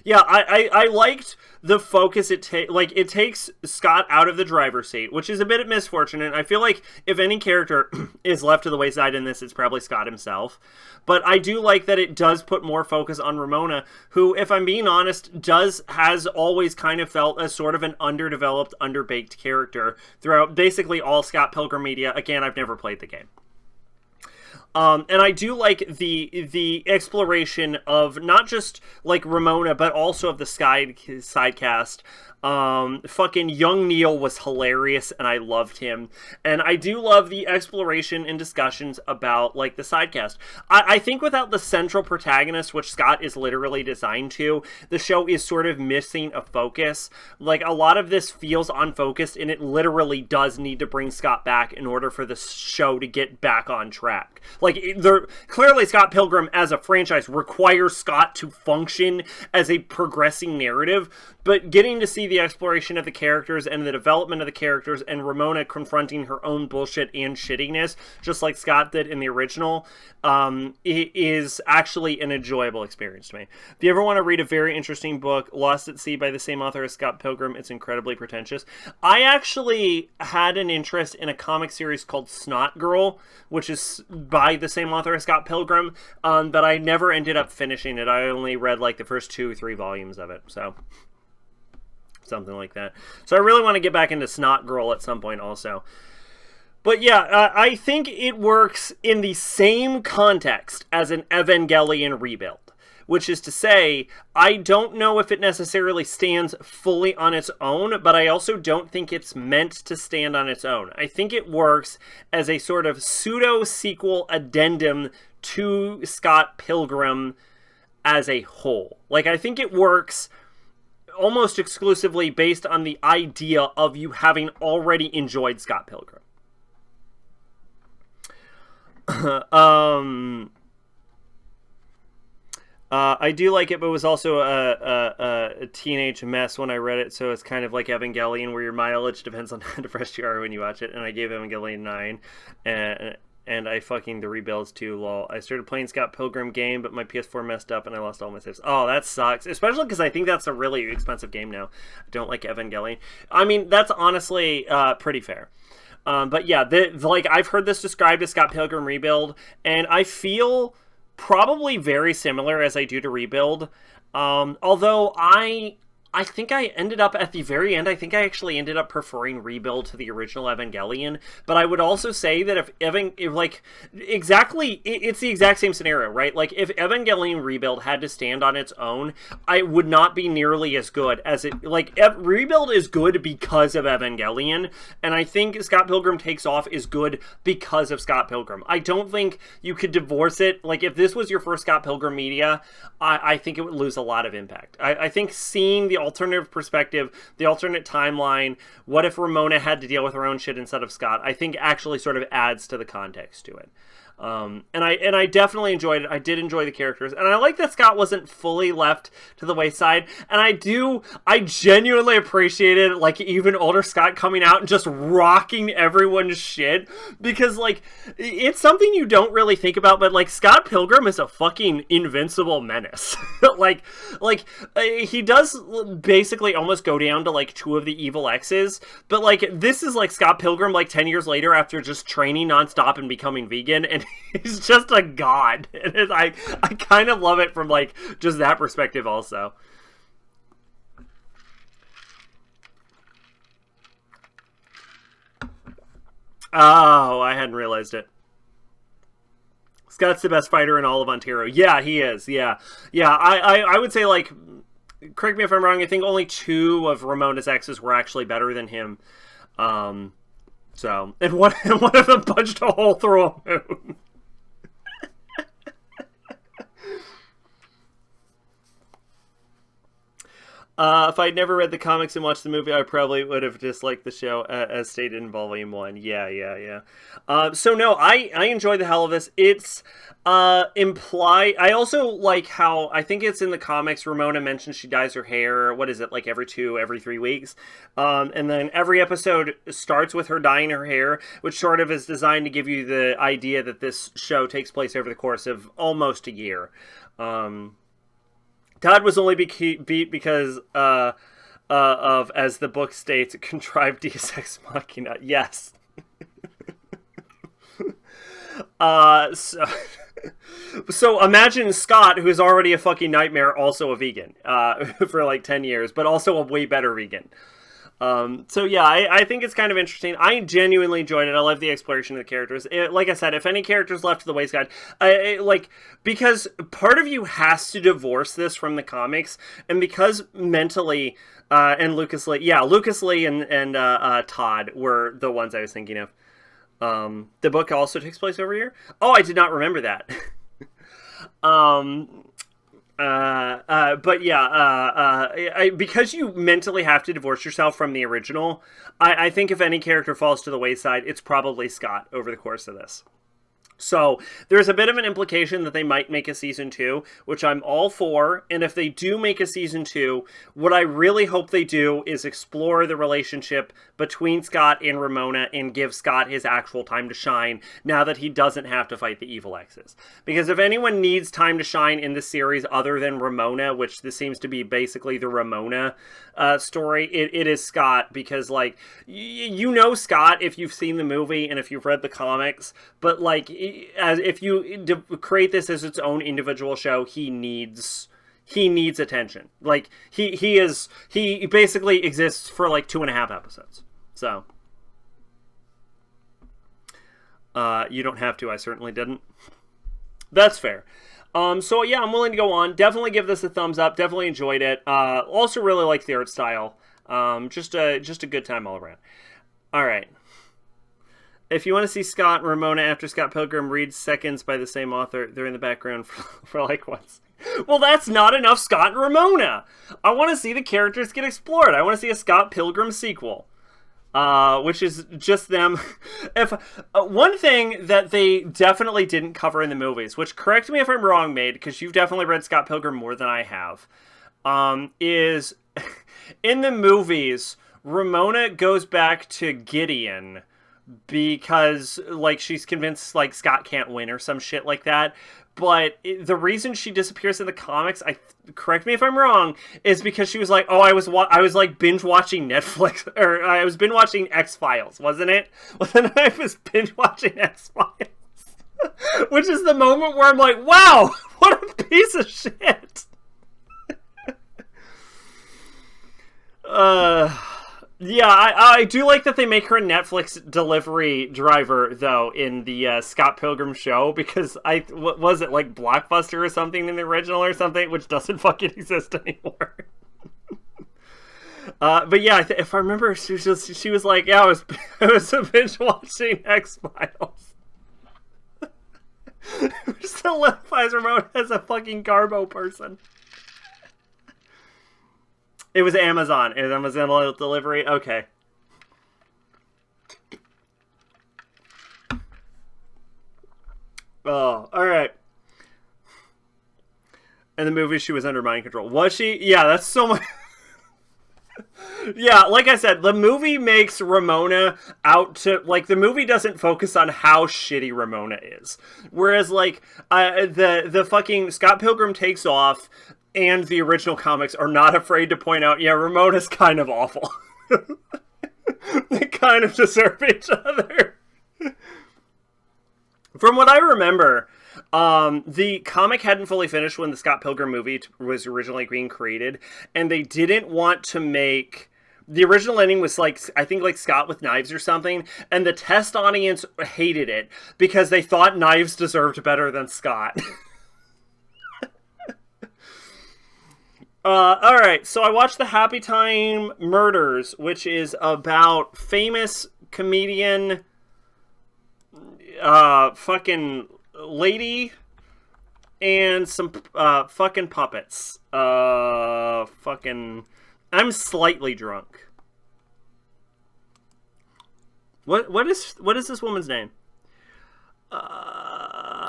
Yeah, I liked the focus it takes Scott out of the driver's seat, which is a bit of misfortunate. I feel like if any character is left to the wayside in this, it's probably Scott himself. But I do like that it does put more focus on Ramona, who, if I'm being honest, has always kind of felt as sort of an underdeveloped, underbaked character throughout basically all Scott Pilgrim media. Again, I've never played the game. And I do like the exploration of not just, like, Ramona, but also of the side cast. Fucking young Neil was hilarious, and I loved him. And I do love the exploration and discussions about, like, the sidecast. I think without the central protagonist, which Scott is literally designed to, the show is sort of missing a focus. Like, a lot of this feels unfocused, and it literally does need to bring Scott back in order for the show to get back on track. Like, clearly Scott Pilgrim as a franchise requires Scott to function as a progressing narrative, but getting to see the exploration of the characters and the development of the characters and Ramona confronting her own bullshit and shittiness, just like Scott did in the original, it is actually an enjoyable experience to me. If you ever want to read a very interesting book, Lost at Sea by the same author as Scott Pilgrim, it's incredibly pretentious. I actually had an interest in a comic series called Snot Girl, which is by the same author as Scott Pilgrim, but I never ended up finishing it. I only read like the first 2 or 3 volumes of it, so something like that. So I really want to get back into Snot Girl at some point also. But yeah, I think it works in the same context as an Evangelion rebuild, which is to say, I don't know if it necessarily stands fully on its own, but I also don't think it's meant to stand on its own. I think it works as a sort of pseudo-sequel addendum to Scott Pilgrim as a whole. Like, I think it works almost exclusively based on the idea of you having already enjoyed Scott Pilgrim. I do like it, but it was also a teenage mess when I read it, so it's kind of like Evangelion, where your mileage depends on how depressed you are when you watch it, and I gave Evangelion 9, and I fucking the rebuilds too, lol. I started playing Scott Pilgrim game, but my PS4 messed up and I lost all my saves. Oh, that sucks. Especially because I think that's a really expensive game now. I don't like Evangelion. I mean, that's honestly pretty fair. But yeah, like, I've heard this described as Scott Pilgrim Rebuild, and I feel probably very similar as I do to Rebuild. Although I think I ended up, at the very end, I think I actually ended up preferring Rebuild to the original Evangelion. But I would also say that it's the exact same scenario, right? Like, if Evangelion Rebuild had to stand on its own, it would not be nearly as good as it, like, Rebuild is good because of Evangelion, and I think Scott Pilgrim Takes Off is good because of Scott Pilgrim. I don't think you could divorce it. Like, if this was your first Scott Pilgrim media, I think it would lose a lot of impact. I think seeing the alternative perspective, the alternate timeline, what if Ramona had to deal with her own shit instead of Scott, I think actually sort of adds to the context to it. And I definitely enjoyed it. I did enjoy the characters, and I like that Scott wasn't fully left to the wayside. And I genuinely appreciated, like, even older Scott coming out and just rocking everyone's shit, because, like, it's something you don't really think about, but, like, Scott Pilgrim is a fucking invincible menace. like he does basically almost go down to, like, 2 of the evil exes, but, like, this is like Scott Pilgrim, like, 10 years later after just training nonstop and becoming vegan, and he's just a god. And I kind of love it from, like, just that perspective also. Oh, I hadn't realized it. Scott's the best fighter in all of Ontario. Yeah, he is. Yeah. I would say, like, correct me if I'm wrong, I think only 2 of Ramona's exes were actually better than him. So, and one of them punched a hole through a moon. If I'd never read the comics and watched the movie, I probably would have disliked the show, as stated in Volume 1. Yeah. So no, I enjoy the hell of this. It's I also like how, I think it's in the comics, Ramona mentions she dyes her hair, what is it, like every 3 weeks? And then every episode starts with her dyeing her hair, which sort of is designed to give you the idea that this show takes place over the course of almost a year. Todd was only beat because of, as the book states, contrived Deus Ex Machina. Yes. So imagine Scott, who's already a fucking nightmare, also a vegan for like 10 years, but also a way better vegan. So yeah, I think it's kind of interesting. I genuinely enjoyed it. I love the exploration of the characters. Like I said, if any characters left to the wayside, because part of you has to divorce this from the comics, and because mentally, and Lucas Lee and Todd were the ones I was thinking of. The book also takes place over here. Oh, I did not remember that. But yeah, because you mentally have to divorce yourself from the original, I think if any character falls to the wayside, it's probably Scott over the course of this. So there's a bit of an implication that they might make a season 2, which I'm all for. And if they do make a season 2, what I really hope they do is explore the relationship between Scott and Ramona and give Scott his actual time to shine now that he doesn't have to fight the evil exes. Because if anyone needs time to shine in this series other than Ramona, which this seems to be basically the Ramona story, it is Scott. Because, like, you know Scott if you've seen the movie and if you've read the comics, but, like, as if you create this as its own individual show, he needs attention. Like, he basically exists for like 2.5 episodes. So you don't have to. I certainly didn't. That's fair. So yeah, I'm willing to go on. Definitely give this a thumbs up. Definitely enjoyed it. Also really like the art style. Just a good time all around. All right. If you want to see Scott and Ramona after Scott Pilgrim reads Seconds by the same author, they're in the background for like once. Well, that's not enough Scott and Ramona. I want to see the characters get explored. I want to see a Scott Pilgrim sequel. Which is just them. If one thing that they definitely didn't cover in the movies, which, correct me if I'm wrong, Made, because you've definitely read Scott Pilgrim more than I have, is in the movies, Ramona goes back to Gideon because, like, she's convinced, like, Scott can't win or some shit like that. But the reason she disappears in the comics, correct me if I'm wrong, is because she was like, oh, I was like binge watching Netflix, or I was binge watching X-Files, wasn't it? Well, then I was binge watching X-Files, which is the moment where I'm like, wow, what a piece of shit. Yeah, I do like that they make her a Netflix delivery driver, though, in the Scott Pilgrim show, because what was it, like Blockbuster or something in the original or something, which doesn't fucking exist anymore. But yeah, if I remember, she was like, yeah, I was binge watching X-Files. Which solidifies Ramona as a fucking Garbo person. It was Amazon. It was Amazon delivery. Okay. Oh, all right. In the movie, she was under mind control. Was she? Yeah, that's so much. Yeah, like I said, the movie makes Ramona out to, like, the movie doesn't focus on how shitty Ramona is. Whereas, like, the fucking Scott Pilgrim takes off, and the original comics are not afraid to point out, yeah, Ramona's kind of awful. They kind of deserve each other. From what I remember, the comic hadn't fully finished when the Scott Pilgrim movie was originally being created, and they didn't want to make... The original ending was, like, I think, like, Scott with knives or something, and the test audience hated it because they thought Knives deserved better than Scott. Alright, so I watched the Happytime Murders, which is about famous comedian fucking lady and some fucking puppets. Fucking... I'm slightly drunk. What is this woman's name?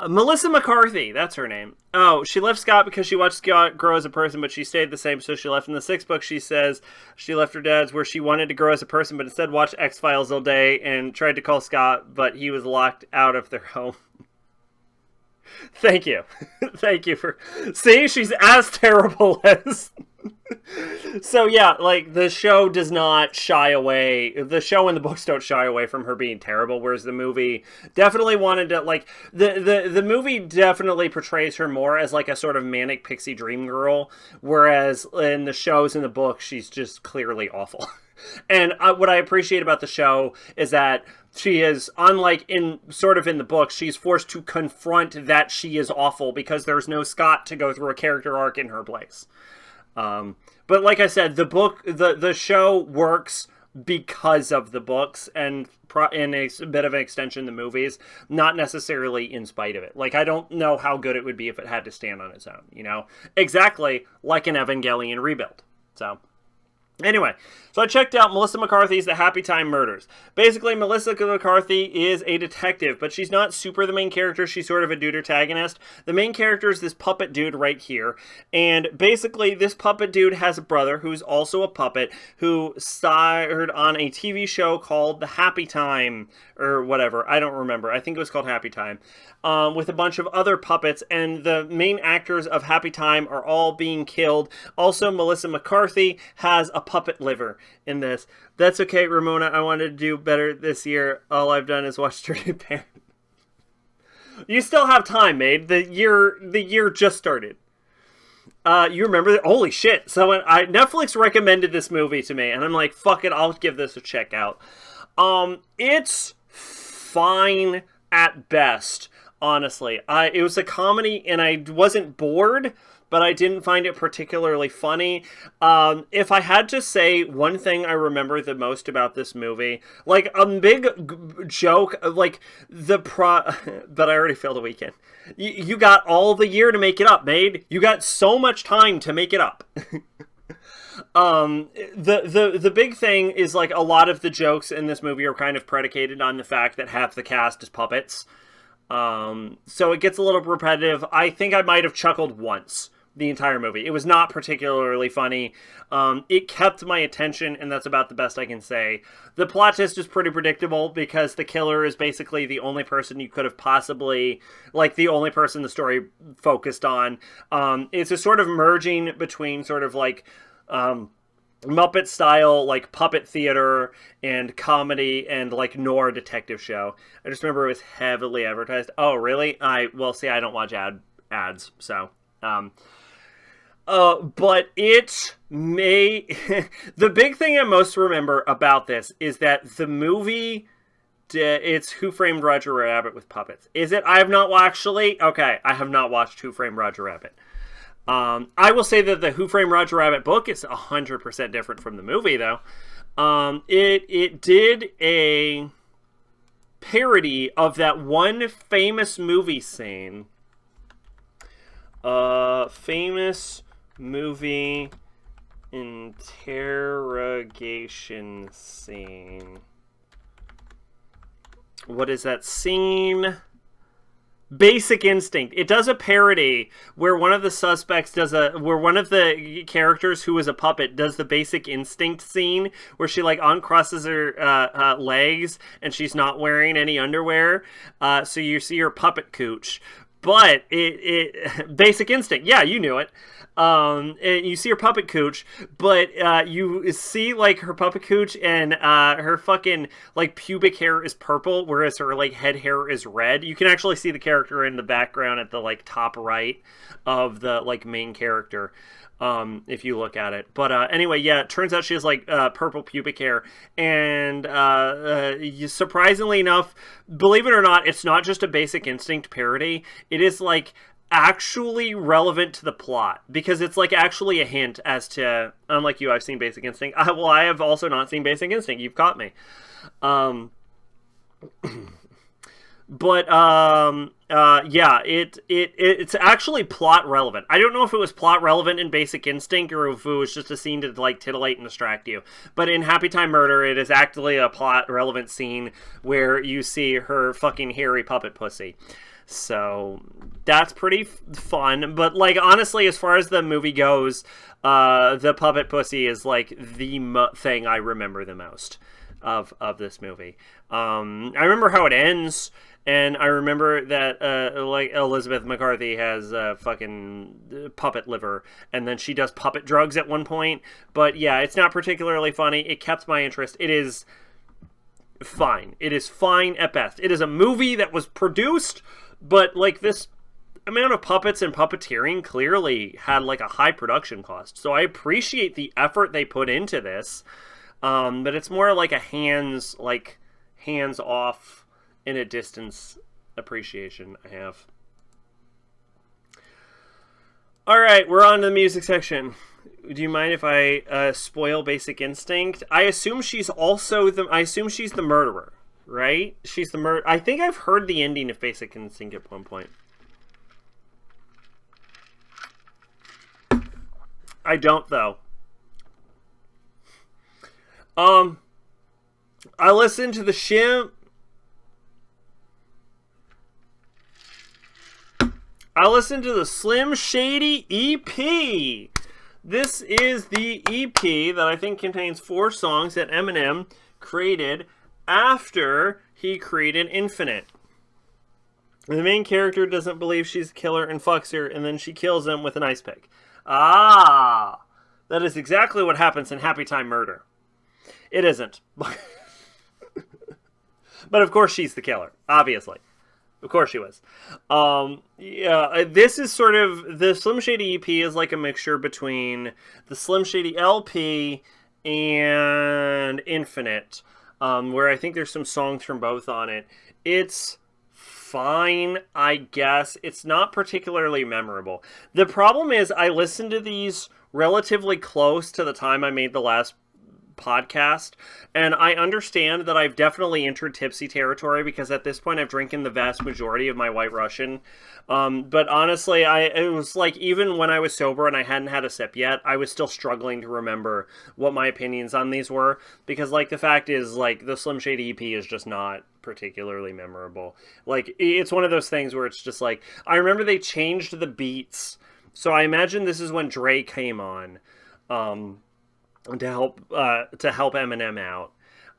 Melissa McCarthy, that's her name. Oh, she left Scott because she watched Scott grow as a person, but she stayed the same, so she left. In the 6th book, she says she left her dad's where she wanted to grow as a person, but instead watched X-Files all day and tried to call Scott, but he was locked out of their home. Thank you. Thank you for... See, she's as terrible as... So yeah, like the show does not shy away. The show and the books don't shy away from her being terrible, whereas the movie definitely wanted to like the movie definitely portrays her more as like a sort of manic pixie dream girl, whereas in the shows and the books she's just clearly awful. And what I appreciate about the show is that she is, unlike in the book, she's forced to confront that she is awful because there's no Scott to go through a character arc in her place. But like I said, the show works because of the books and in a bit of an extension the movies, not necessarily in spite of it. Like, I don't know how good it would be if it had to stand on its own, you know? Exactly like an Evangelion rebuild. So... anyway, so I checked out Melissa McCarthy's The Happytime Murders. Basically, Melissa McCarthy is a detective, but she's not super the main character. She's sort of a dude antagonist. The main character is this puppet dude right here. And basically, this puppet dude has a brother who's also a puppet who starred on a TV show called The Happytime, or whatever. I don't remember. I think it was called Happytime. With a bunch of other puppets, and the main actors of Happytime are all being killed. Also, Melissa McCarthy has a puppet liver in this. That's okay, Ramona. I wanted to do better this year. All I've done is watch Dirty Parent. You still have time, maid. The year just started. You remember that? Holy shit. So when Netflix recommended this movie to me, and I'm like, fuck it, I'll give this a check out. It's fine at best. Honestly, it was a comedy, and I wasn't bored, but I didn't find it particularly funny. If I had to say one thing I remember the most about this movie, like a big joke, like but I already failed a weekend. You got all the year to make it up, maid. You got so much time to make it up. The big thing is, like, a lot of the jokes in this movie are kind of predicated on the fact that half the cast is puppets. So it gets a little repetitive. I think I might have chuckled once the entire movie. It was not particularly funny. It kept my attention, and that's about the best I can say. The plot twist is pretty predictable because the killer is basically the only person you could have possibly, like, the only person the story focused on. It's a sort of merging between sort of like, Muppet style, like, puppet theater and comedy and, like, noir detective show. I just remember it was heavily advertised. Oh, really? Well, see, I don't watch ads, so, but it may, the big thing I most remember about this is that the movie, it's Who Framed Roger Rabbit with puppets. Is it? I have not actually, okay, I have not watched Who Framed Roger Rabbit. I will say that the Who Framed Roger Rabbit book is 100% different from the movie, though. It did a parody of that one famous movie scene. Famous movie interrogation scene. What is that scene? Basic Instinct. It does a parody where one of the suspects where one of the characters who is a puppet does the Basic Instinct scene where she, like, uncrosses her legs and she's not wearing any underwear. So you see her puppet cooch. But Basic Instinct, yeah, you knew it. You see her puppet cooch, but you see, like, her puppet cooch and her fucking, like, pubic hair is purple, whereas her, like, head hair is red. You can actually see the character in the background at the, like, top right of the, like, main character, if you look at it. But anyway, yeah, it turns out she has, like, purple pubic hair, and surprisingly enough, believe it or not, it's not just a Basic Instinct parody. It is, like, actually relevant to the plot, because it's, like, actually a hint as to, unlike you, I've seen Basic Instinct. Well, I have also not seen Basic Instinct. You've caught me. But yeah, it's actually plot relevant. I don't know if it was plot relevant in Basic Instinct or if it was just a scene to, like, titillate and distract you. But in Happytime Murder, it is actually a plot relevant scene where you see her fucking hairy puppet pussy. So that's pretty fun. But, like, honestly, as far as the movie goes, the puppet pussy is, like, the thing I remember the most of this movie. I remember how it ends, And I remember that, like, Elizabeth McCarthy has fucking puppet liver, and then she does puppet drugs at one point. But yeah, it's not particularly funny. It kept my interest. It is fine. It is fine at best. It is a movie that was produced, but, like, this amount of puppets and puppeteering clearly had, like, a high production cost. So I appreciate the effort they put into this, but it's more like a hands-off, in a distance appreciation I have. All right, we're on to the music section. Do you mind if I spoil Basic Instinct? I assume she's the murderer, right? She's the murderer. I think I've heard the ending of Basic Instinct at one point. I don't, though. I listened to the Slim Shady EP. This is the EP that I think contains 4 songs that Eminem created after he created Infinite. The main character doesn't believe she's a killer and fucks her, and then she kills him with an ice pick. Ah! That is exactly what happens in Happytime Murder. It isn't. But of course she's the killer, obviously. Of course she was. Yeah, this is sort of... The Slim Shady EP is like a mixture between the Slim Shady LP and Infinite, where I think there's some songs from both on it. It's fine, I guess. It's not particularly memorable. The problem is I listened to these relatively close to the time I made the last podcast, and I understand that I've definitely entered tipsy territory because at this point I've drinking the vast majority of my White Russian, but honestly it was like, even when I was sober and I hadn't had a sip yet, I was still struggling to remember what my opinions on these were, because, like, the fact is, like, the Slim Shady EP is just not particularly memorable. Like, it's one of those things where it's just like, I remember they changed the beats, so I imagine this is when Dre came on, to help Eminem out.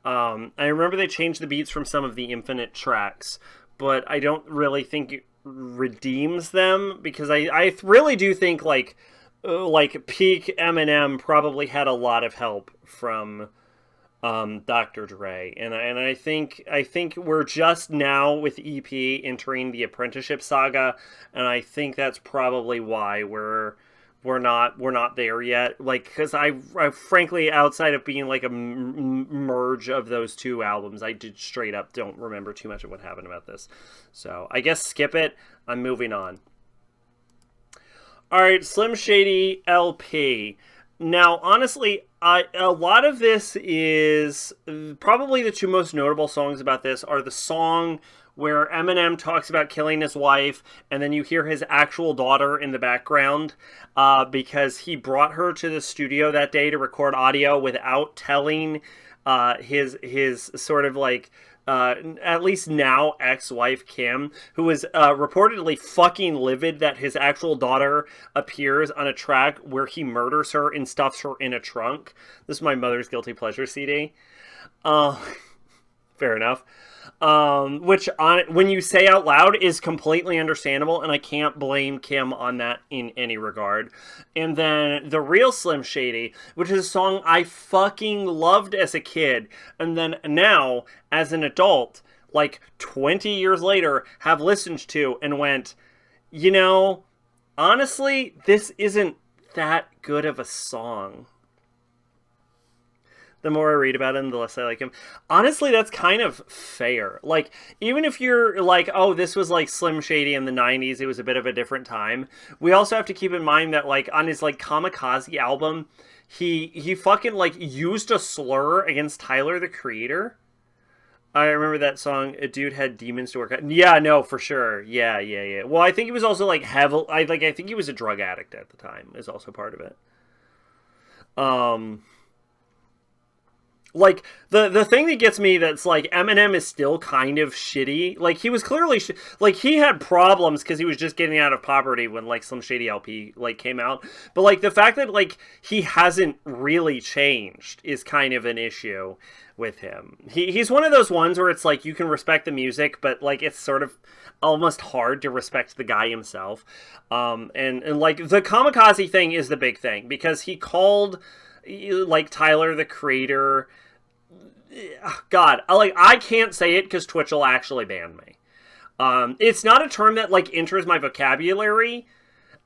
I remember they changed the beats from some of the Infinite tracks, but I don't really think it redeems them, because I really do think like peak Eminem probably had a lot of help from Dr. Dre, and I think we're just now with EP entering the apprenticeship saga, and I think that's probably why we're not there yet, like, because I frankly, outside of being like a merge of those two albums, I did straight up don't remember too much of what happened about this, so I guess skip it. I'm moving on. All right, Slim Shady LP. Now, honestly, a lot of this is probably the 2 most notable songs about this are the song where Eminem talks about killing his wife, and then you hear his actual daughter in the background, because he brought her to the studio that day to record audio without telling his sort of like, at least now ex-wife Kim, who was reportedly fucking livid that his actual daughter appears on a track where he murders her and stuffs her in a trunk. This is my mother's guilty pleasure CD. Fair enough. Which, when you say out loud, is completely understandable, and I can't blame Kim on that in any regard. And then the real Slim Shady, which is a song I fucking loved as a kid, and then now, as an adult, like 20 years later, have listened to and went, you know, honestly, this isn't that good of a song. The more I read about him, the less I like him. Honestly, that's kind of fair. Like, even if you're like, oh, this was like Slim Shady in the 90s, it was a bit of a different time. We also have to keep in mind that, like, on his like Kamikaze album, he fucking like used a slur against Tyler, the Creator. I remember that song, A Dude Had Demons to Work Out. Yeah, no, for sure. Yeah. Well, I think he was also like I think he was a drug addict at the time, is also part of it. Like, the thing that gets me that's, like, Eminem is still kind of shitty. Like, he was clearly, like, he had problems because he was just getting out of poverty when, like, Slim Shady LP, like, came out. But, like, the fact that, like, he hasn't really changed is kind of an issue with him. He's one of those ones where it's, like, you can respect the music, but, like, it's sort of almost hard to respect the guy himself. And like, the kamikaze thing is the big thing, because he called, like, Tyler, the Creator... God, I can't say it because Twitch will actually ban me. It's not a term that, like, enters my vocabulary,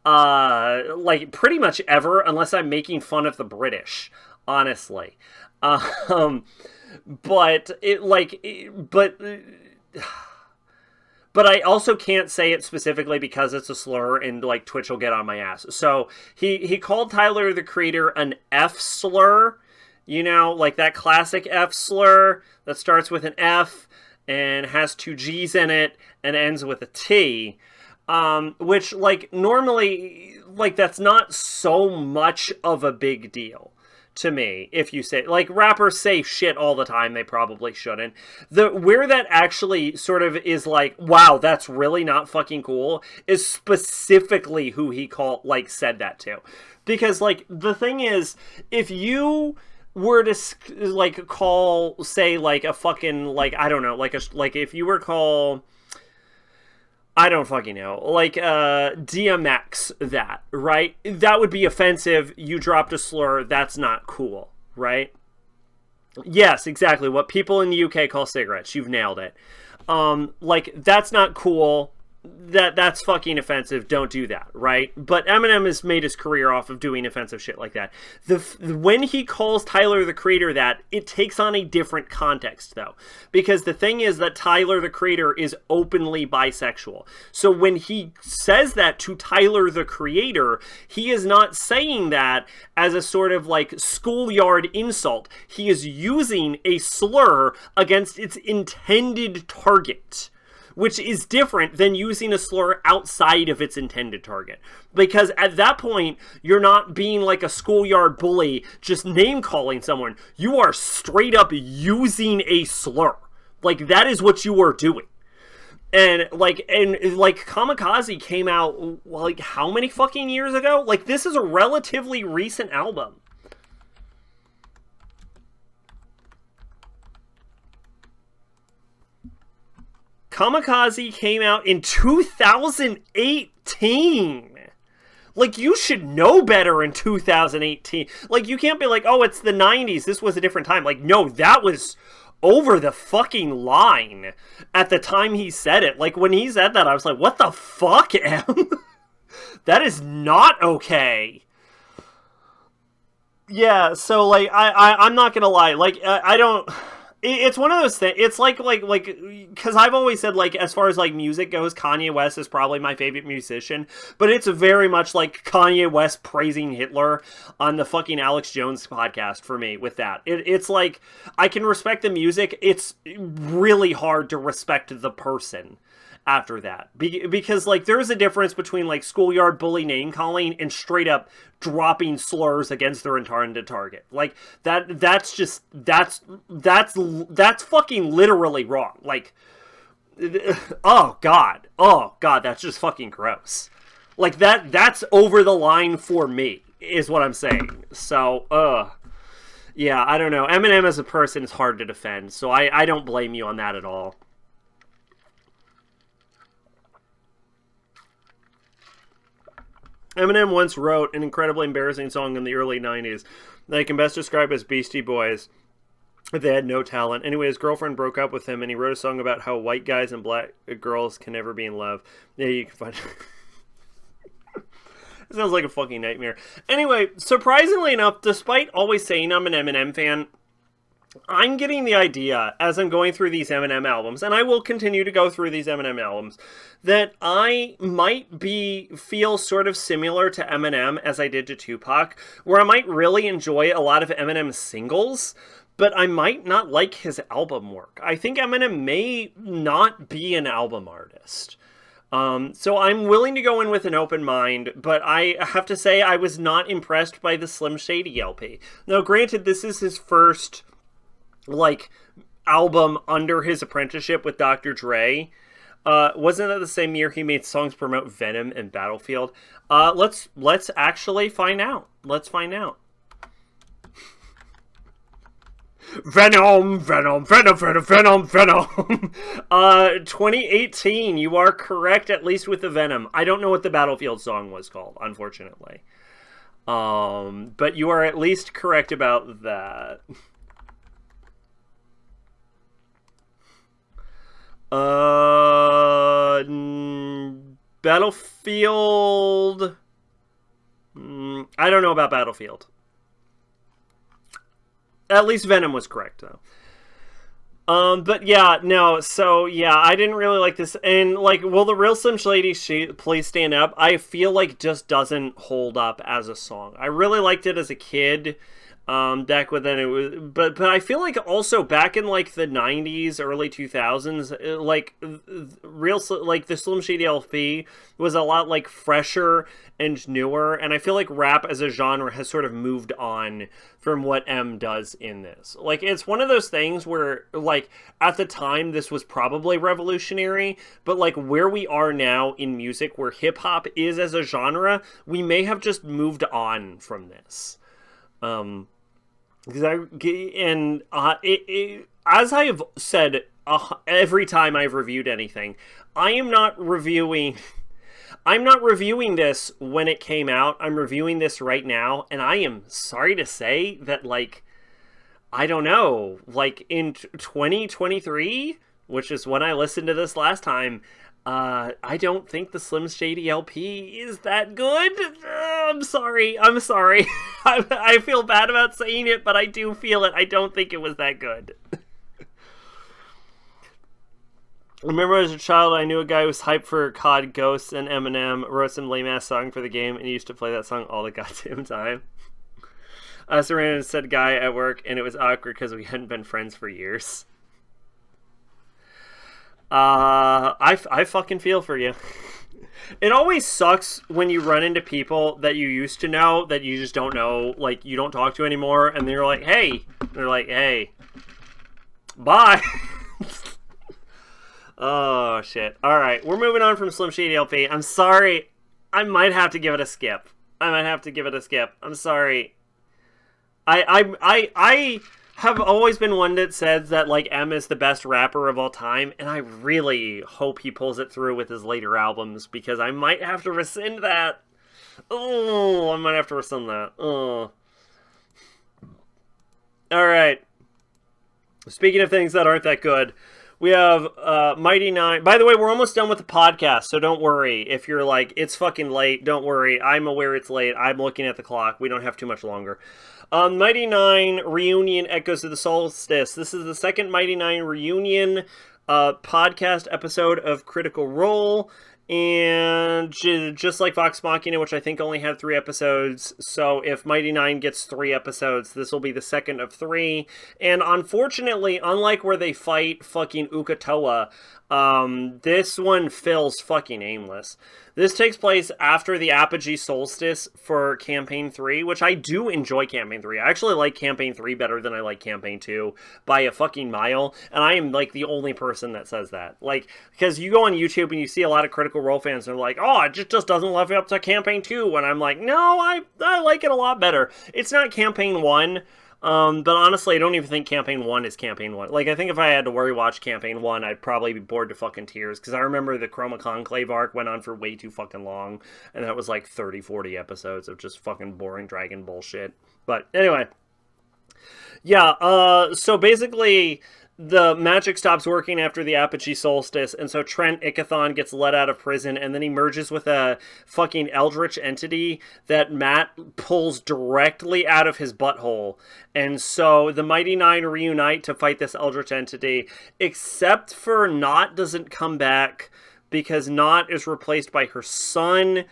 like, pretty much ever, unless I'm making fun of the British, honestly. But I also can't say it specifically because it's a slur and, like, Twitch will get on my ass. So he called Tyler, the Creator, an F slur. You know, like that classic F slur that starts with an F and has 2 G's in it and ends with a T. Which, like, normally, like, that's not so much of a big deal to me. If you say, like, rappers say shit all the time, they probably shouldn't. Where that actually sort of is like, wow, that's really not fucking cool, is specifically who he said that to. Because, like, the thing is, if you were to, like, call, say, like, a fucking, like, I don't know, like, if you were to call, I don't fucking know, like, DMX that, right? That would be offensive. You dropped a slur. That's not cool, right? Yes, exactly. What people in the UK call cigarettes. You've nailed it. Like, that's not cool. That's fucking offensive. Don't do that, right? But Eminem has made his career off of doing offensive shit like that. When he calls Tyler, the Creator, that, it takes on a different context, though. Because the thing is that Tyler, the Creator, is openly bisexual. So when he says that to Tyler, the Creator, he is not saying that as a sort of, like, schoolyard insult. He is using a slur against its intended target, which is different than using a slur outside of its intended target. Because at that point, you're not being like a schoolyard bully just name-calling someone. You are straight up using a slur. Like, that is what you are doing. And Kamikaze came out, like, how many fucking years ago? Like, this is a relatively recent album. Kamikaze came out in 2018. Like, you should know better in 2018. Like, you can't be like, oh, it's the 90s, this was a different time. Like, no, that was over the fucking line at the time he said it. Like, when he said that, I was like, what the fuck, Em? That is not okay. Yeah, so, like, I'm not gonna lie. Like, I don't... It's one of those things. It's like, because I've always said, like, as far as, like, music goes, Kanye West is probably my favorite musician, but it's very much like Kanye West praising Hitler on the fucking Alex Jones podcast for me with that. It's like, I can respect the music. It's really hard to respect the person after that. Because, like, there's a difference between, like, schoolyard bully name-calling and straight up dropping slurs against their intended target. Like, that's fucking literally wrong. Like, oh god, that's just fucking gross. Like, that's over the line for me, is what I'm saying. So, yeah, I don't know. Eminem as a person is hard to defend, so I don't blame you on that at all. Eminem once wrote an incredibly embarrassing song in the early 90s that I can best describe as Beastie Boys. They had no talent. Anyway, his girlfriend broke up with him, and he wrote a song about how white guys and black girls can never be in love. Yeah, you can find it. It sounds like a fucking nightmare. Anyway, surprisingly enough, despite always saying I'm an Eminem fan, I'm getting the idea as I'm going through these Eminem albums, and I will continue to go through these Eminem albums, that I might feel sort of similar to Eminem as I did to Tupac, where I might really enjoy a lot of Eminem's singles, but I might not like his album work. I think Eminem may not be an album artist. So I'm willing to go in with an open mind, but I have to say I was not impressed by the Slim Shady LP. Now, granted, this is his first like album under his apprenticeship with Dr. Dre. Wasn't that the same year he made songs promote Venom and Battlefield? Let's actually find out. Let's find out. Venom, Venom, Venom, Venom, Venom, Venom. 2018. You are correct, at least with the Venom. I don't know what the Battlefield song was called, unfortunately. But you are at least correct about that. Battlefield. I don't know about Battlefield. At least Venom was correct, though. But yeah, no, so yeah, I didn't really like this. And like, will the real Slim Shady please stand up? I feel like just doesn't hold up as a song. I really liked it as a kid. Back when then it was, but I feel like also back in like the 90s, early 2000s, like like the Slim Shady LP was a lot like fresher and newer, and I feel like rap as a genre has sort of moved on from what M does in this. Like, it's one of those things where, like, at the time this was probably revolutionary, but like where we are now in music, where hip hop is as a genre, we may have just moved on from this. Because as I have said every time I've reviewed anything, I'm not reviewing this when it came out. I'm reviewing this right now, and I am sorry to say that, like, I don't know, like in 2023, which is when I listened to this last time, I don't think the Slim Shady LP is that good. I'm sorry. I feel bad about saying it, but I do feel it. I don't think it was that good. I remember as a child, I knew a guy who was hyped for COD Ghosts, and Eminem wrote some lame-ass song for the game, and he used to play that song all the goddamn time. I ran into said guy at work, and it was awkward because we hadn't been friends for years. I fucking feel for you. It always sucks when you run into people that you used to know that you just don't know, like, you don't talk to anymore, and they're like, hey. They're like, hey. Bye. Oh, shit. Alright, we're moving on from Slim Shady LP. I'm sorry. I might have to give it a skip. I'm sorry. I have always been one that says that, like, M is the best rapper of all time, and I really hope he pulls it through with his later albums, because I might have to rescind that. Oh, I might have to rescind that. Oh. Alright. Speaking of things that aren't that good, we have Mighty Nein. By the way, we're almost done with the podcast, so don't worry. If you're like, it's fucking late, don't worry. I'm aware it's late. I'm looking at the clock. We don't have too much longer. Mighty Nein Reunion Echoes of the Solstice. This is the second Mighty Nein Reunion podcast episode of Critical Role. And just like Vox Machina, which I think only had 3 episodes, so if Mighty Nein gets 3 episodes, this will be the second of 3. And unfortunately, unlike where they fight fucking Ukatoa, this one feels fucking aimless. This takes place after the Apogee Solstice for Campaign 3, which I do enjoy Campaign 3. I actually like Campaign 3 better than I like Campaign 2 by a fucking mile, and I am, like, the only person that says that. Like, because you go on YouTube and you see a lot of Critical Role fans, and they're like, oh, it just doesn't live up to Campaign 2, and I'm like, no, I like it a lot better. It's not Campaign 1, but honestly, I don't even think Campaign 1 is Campaign 1. Like, I think if I had to watch Campaign 1, I'd probably be bored to fucking tears, because I remember the Chroma Conclave arc went on for way too fucking long, and that was like 30, 40 episodes of just fucking boring dragon bullshit. But anyway, yeah, so basically, the magic stops working after the Apogee Solstice, and so Trent Ickathon gets let out of prison, and then he merges with a fucking eldritch entity that Matt pulls directly out of his butthole. And so the Mighty Nein reunite to fight this eldritch entity, except for Knot doesn't come back, because Knot is replaced by her son,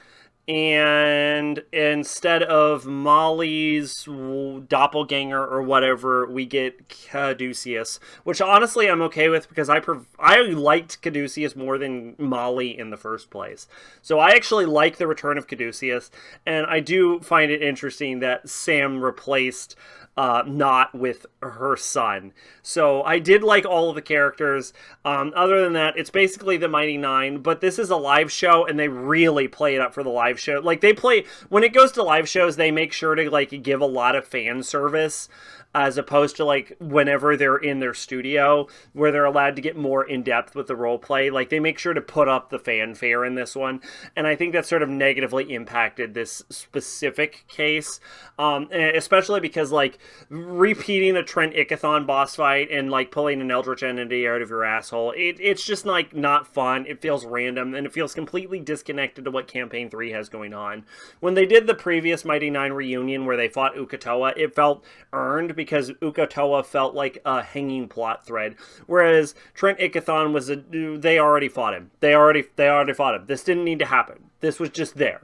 and instead of Molly's doppelganger or whatever, we get Caduceus, which honestly I'm okay with because I liked Caduceus more than Molly in the first place. So I actually like the return of Caduceus, and I do find it interesting that Sam replaced not with her son. So I did like all of the characters. Other than that, it's basically the Mighty Nein, but this is a live show, and they really play it up for the live show. Like, they play, when it goes to live shows, they make sure to, like, give a lot of fan service, as opposed to, like, whenever they're in their studio, where they're allowed to get more in-depth with the role play. Like, they make sure to put up the fanfare in this one, and I think that sort of negatively impacted this specific case, especially because, like, repeating a Trent Ickathon boss fight and, like, pulling an Eldritch Entity out of your asshole, it's just, like, not fun. It feels random, and it feels completely disconnected to what Campaign 3 has going on. When they did the previous Mighty Nein reunion where they fought Ukatoa, it felt earned, because Ukatoa felt like a hanging plot thread, whereas Trent Ickathon was they already fought him. They already fought him. This didn't need to happen. This was just there,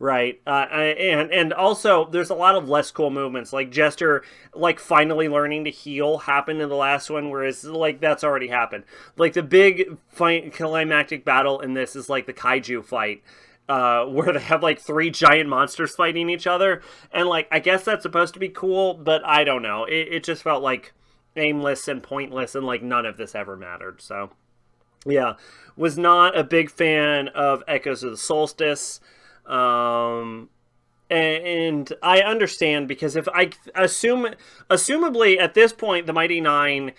right? And also there's a lot of less cool movements, like Jester, like, finally learning to heal happened in the last one, whereas, like, that's already happened. Like, the big climactic battle in this is like the kaiju fight, where they have, like, 3 giant monsters fighting each other, and, like, I guess that's supposed to be cool, but I don't know. It just felt, like, aimless and pointless, and, like, none of this ever mattered, so, yeah. Was not a big fan of Echoes of the Solstice, and I understand, because if I assumably, at this point, the Mighty Nein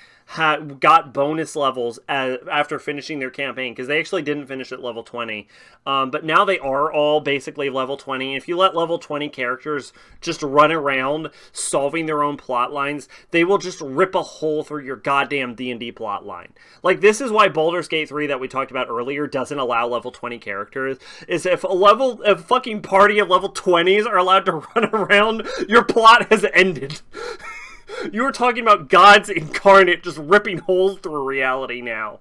got bonus levels after finishing their campaign, because they actually didn't finish at level 20. But now they are all basically level 20. If you let level 20 characters just run around solving their own plot lines, they will just rip a hole through your goddamn D&D plot line. Like, this is why Baldur's Gate 3 that we talked about earlier doesn't allow level 20 characters, is if a fucking party of level 20s are allowed to run around, your plot has ended. You were talking about gods incarnate just ripping holes through reality now.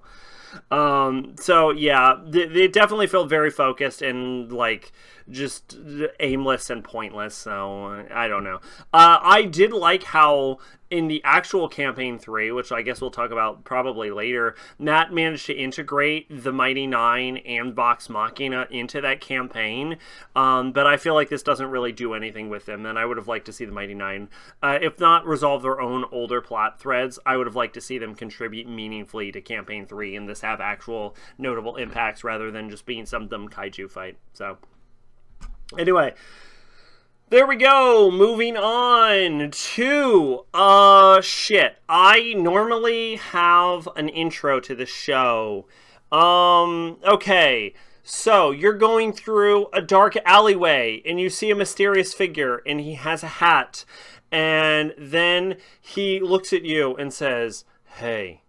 So yeah, they definitely felt very focused and, like, just aimless and pointless, so I don't know. I did like how in the actual Campaign 3, which I guess we'll talk about probably later, Matt managed to integrate the Mighty Nein and Vox Machina into that campaign, but I feel like this doesn't really do anything with them, and I would have liked to see the Mighty Nein, if not resolve their own older plot threads, I would have liked to see them contribute meaningfully to Campaign 3 and this have actual notable impacts rather than just being some dumb kaiju fight, so... Anyway, there we go. Moving on to, shit. I normally have an intro to the show. Okay. So, you're going through a dark alleyway, and you see a mysterious figure, and he has a hat. And then he looks at you and says, "Hey,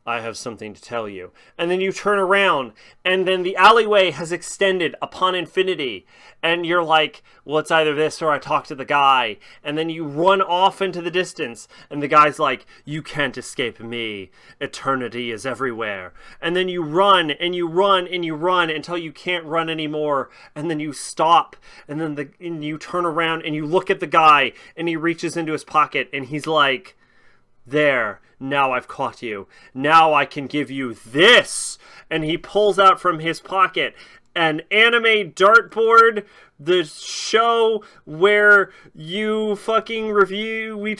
I have something to tell you." And then you turn around, and then the alleyway has extended upon infinity. And you're like, well, it's either this or I talk to the guy. And then you run off into the distance, and the guy's like, "You can't escape me. Eternity is everywhere." And then you run, and you run, and you run until you can't run anymore. And then you stop, and then you turn around, and you look at the guy, and he reaches into his pocket, and he's like, "There, now I've caught you. Now I can give you this." And he pulls out from his pocket an anime dartboard, the show where you fucking review, we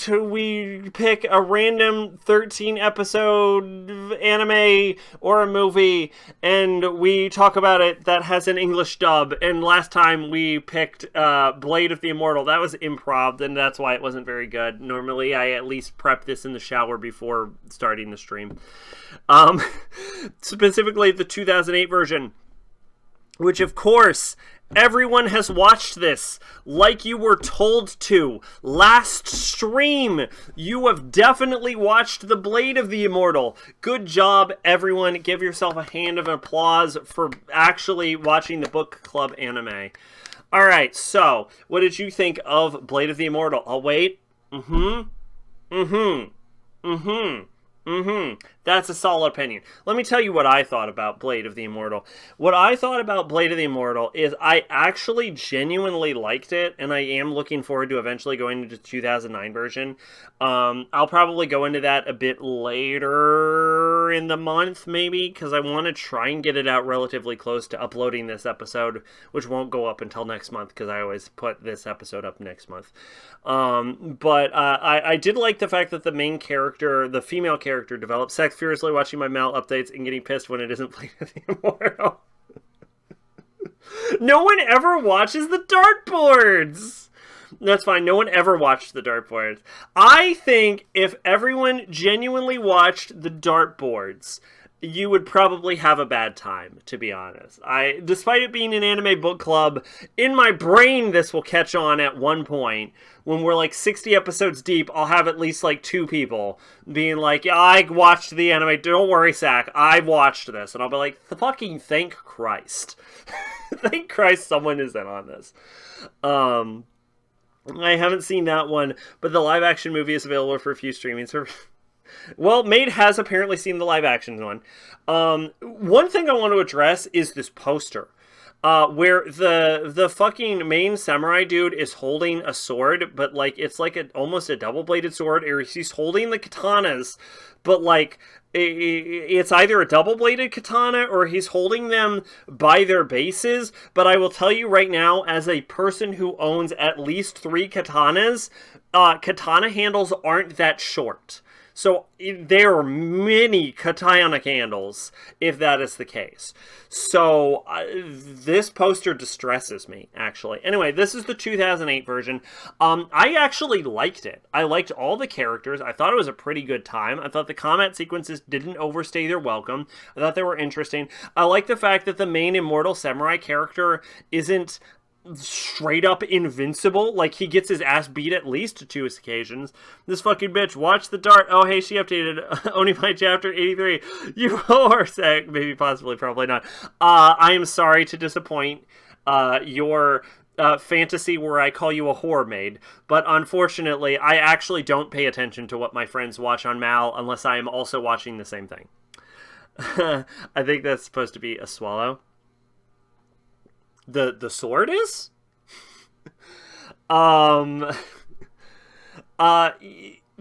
pick a random 13 episode anime or a movie, and we talk about it that has an English dub. And last time we picked Blade of the Immortal. That was improv, and that's why it wasn't very good. Normally I at least prep this in the shower before starting the stream. Specifically the 2008 version, which of course everyone has watched this like you were told to. Last stream, you have definitely watched The Blade of the Immortal. Good job, everyone. Give yourself a hand of applause for actually watching the book club anime. Alright, so, what did you think of Blade of the Immortal? I'll wait. That's a solid opinion. Let me tell you what I thought about Blade of the Immortal. What I thought about Blade of the Immortal is I actually genuinely liked it, and I am looking forward to eventually going into the 2009 version. I'll probably go into that a bit later in the month, maybe, because I want to try and get it out relatively close to uploading this episode, which won't go up until next month, because I always put this episode up next month. But I did like the fact that the main character, the female character, developed sex furiously watching my Mal updates and getting pissed when it isn't played with the Immortal. No one ever watches the dartboards! That's fine, no one ever watched the dartboards. I think if everyone genuinely watched the dartboards, you would probably have a bad time, to be honest. Despite it being an anime book club, in my brain this will catch on at one point. When we're like 60 episodes deep, I'll have at least like 2 people being like, yeah, I watched the anime. Don't worry, Sack. I watched this. And I'll be like, fucking thank Christ. Thank Christ someone is in on this. I haven't seen that one, but the live action movie is available for a few streaming services. Well, Maid has apparently seen the live action one. One thing I want to address is this poster. Where the fucking main samurai dude is holding a sword, but like it's like almost a double-bladed sword, or he's holding the katanas, but like it's either a double-bladed katana or he's holding them by their bases. But I will tell you right now, as a person who owns at least 3 katanas, katana handles aren't that short. So there are many katana handles, if that is the case. So this poster distresses me, actually. Anyway, this is the 2008 version. I actually liked it. I liked all the characters. I thought it was a pretty good time. I thought the combat sequences didn't overstay their welcome. I thought they were interesting. I like the fact that the main Immortal Samurai character isn't straight up invincible. Like, he gets his ass beat at least 2 occasions. This fucking bitch, watch the dart. Oh, hey, she updated only by chapter 83. You whore, Sack. Maybe, possibly, probably not. I am sorry to disappoint your fantasy where I call you a whore maid, but unfortunately, I actually don't pay attention to what my friends watch on Mal unless I am also watching the same thing. I think that's supposed to be a swallow. The sword is?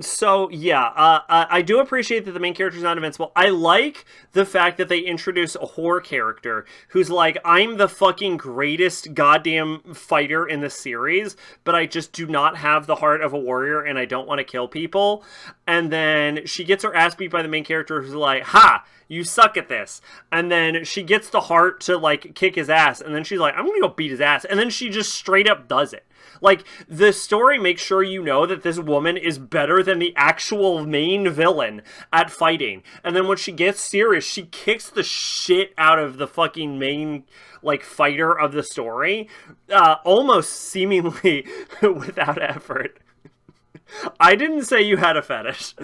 So, yeah, I do appreciate that the main character is not invincible. I like the fact that they introduce a whore character who's like, I'm the fucking greatest goddamn fighter in the series, but I just do not have the heart of a warrior and I don't want to kill people. And then she gets her ass beat by the main character who's like, ha! You suck at this. And then she gets the heart to, like, kick his ass. And then she's like, I'm gonna go beat his ass. And then she just straight up does it. Like, the story makes sure you know that this woman is better than the actual main villain at fighting. And then when she gets serious, she kicks the shit out of the fucking main, like, fighter of the story. Almost seemingly without effort. I didn't say you had a fetish.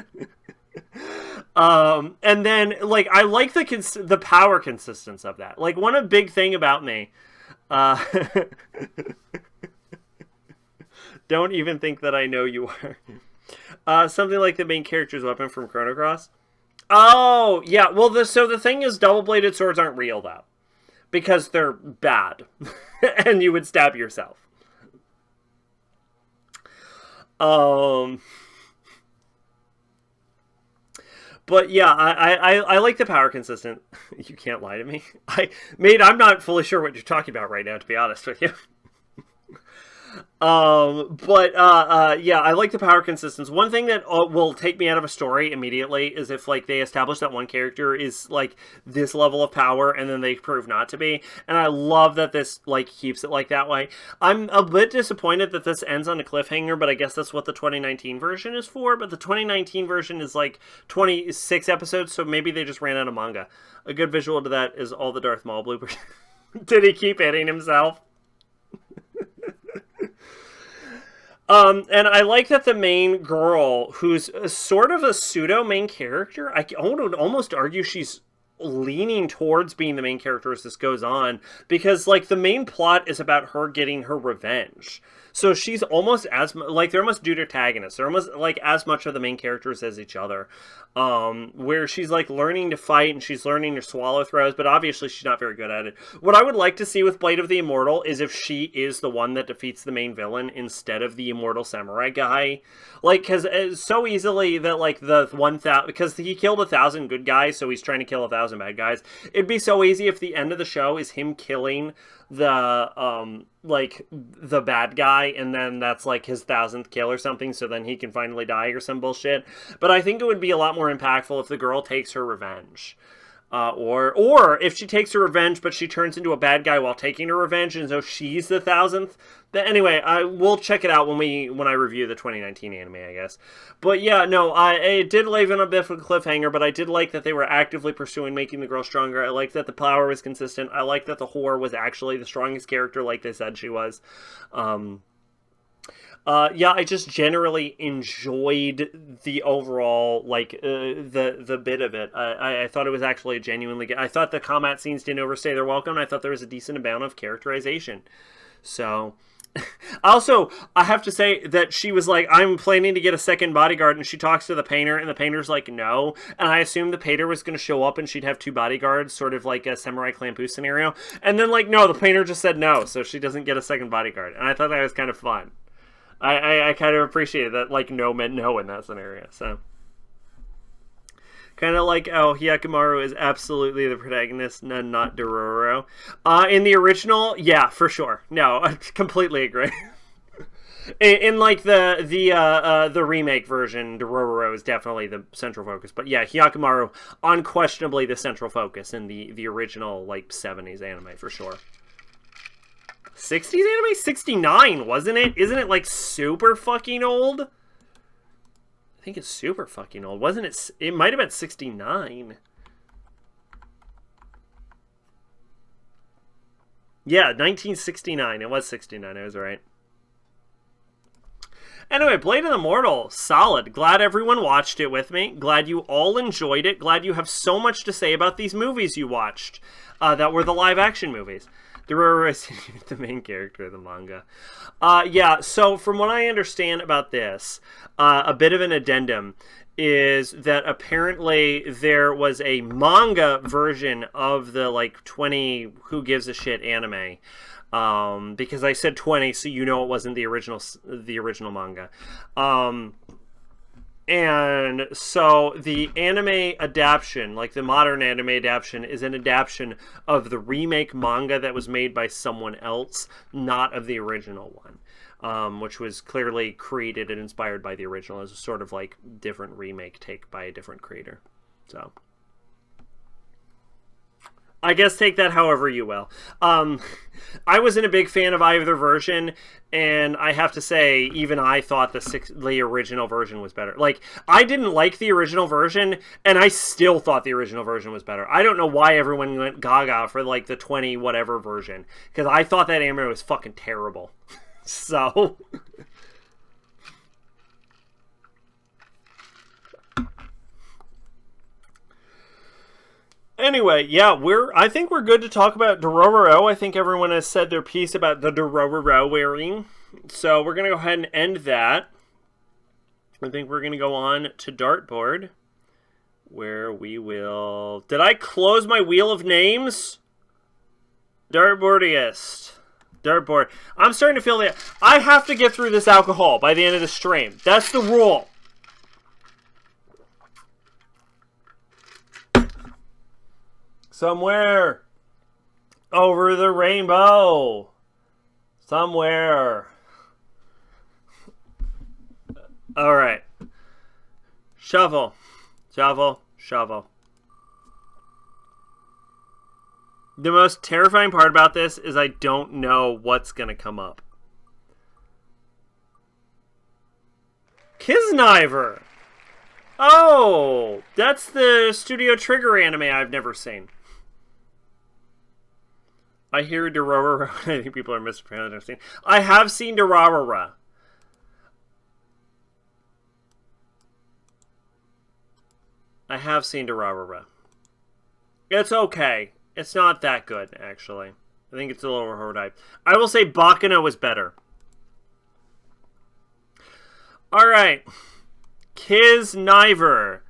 And then, like, I like the power consistence of that. Like, one big thing about me, don't even think that I know you are. Something like the main character's weapon from Chrono Cross. Oh, yeah, well, so the thing is, double-bladed swords aren't real, though. Because they're bad. And you would stab yourself. But yeah, I like the power consistent. You can't lie to me. I'm not fully sure what you're talking about right now, to be honest with you. Yeah, I like the power consistency. One thing that will take me out of a story immediately is if, like, they establish that one character is, like, this level of power and then they prove not to be. And I love that this, like, keeps it like that way. I'm a bit disappointed that this ends on a cliffhanger, but I guess that's what the 2019 version is for. But the 2019 version is, like, 26 episodes, so maybe they just ran out of manga. A good visual to that is all the Darth Maul bloopers. Did he keep hitting himself? And I like that the main girl, who's sort of a pseudo-main character, I would almost argue she's leaning towards being the main character as this goes on, because, like, the main plot is about her getting her revenge. So she's almost as like they're almost dude antagonists. They're almost like as much of the main characters as each other. Where she's like learning to fight and she's learning to swallow throws, but obviously she's not very good at it. What I would like to see with Blade of the Immortal is if she is the one that defeats the main villain instead of the immortal samurai guy. Like, because so easily that like the 1,000, because he killed 1,000 good guys, so he's trying to kill 1,000 bad guys. It'd be so easy if the end of the show is him killing the like the bad guy, and then that's like his 1,000th kill or something, so then he can finally die or some bullshit. But I think it would be a lot more impactful if the girl takes her revenge, or if she takes her revenge but she turns into a bad guy while taking her revenge, and so she's the 1,000th. But anyway, we'll check it out when I review the 2019 anime, I guess. But yeah, no, it did leave in a bit of a cliffhanger, but I did like that they were actively pursuing making the girl stronger. I liked that the power was consistent. I liked that the whore was actually the strongest character, like they said she was. Yeah, I just generally enjoyed the overall, like, the bit of it. I thought it was actually genuinely good. I thought the combat scenes didn't overstay their welcome, and I thought there was a decent amount of characterization. So, also, I have to say that she was like, I'm planning to get a second bodyguard, and she talks to the painter, and the painter's like, no. And I assumed the painter was going to show up and she'd have 2 bodyguards, sort of like a Samurai Champloo scenario. And then, like, no, the painter just said no, so she doesn't get a second bodyguard. And I thought that was kind of fun. I kind of appreciated that, like, no meant no in that scenario, so. Kind of like how Hyakumaru is absolutely the protagonist and not Dororo. In the original, yeah, for sure. No, I completely agree. in like the remake version, Dororo is definitely the central focus. But yeah, Hyakumaru, unquestionably the central focus in the original, like, 70s anime, for sure. 60s anime? 69, wasn't it? Isn't it, like, super fucking old? I think it's super fucking old. Wasn't it? It might have been 69. Yeah, 1969. It was 69. I was right. Anyway, Blade of the Immortal, solid. Glad everyone watched it with me. Glad you all enjoyed it. Glad you have so much to say about these movies you watched that were the live-action movies. Dororo is the main character of the manga. Yeah, so from what I understand about this, a bit of an addendum is that apparently there was a manga version of the, like, 20 Who Gives a Shit anime. Because I said 20, so you know it wasn't the original manga. And so the anime adaptation, like the modern anime adaptation, is an adaptation of the remake manga that was made by someone else, not of the original one, which was clearly created and inspired by the original as a sort of like different remake take by a different creator. So I guess take that however you will. I wasn't a big fan of either version, and I have to say, even I thought the original version was better. Like, I didn't like the original version, and I still thought the original version was better. I don't know why everyone went gaga for, like, the 20 whatever version, because I thought that anime was fucking terrible. So... Anyway, yeah, I think we're good to talk about Dororo. I think everyone has said their piece about the Dororo wearing. So we're going to go ahead and end that. I think we're going to go on to Dartboard, where we will... Did I close my wheel of names? Dartboardiest. Dartboard. I'm starting to feel that I have to get through this alcohol by the end of the stream. That's the rule. Somewhere over the rainbow. Somewhere. All right. Shovel. Shovel. Shovel. The most terrifying part about this is I don't know what's going to come up. Kisniver. Oh, that's the Studio Trigger anime I've never seen. I hear Dororo. I think people are mispronouncing. I have seen Dororo. I have seen Dororo. It's okay. It's not that good, actually. I think it's a little overhyped. I will say Baccano was better. Alright. Kisniver.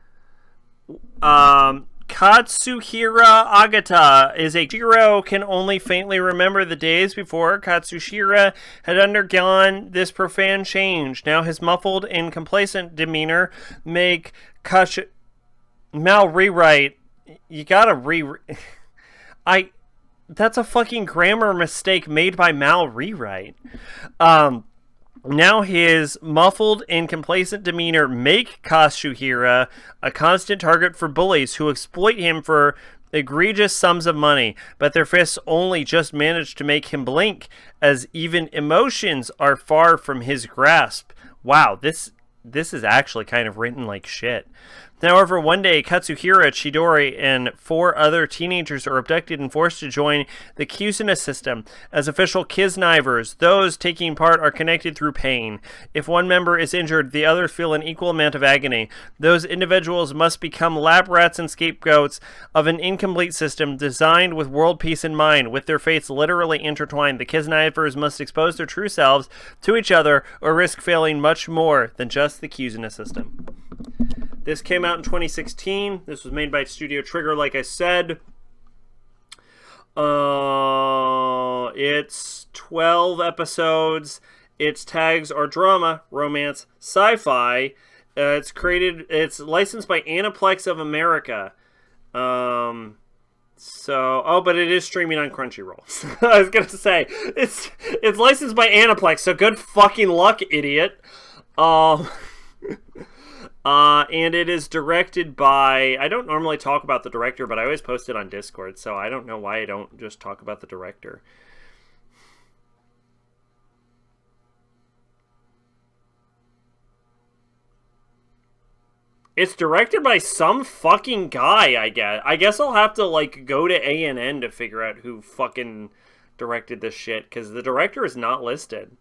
Katsuhira Agata is a Jiro can only faintly remember the days before Katsuhira had undergone this profound change. Now his muffled and complacent demeanor make Mal rewrite. You gotta that's a fucking grammar mistake made by Mal rewrite. Now his muffled and complacent demeanor make Katsuhira a constant target for bullies who exploit him for egregious sums of money, but their fists only just manage to make him blink, as even emotions are far from his grasp. Wow, this is actually kind of written like shit. However, one day, Katsuhira, Chidori, and 4 other teenagers are abducted and forced to join the Kusina system as official Kisnivers. Those taking part are connected through pain. If one member is injured, the others feel an equal amount of agony. Those individuals must become lab rats and scapegoats of an incomplete system designed with world peace in mind. With their fates literally intertwined, the Kisnivers must expose their true selves to each other or risk failing much more than just the Kusina system. This came out in 2016. This was made by Studio Trigger, like I said. It's 12 episodes. Its tags are drama, romance, sci-fi. It's licensed by Aniplex of America. But it is streaming on Crunchyroll. I was gonna say, it's licensed by Aniplex, so good fucking luck, idiot. And it is directed by... I don't normally talk about the director, but I always post it on Discord, so I don't know why I don't just talk about the director. It's directed by some fucking guy, I guess. I guess I'll have to, like, go to A&N to figure out who fucking directed this shit, because the director is not listed.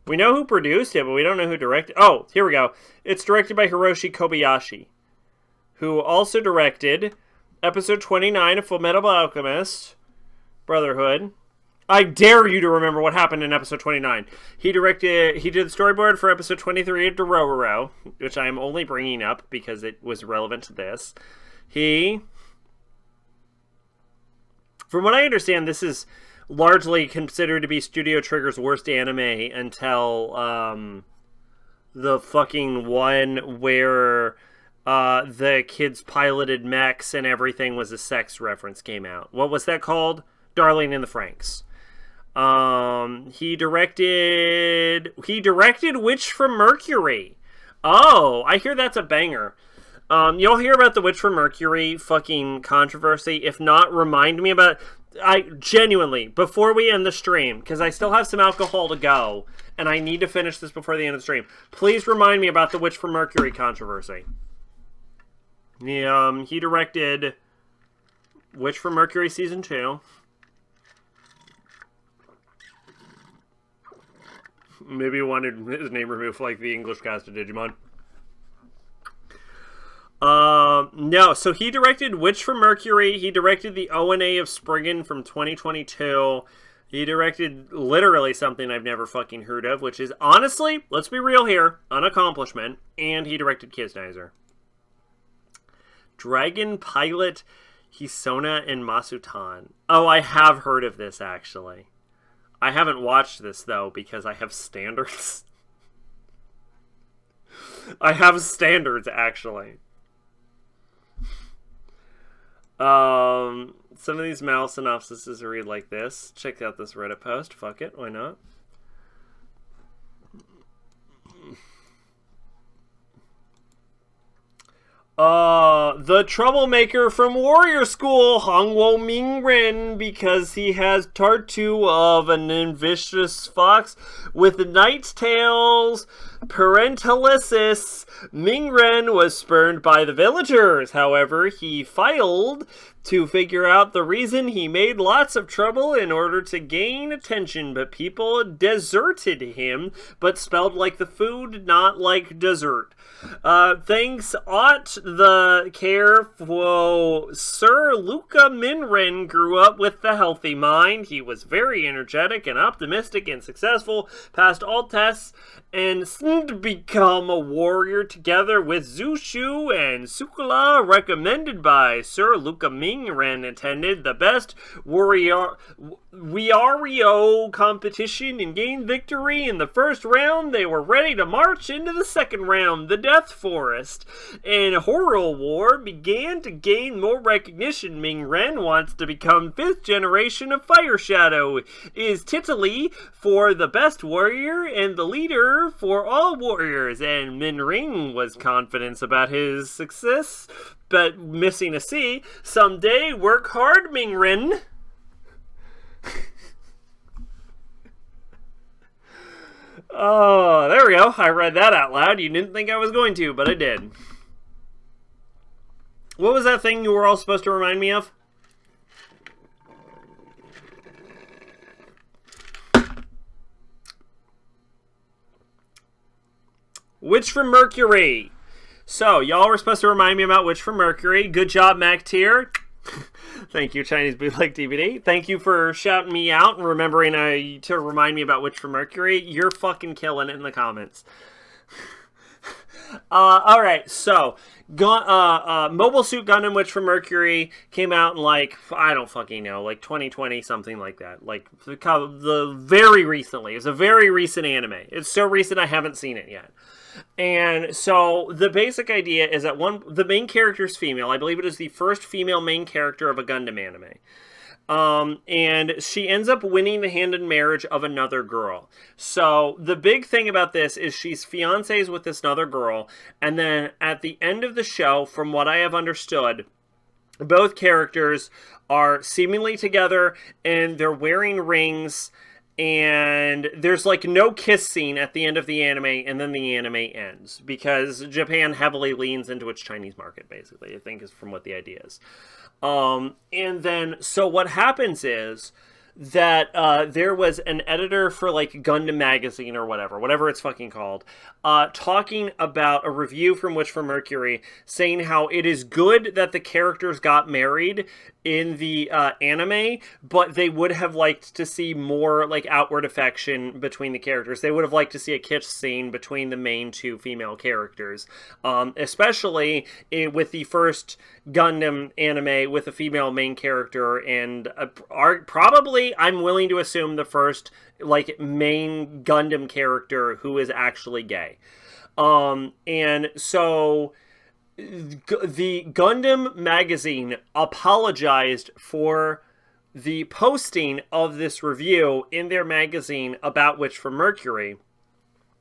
We know who produced it, but we don't know who directed... Oh, here we go. It's directed by Hiroshi Kobayashi, who also directed episode 29 of Fullmetal Alchemist Brotherhood. I dare you to remember what happened in episode 29. He did the storyboard for episode 23 of Dororo, which I'm only bringing up because it was relevant to this. From what I understand, this is largely considered to be Studio Trigger's worst anime until the fucking one where the kids piloted mechs and everything was a sex reference came out. What was that called? Darling in the Franxx. He directed Witch from Mercury. Oh, I hear that's a banger. You'll hear about the Witch from Mercury fucking controversy. If not, remind me about it. I genuinely, before we end the stream, because I still have some alcohol to go, and I need to finish this before the end of the stream, please remind me about the Witch from Mercury controversy. He directed Witch from Mercury Season 2. Maybe he wanted his name removed like the English cast of Digimon. No, so he directed Witch from Mercury. He directed the ONA of Spriggan from 2022. He directed literally something I've never fucking heard of, which is, honestly, let's be real here, an accomplishment. And he directed Kisnizer. Dragon Pilot Hisona and Masutan. Oh, I have heard of this, actually. I haven't watched this, though, because I have standards. I have standards, actually. Some of these mal synopsises read like this. Check out this Reddit post. Fuck it, why not? The troublemaker from Warrior School, Hongwo Mingren, because he has tattoo of an ambitious fox with knight's tails, parentalysis. Mingren was spurned by the villagers. However, he filed to figure out the reason he made lots of trouble in order to gain attention, but people deserted him, but spelled like the food, not like dessert. Thanks ought the careful. Sir Luca Minren grew up with the healthy mind. He was very energetic and optimistic and successful, passed all tests, and seemed to become a warrior together with Zushu and Sukula, recommended by Sir Luca Minren, attended the best Wario competition and gained victory in the first round. They were ready to march into the second round, the Death Forest, and Horror War began to gain more recognition. Minren wants to become 5th generation of Fire Shadow, is Titali for the best warrior and the leader for all warriors, and Minring was confident about his success, but missing a C. Someday, work hard, Minren. Oh, there we go. I read that out loud. You didn't think I was going to, but I did. What was that thing you were all supposed to remind me of? Witch from Mercury. So, y'all were supposed to remind me about Witch from Mercury. Good job, Mac Tier. Thank you, Chinese Bootleg DVD. Thank you for shouting me out and remembering to remind me about Witch from Mercury. You're fucking killing it in the comments. Alright, so Mobile Suit Gundam Witch from Mercury came out in, like, I don't fucking know, like 2020, something like that. Like, very recently. It's a very recent anime. It's so recent I haven't seen it yet. And so the basic idea is that the main character is female. I believe it is the first female main character of a Gundam anime. And she ends up winning the hand in marriage of another girl. So the big thing about this is she's fiancés with this other girl. And then at the end of the show, from what I have understood, both characters are seemingly together and they're wearing rings. And there's like no kiss scene at the end of the anime, and then the anime ends because Japan heavily leans into its Chinese market, basically, I think is from what the idea is. And then, so what happens is that there was an editor for like Gundam magazine or whatever it's fucking called, talking about a review from Witch from Mercury, saying how it is good that the characters got married in the anime, but they would have liked to see more like outward affection between the characters. They would have liked to see a kiss scene between the main two female characters, especially with the first Gundam anime with a female main character, and probably, I'm willing to assume, the first like main Gundam character who is actually gay. And so the Gundam magazine apologized for the posting of this review in their magazine about Witch from Mercury.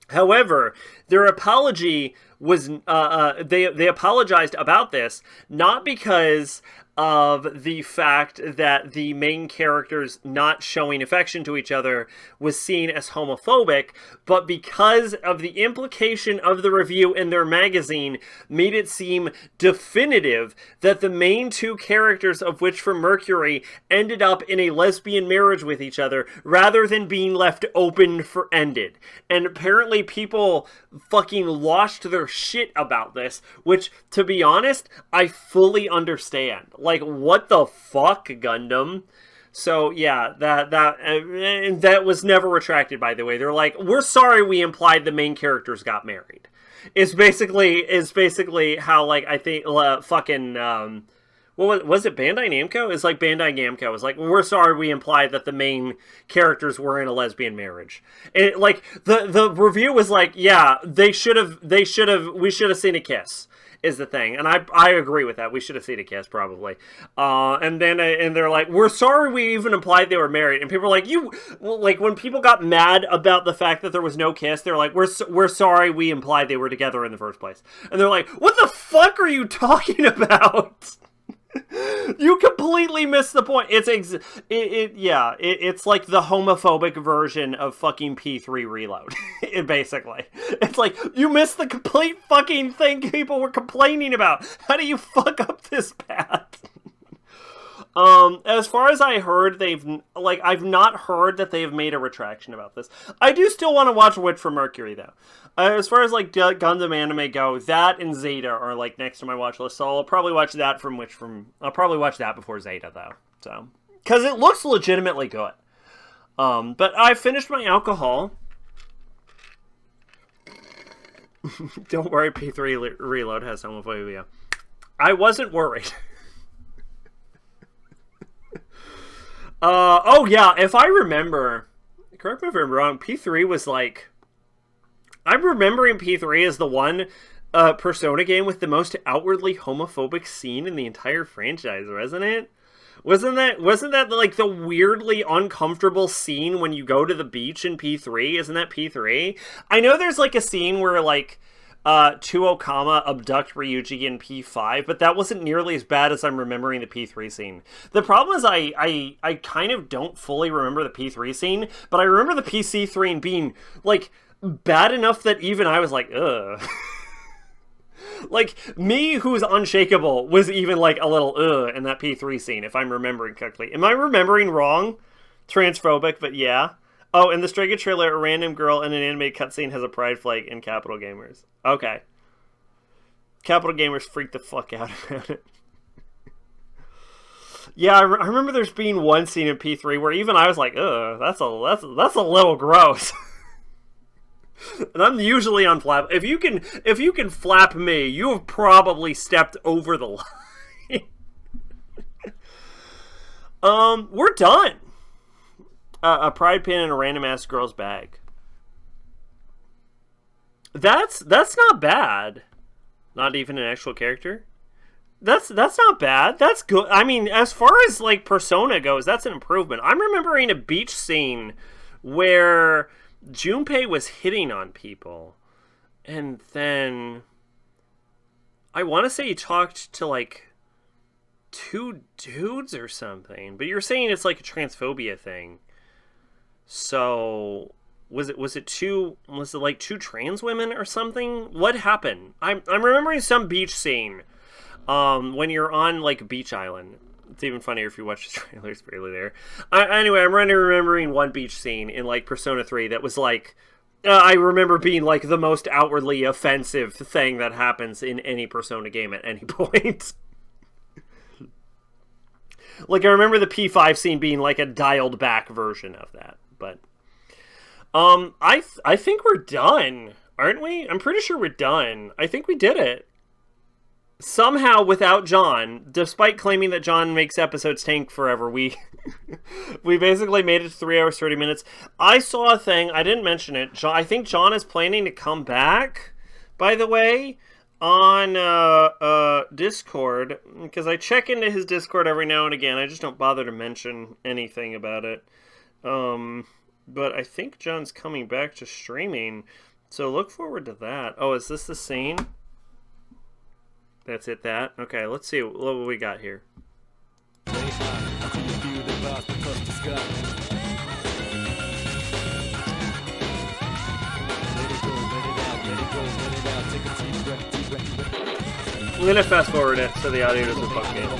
However, their apology was they apologized about this not because of the fact that the main characters not showing affection to each other was seen as homophobic, but because of the implication of the review in their magazine made it seem definitive that the main two characters of Witch from Mercury ended up in a lesbian marriage with each other rather than being left open for ended. And apparently people fucking lost their shit about this, which, to be honest, I fully understand. Like, what the fuck, Gundam? So, yeah, that was never retracted, by the way. They're like, we're sorry we implied the main characters got married. It's basically how, like, I think, fucking, what was it, Bandai Namco? It's like Bandai Namco is like, we're sorry we implied that the main characters were in a lesbian marriage. And, like, the review was like, yeah, we should have seen a kiss. Is the thing, and I agree with that. We should have seen a kiss, probably. And they're like, we're sorry we even implied they were married. And people are like, when people got mad about the fact that there was no kiss, they're like, we're sorry we implied they were together in the first place. And they're like, what the fuck are you talking about? You completely missed the point. It's like the homophobic version of fucking P3 Reload. Basically, it's like you missed the complete fucking thing people were complaining about. How do you fuck up this path? As far as I heard, I've not heard that they've made a retraction about this. I do still want to watch Witch from Mercury, though. As far as, like, Gundam anime go, that and Zeta are, like, next to my watch list, so I'll probably watch that I'll probably watch that before Zeta, though, so. Because it looks legitimately good. But I finished my alcohol. Don't worry, P3 Reload has homophobia. I wasn't worried. Oh yeah, if I remember, correct me if I'm wrong, P3 was like, I'm remembering P3 as the one Persona game with the most outwardly homophobic scene in the entire franchise, wasn't it? Wasn't that like the weirdly uncomfortable scene when you go to the beach in P3? Isn't that P3? I know there's like a scene where like two Okama abduct Ryuji in P5, but that wasn't nearly as bad as I'm remembering the P3 scene. The problem is I kind of don't fully remember the P3 scene, but I remember the PC3 and being, like, bad enough that even I was like, ugh. Like, me, who's unshakable, was even, like, a little ugh in that P3 scene, if I'm remembering correctly. Am I remembering wrong? Transphobic, but yeah. Oh, in the Stray Kids trailer, a random girl in an animated cutscene has a pride flag in Capital Gamers. Okay. Capital Gamers freaked the fuck out about it. Yeah, I remember there's being one scene in P3 where even I was like, ugh, that's a little gross. And I'm usually unflappable. If you can flap me, you have probably stepped over the line. We're done. A pride pin in a random ass girl's bag. That's not bad. Not even an actual character. That's not bad. That's good. I mean, as far as like Persona goes, that's an improvement. I'm remembering a beach scene where Junpei was hitting on people, and then I want to say he talked to like two dudes or something. But you're saying it's like a transphobia thing. So was it like two trans women or something? What happened? I'm remembering some beach scene when you're on like Beach Island. It's even funnier if you watch the trailer. It's barely there. Anyway, I'm remembering one beach scene in like Persona 3 that was like I remember being like the most outwardly offensive thing that happens in any Persona game at any point. Like I remember the P5 scene being like a dialed back version of that. But I think we're done, aren't we? I'm pretty sure we're done. I think we did it. Somehow without John, despite claiming that John makes episodes tank forever, we basically made it to 3 hours 30 minutes. I saw a thing, I didn't mention it. I think John is planning to come back, by the way, on Discord, because I check into his Discord every now and again. I just don't bother to mention anything about it. But I think John's coming back to streaming, so look forward to that. Oh, is this the scene? That's it, that? Okay, let's see what we got here. We're gonna fast forward it so the audio doesn't fuck me up.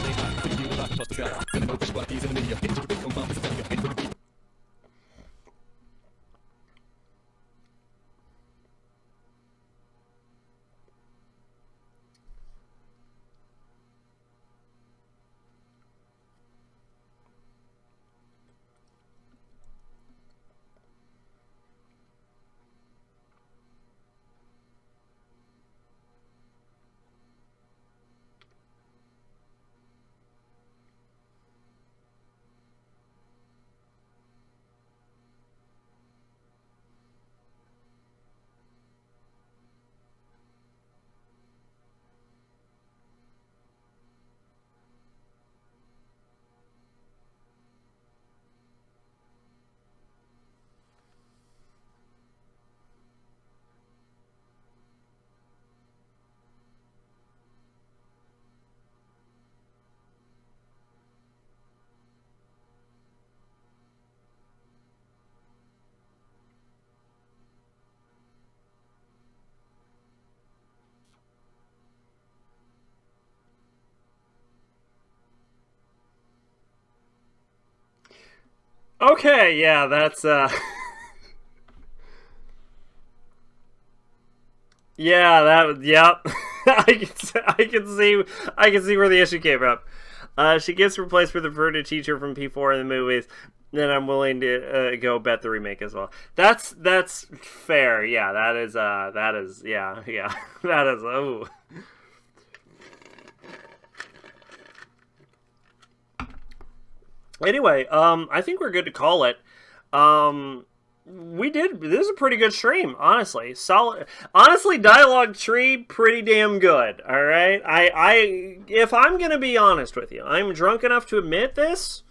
Okay, yeah, that's yeah, yep. I can see where the issue came from. She gets replaced with a perverted teacher from P4 in the movies. Then I'm willing to go bet the remake as well. That's fair. Yeah, that is yeah that is oh. Anyway, I think we're good to call it. We did. This is a pretty good stream, honestly. Solid. Honestly, Dialogue Tree, pretty damn good. All right. If I'm gonna be honest with you, I'm drunk enough to admit this,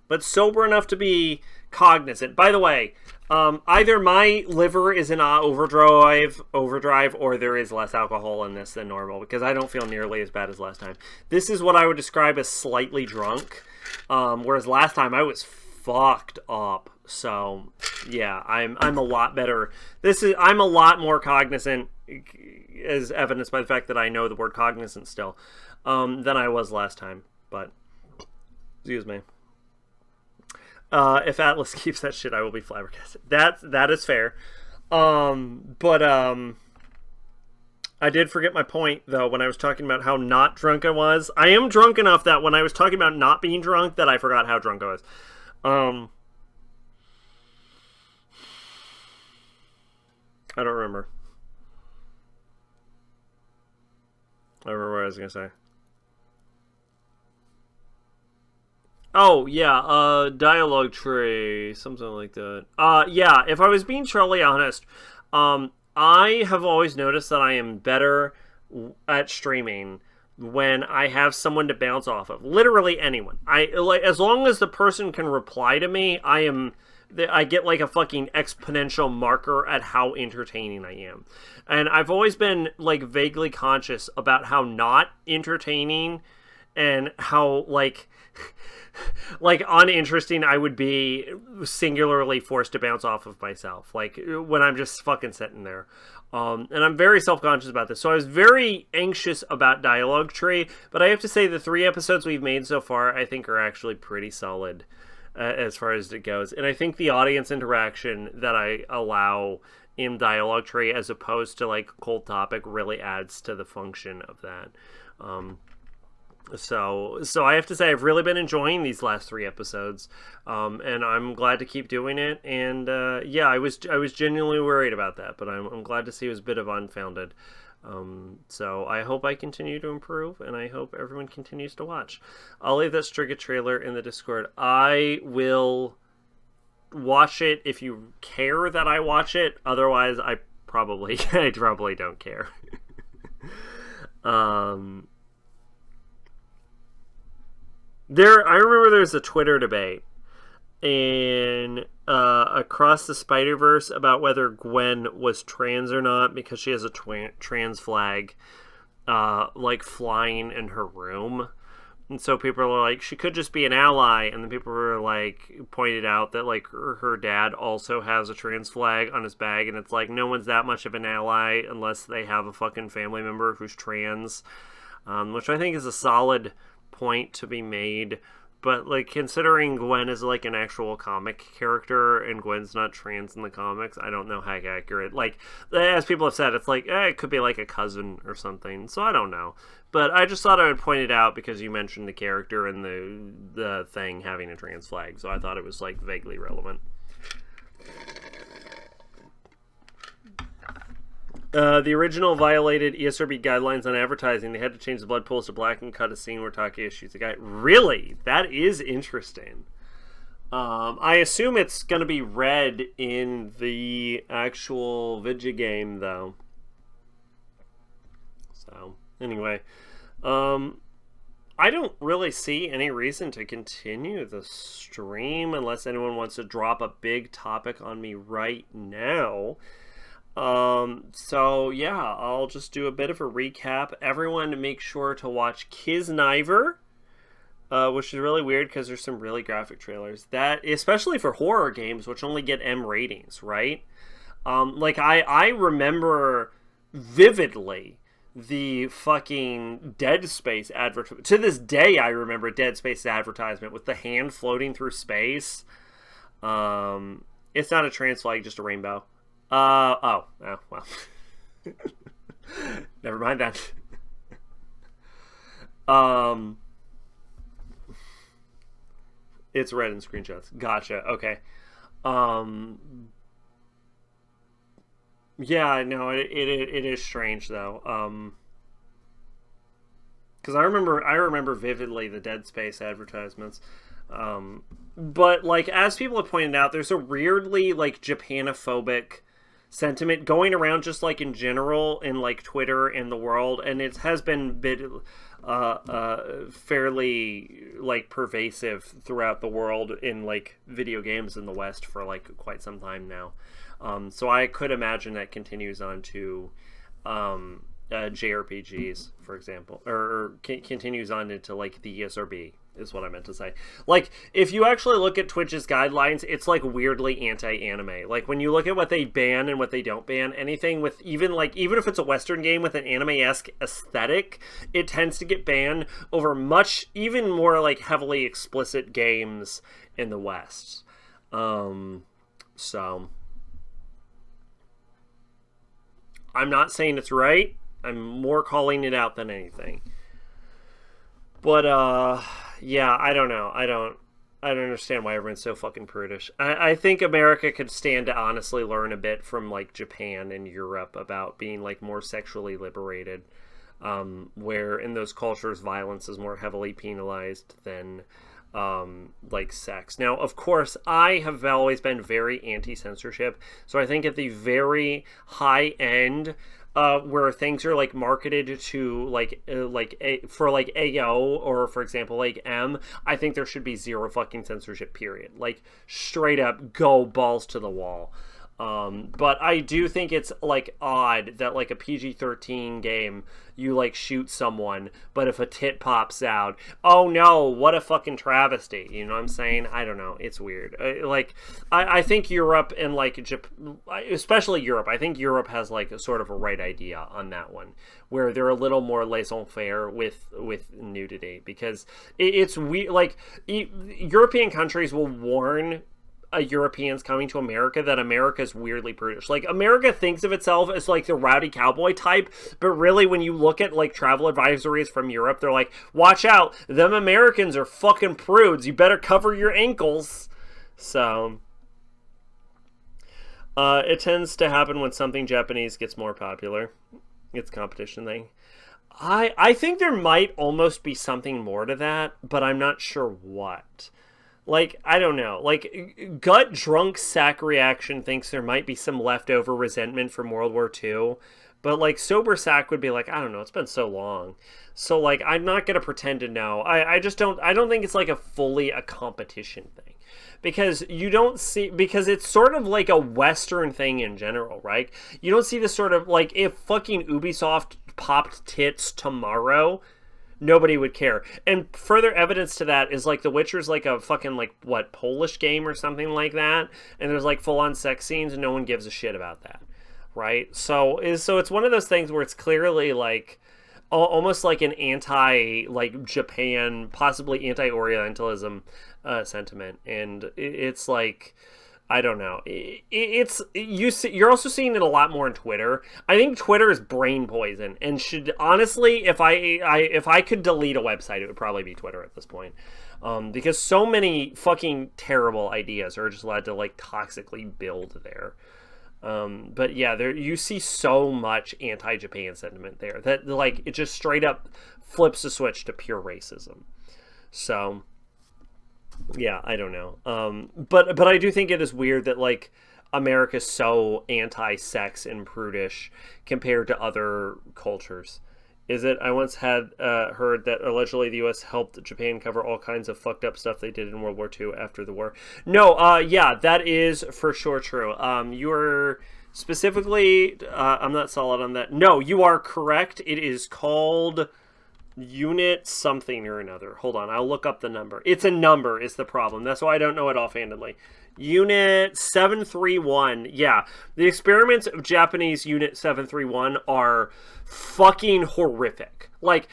but sober enough to be cognizant. By the way, either my liver is in overdrive, or there is less alcohol in this than normal, because I don't feel nearly as bad as last time. This is what I would describe as slightly drunk, whereas last time I was fucked up. So yeah, I'm a lot better. I'm a lot more cognizant, as evidenced by the fact that I know the word cognizant still, than I was last time. But excuse me. If Atlas keeps that shit, I will be flabbergasted. That is fair. But I did forget my point, though, when I was talking about how not drunk I was. I am drunk enough that when I was talking about not being drunk, that I forgot how drunk I was. I don't remember. I don't remember what I was going to say. Oh, yeah, dialogue tree, something like that. Yeah, if I was being truly honest, I have always noticed that I am better at streaming when I have someone to bounce off of. Literally anyone. As long as the person can reply to me, I get like a fucking exponential marker at how entertaining I am. And I've always been like vaguely conscious about how not entertaining and how like uninteresting I would be singularly forced to bounce off of myself, like when I'm just fucking sitting there. And I'm very self-conscious about this, so I was very anxious about Dialogue Tree, but I have to say the 3 episodes we've made so far I think are actually pretty solid as far as it goes, and I think the audience interaction that I allow in Dialogue Tree as opposed to like Cold Topic really adds to the function of that. So I have to say I've really been enjoying these last 3 episodes, and I'm glad to keep doing it. And yeah, I was genuinely worried about that, but I'm glad to see it was a bit of unfounded. So I hope I continue to improve, and I hope everyone continues to watch. I'll leave that Striga trailer in the Discord. I will watch it if you care that I watch it. Otherwise, I probably don't care. I remember there's a Twitter debate and across the Spider-Verse about whether Gwen was trans or not because she has a trans flag like flying in her room. And so people are like, she could just be an ally, and then people were like, pointed out that like her dad also has a trans flag on his bag, and it's like, no one's that much of an ally unless they have a fucking family member who's trans, which I think is a solid point to be made. But like, considering Gwen is like an actual comic character and Gwen's not trans in the comics, I don't know how accurate. Like, as people have said, it's like it could be like a cousin or something. So I don't know. But I just thought I would point it out because you mentioned the character and the thing having a trans flag. So I thought it was like vaguely relevant. The original violated ESRB guidelines on advertising. They had to change the blood pools to black and cut a scene where Taki shoots a guy. Really? That is interesting. I assume it's going to be red in the actual video game, though. So, anyway. I don't really see any reason to continue the stream unless anyone wants to drop a big topic on me right now. So yeah, I'll just do a bit of a recap. Everyone make sure to watch Kisniver, which is really weird because there's some really graphic trailers that, especially for horror games, which only get M ratings, right? Like I remember vividly the fucking Dead Space advertisement. To this day, I remember Dead Space advertisement with the hand floating through space. It's not a trans flag, just a rainbow. Oh, well. Never mind that. It's red in screenshots. Gotcha. Okay. Yeah, no, it is strange though. Because I remember vividly the Dead Space advertisements. But like as people have pointed out, there's a weirdly like Japanophobic sentiment going around just like in general in like Twitter and the world, and it has been fairly like pervasive throughout the world in like video games in the West for like quite some time now. So I could imagine that continues on to JRPGs, for example, or continues on into like the ESRB is what I meant to say. Like, if you actually look at Twitch's guidelines, it's like weirdly anti-anime. Like when you look at what they ban and what they don't ban, anything with even if it's a Western game with an anime-esque aesthetic, it tends to get banned over much even more like heavily explicit games in the West. So I'm not saying it's right. I'm more calling it out than anything. But yeah, I don't know. I don't understand why everyone's so fucking prudish. I think America could stand to honestly learn a bit from like Japan and Europe about being like more sexually liberated, where in those cultures violence is more heavily penalized than like sex. Now, of course, I have always been very anti-censorship, so I think at the very high end, where things are like marketed to for AO or for example like M, I think there should be zero fucking censorship, period. Like straight up go balls to the wall. But I do think it's like odd that like a PG-13 game you like shoot someone, but if a tit pops out, oh no, what a fucking travesty. You know what I'm saying? I don't know. It's weird. I think Europe and like especially Europe, I think Europe has like a sort of a right idea on that one, where they're a little more laissez-faire with nudity, because it's weird. Like European countries will warn Europeans coming to America that America is weirdly prudish. Like America thinks of itself as like the rowdy cowboy type, but really when you look at like travel advisories from Europe, they're like, watch out, them Americans are fucking prudes, you better cover your ankles. So it tends to happen when something Japanese gets more popular. It's a competition thing. I think there might almost be something more to that, but I'm not sure what. Like, I don't know. Like, gut drunk sack reaction thinks there might be some leftover resentment from World War II. But, like, sober sack would be like, I don't know, it's been so long. So, like, I'm not going to pretend to know. I don't think it's, like, fully a competition thing. Because you don't see, because it's sort of like a Western thing in general, right? You don't see this sort of, like, if fucking Ubisoft popped tits tomorrow, nobody would care. And further evidence to that is like The Witcher's like a fucking like what, Polish game or something like that, and there's like full on sex scenes and no one gives a shit about that, right? So it's one of those things where it's clearly like almost like an anti like Japan, possibly anti-Orientalism sentiment, and it's like, I don't know. You're also seeing it a lot more on Twitter. I think Twitter is brain poison, and should honestly, if I could delete a website, it would probably be Twitter at this point, because so many fucking terrible ideas are just allowed to like toxically build there. But yeah, you see so much anti-Japan sentiment there that like it just straight up flips the switch to pure racism. So yeah, I don't know. But I do think it is weird that like America's so anti-sex and prudish compared to other cultures. Is it? I once had heard that allegedly the U.S. helped Japan cover all kinds of fucked up stuff they did in World War II after the war. No, yeah, that is for sure true. You're specifically, I'm not solid on that. No, you are correct. It is called Unit something or another. Hold on, I'll look up the number. It's a number is the problem. That's why I don't know it offhandedly. Unit 731. Yeah, the experiments of Japanese Unit 731 are fucking horrific. Like,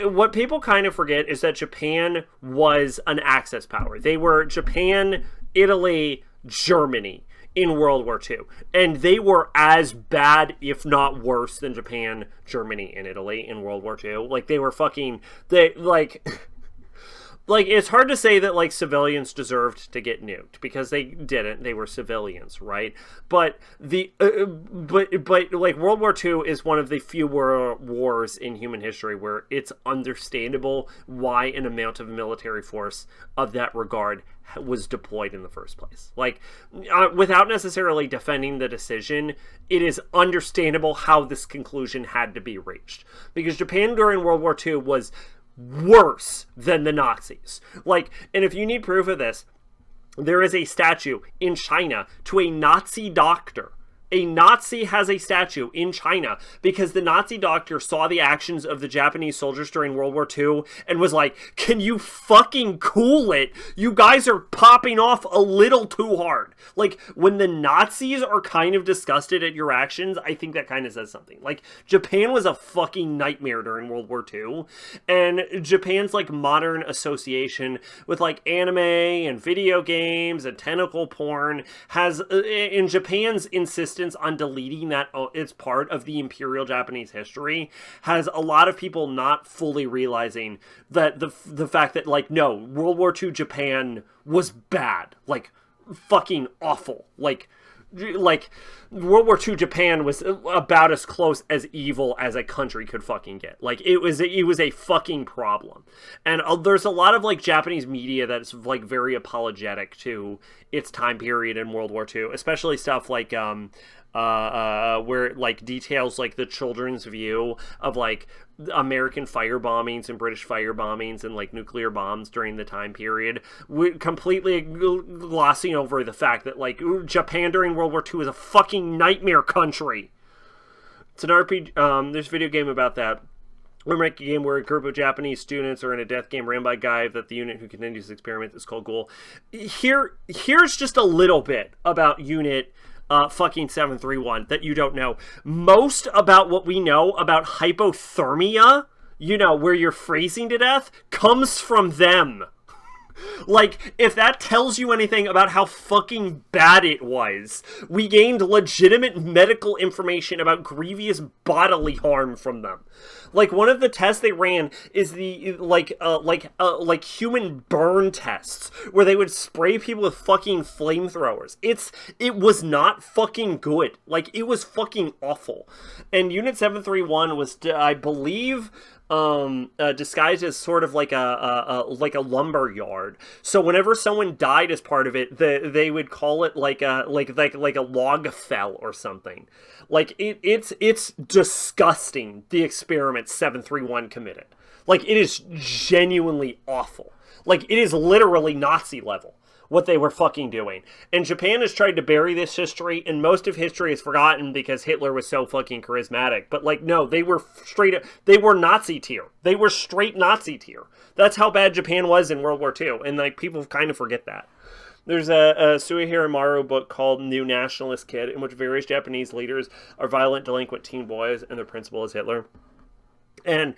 what people kind of forget is that Japan was an Axis power. They were Japan, Italy, Germany in World War II. And they were as bad, if not worse, than Japan, Germany, and Italy in World War II. Like, they were fucking... Like, it's hard to say that, like, civilians deserved to get nuked, because they didn't. They were civilians, right? But like, World War II is one of the few wars in human history where it's understandable why an amount of military force of that regard was deployed in the first place. Like, without necessarily defending the decision, it is understandable how this conclusion had to be reached. Because Japan during World War II was worse than the Nazis. Like, and if you need proof of this, there is a statue in China to a Nazi doctor. A Nazi has a statue in China because the Nazi doctor saw the actions of the Japanese soldiers during World War II and was like, can you fucking cool it? You guys are popping off a little too hard. Like, when the Nazis are kind of disgusted at your actions, I think that kind of says something. Like, Japan was a fucking nightmare during World War II, and Japan's, like, modern association with, like, anime and video games and tentacle porn has, in Japan's insistence on deleting that it's part of the Imperial Japanese history, has a lot of people not fully realizing that the fact that, like, no, World War II Japan was bad, like, fucking awful. Like World War II Japan was about as close as evil as a country could fucking get. Like, it was a fucking problem. And there's a lot of, like, Japanese media that's, like, very apologetic to its time period in World War II, especially stuff like where it, like, details, like, the children's view of, like, American fire bombings and British fire bombings and, like, nuclear bombs during the time period, completely glossing over the fact that, like, Japan during World War II is a fucking nightmare country. It's an RPG, there's a video game about that. We're making a game where a group of Japanese students are in a death game ran by a guy that the unit who continues the experiment is called Ghoul. Here's just a little bit about Unit fucking 731 that you don't know. Most about what we know about hypothermia, you know, where you're freezing to death, comes from them. Like, if that tells you anything about how fucking bad it was, we gained legitimate medical information about grievous bodily harm from them. Like, one of the tests they ran is the, like human burn tests, where they would spray people with fucking flamethrowers. It was not fucking good. Like, it was fucking awful. And Unit 731 was, I believe, disguised as sort of like a lumber yard. So whenever someone died as part of it, they would call it like a log fell or something. Like, it's disgusting, the experiment 731 committed. Like, it is genuinely awful. Like, it is literally Nazi level what they were fucking doing. And Japan has tried to bury this history, and most of history is forgotten because Hitler was so fucking charismatic. But, like, no, they were they were Nazi tier. They were straight Nazi tier. That's how bad Japan was in World War II, and, like, people kind of forget that. There's a Suehiro Maru book called New Nationalist Kid, in which various Japanese leaders are violent, delinquent teen boys, and their principal is Hitler. And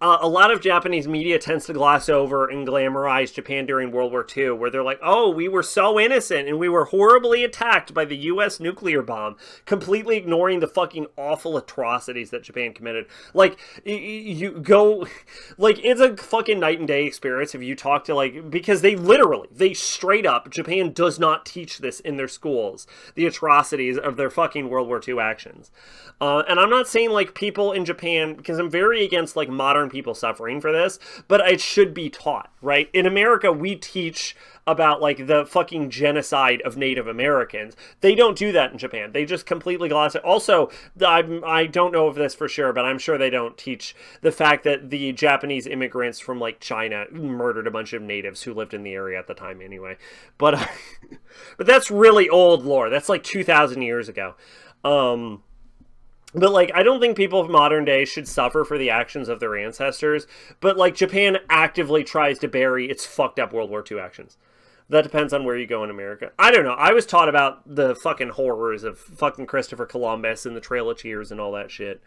a lot of Japanese media tends to gloss over and glamorize Japan during World War II, where they're like, oh, we were so innocent and we were horribly attacked by the U.S. nuclear bomb, completely ignoring the fucking awful atrocities that Japan committed. Like, you go, like, it's a fucking night and day experience if you talk to, like, because they straight up, Japan does not teach this in their schools, the atrocities of their fucking World War II actions. And I'm not saying, like, people in Japan, because I'm very against, like, modern people suffering for this, but it should be taught, right? In America, we teach about, like, the fucking genocide of Native Americans. They don't do that in Japan. They just completely gloss it. Also, I don't know of this for sure, but I'm sure they don't teach the fact that the Japanese immigrants from, like, China murdered a bunch of natives who lived in the area at the time anyway. But but that's really old lore. That's like 2,000 years ago. But, like, I don't think people of modern day should suffer for the actions of their ancestors. But, like, Japan actively tries to bury its fucked up World War II actions. That depends on where you go in America. I don't know. I was taught about the fucking horrors of fucking Christopher Columbus and the Trail of Tears and all that shit.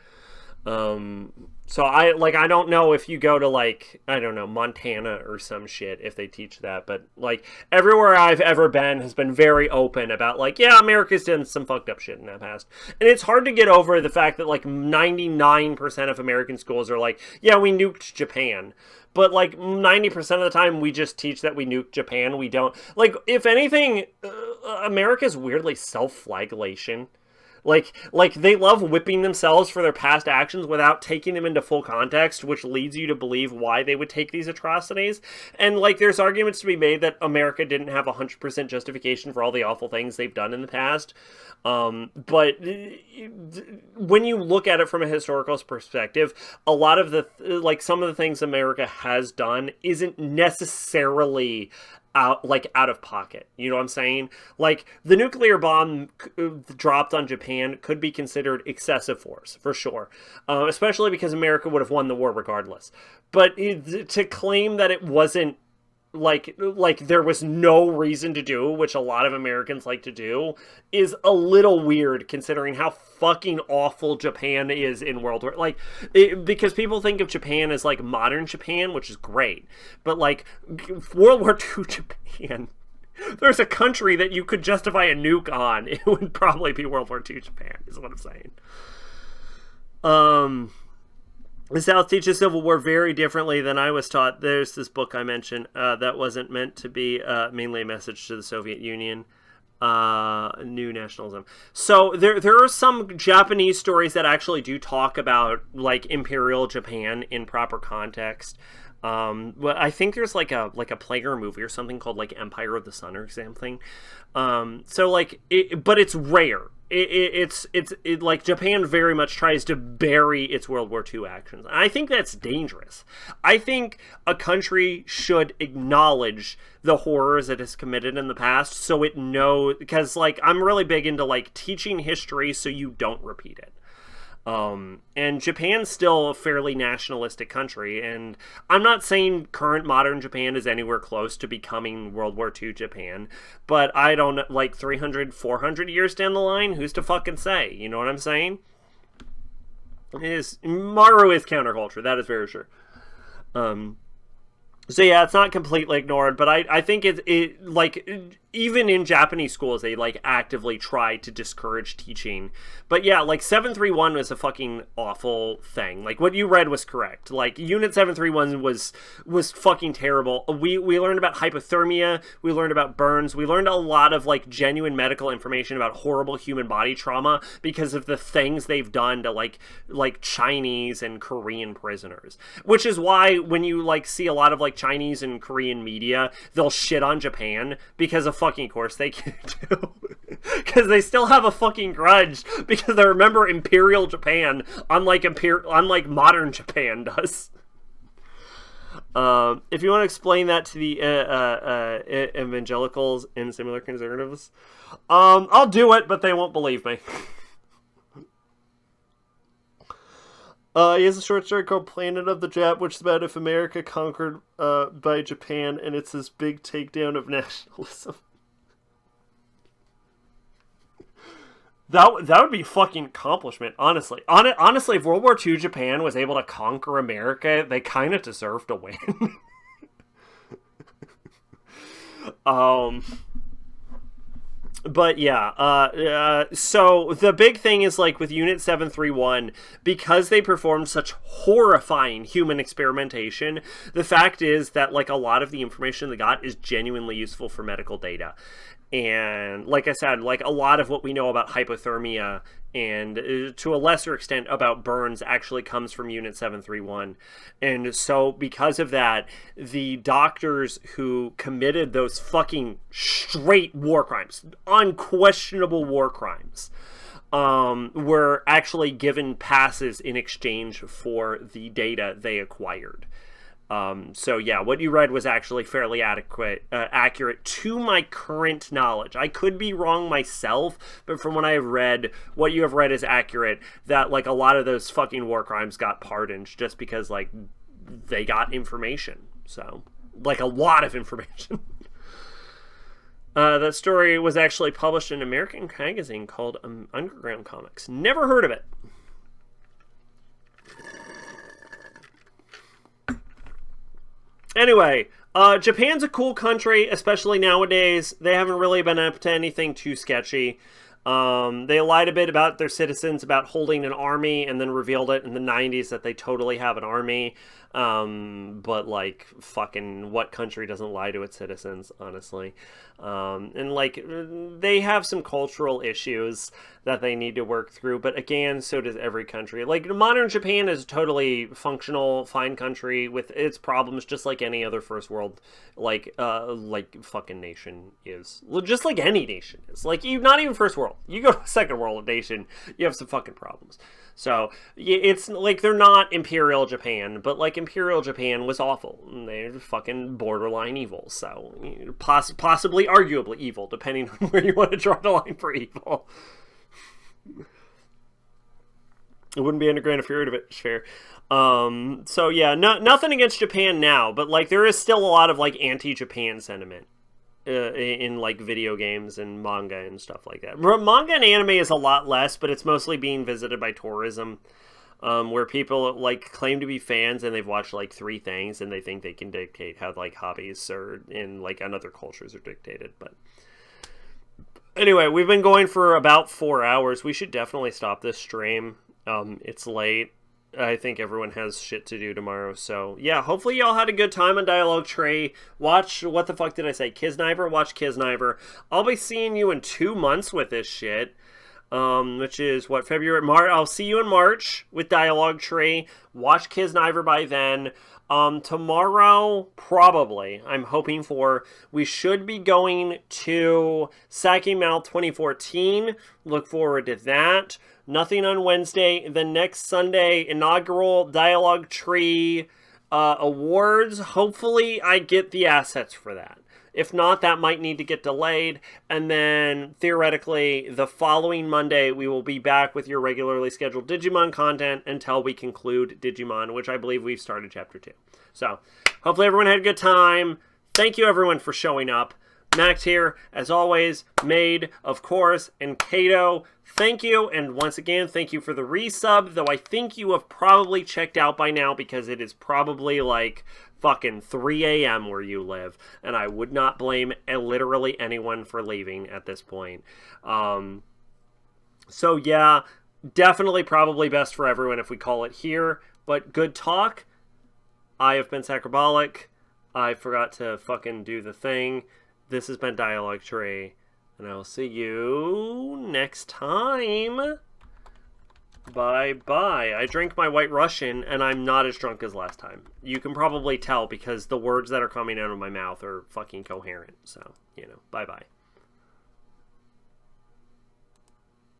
So I don't know if you go to, like, I don't know, Montana or some shit, if they teach that, but, like, everywhere I've ever been has been very open about, like, yeah, America's done some fucked up shit in that past. And it's hard to get over the fact that, like, 99% of American schools are like, yeah, we nuked Japan. But, like, 90% of the time, we just teach that we nuked Japan. We don't, like, if anything, America's weirdly self-flagellation. Like they love whipping themselves for their past actions without taking them into full context, which leads you to believe why they would take these atrocities. And, like, there's arguments to be made that America didn't have 100% justification for all the awful things they've done in the past. But when you look at it from a historical perspective, a lot of the, like, some of the things America has done isn't necessarily out of pocket. You know what I'm saying? Like, the nuclear bomb dropped on Japan could be considered excessive force, for sure. Especially because America would have won the war regardless. But to claim that it wasn't, like there was no reason to do, which a lot of Americans like to do, is a little weird considering how fucking awful Japan is in World War, because people think of Japan as, like, modern Japan, which is great, but, like, World War II Japan, there's a country that you could justify a nuke on, it would probably be World War II Japan, is what I'm saying. The South teaches Civil War very differently than I was taught. There's this book I mentioned that wasn't meant to be mainly a message to the Soviet Union. New nationalism. So there are some Japanese stories that actually do talk about, like, Imperial Japan in proper context. Well, I think there's like a Player movie or something called, like, Empire of the Sun or something. So, like, but it's rare. It's like, Japan very much tries to bury its World War II actions. And I think that's dangerous. I think a country should acknowledge the horrors it has committed in the past, so it knows, because, like, I'm really big into, like, teaching history so you don't repeat it. And Japan's still a fairly nationalistic country, and I'm not saying current modern Japan is anywhere close to becoming World War II Japan, but I don't, like, 300, 400 years down the line, who's to fucking say? You know what I'm saying? Maru is counterculture, that is very sure. So yeah, it's not completely ignored, but I think it like, even in Japanese schools, they, like, actively try to discourage teaching. But yeah, like, 731 was a fucking awful thing. Like, what you read was correct. Like, Unit 731 was fucking terrible. We learned about hypothermia, we learned about burns, we learned a lot of, like, genuine medical information about horrible human body trauma because of the things they've done to, like Chinese and Korean prisoners. Which is why when you, like, see a lot of, like, Chinese and Korean media, they'll shit on Japan, because of fucking course they can do. Because they still have a fucking grudge, because they remember Imperial Japan, unlike modern Japan does. If you want to explain that to the evangelicals and similar conservatives, I'll do it, but they won't believe me. He has a short story called Planet of the Jap, which is about if America conquered by Japan, and it's this big takedown of nationalism. That would be a fucking accomplishment, honestly. Honestly, if World War II Japan was able to conquer America, they kind of deserve to win. But yeah, so the big thing is, like, with Unit 731, because they performed such horrifying human experimentation, the fact is that, like, a lot of the information they got is genuinely useful for medical data. And like I said, like, a lot of what we know about hypothermia and to a lesser extent about burns actually comes from Unit 731. And so because of that, the doctors who committed those fucking straight war crimes, unquestionable war crimes, were actually given passes in exchange for the data they acquired. So yeah, what you read was actually fairly accurate to my current knowledge. I could be wrong myself, but from what I have read, what you have read is accurate, that like a lot of those fucking war crimes got pardoned just because like they got information. So like a lot of information. That story was actually published in an American magazine called Underground Comics. Never heard of it. Anyway, Japan's a cool country, especially nowadays. They haven't really been up to anything too sketchy. They lied a bit about their citizens about holding an army and then revealed it in the 90s that they totally have an army. But like fucking what country doesn't lie to its citizens, honestly? And like they have some cultural issues that they need to work through, but again, so does every country. Like modern Japan is a totally functional, fine country with its problems, just like any other first world like fucking nation is. Just like any nation is. Like you, not even first world. You go to a second world nation, you have some fucking problems. So it's like they're not Imperial Japan, but like Imperial Japan was awful. They're fucking borderline evil. So possibly, arguably evil, depending on where you want to draw the line for evil. It wouldn't be under Grand Fury of it, fair. So yeah, nothing against Japan now, but like there is still a lot of like anti-Japan sentiment. In like video games and manga and stuff like that. Manga and anime is a lot less, but it's mostly being visited by tourism, where people like claim to be fans and they've watched like 3 things and they think they can dictate how like hobbies or in like another cultures are dictated. But anyway, we've been going for about 4 hours. We should definitely stop this stream. It's late. I think everyone has shit to do tomorrow. So, yeah, hopefully y'all had a good time on Dialogue Tree. Watch, what the fuck did I say? Kisniver? Watch Kisniver. I'll be seeing you in 2 months with this shit. Which is, what, February? I'll see you in March with Dialogue Tree. Watch Kisniver by then. Tomorrow, probably, I'm hoping for, we should be going to Sacrabalic 2014. Look forward to that. Nothing on Wednesday. The next Sunday, inaugural Dialogue Tree awards. Hopefully, I get the assets for that. If not, that might need to get delayed. And then, theoretically, the following Monday, we will be back with your regularly scheduled Digimon content until we conclude Digimon, which I believe we've started Chapter 2. So, hopefully everyone had a good time. Thank you, everyone, for showing up. Max here, as always, Maid, of course, and Kato. Thank you, and once again, thank you for the resub, though I think you have probably checked out by now because it is probably like fucking 3 a.m. where you live, and I would not blame literally anyone for leaving at this point. So yeah, definitely probably best for everyone if we call it here, but good talk. I have been Sacrabalic. I forgot to fucking do the thing. This has been Dialogue Tree, and I will see you next time. Bye-bye. I drank my White Russian, and I'm not as drunk as last time. You can probably tell because the words that are coming out of my mouth are fucking coherent. So, you know, bye-bye.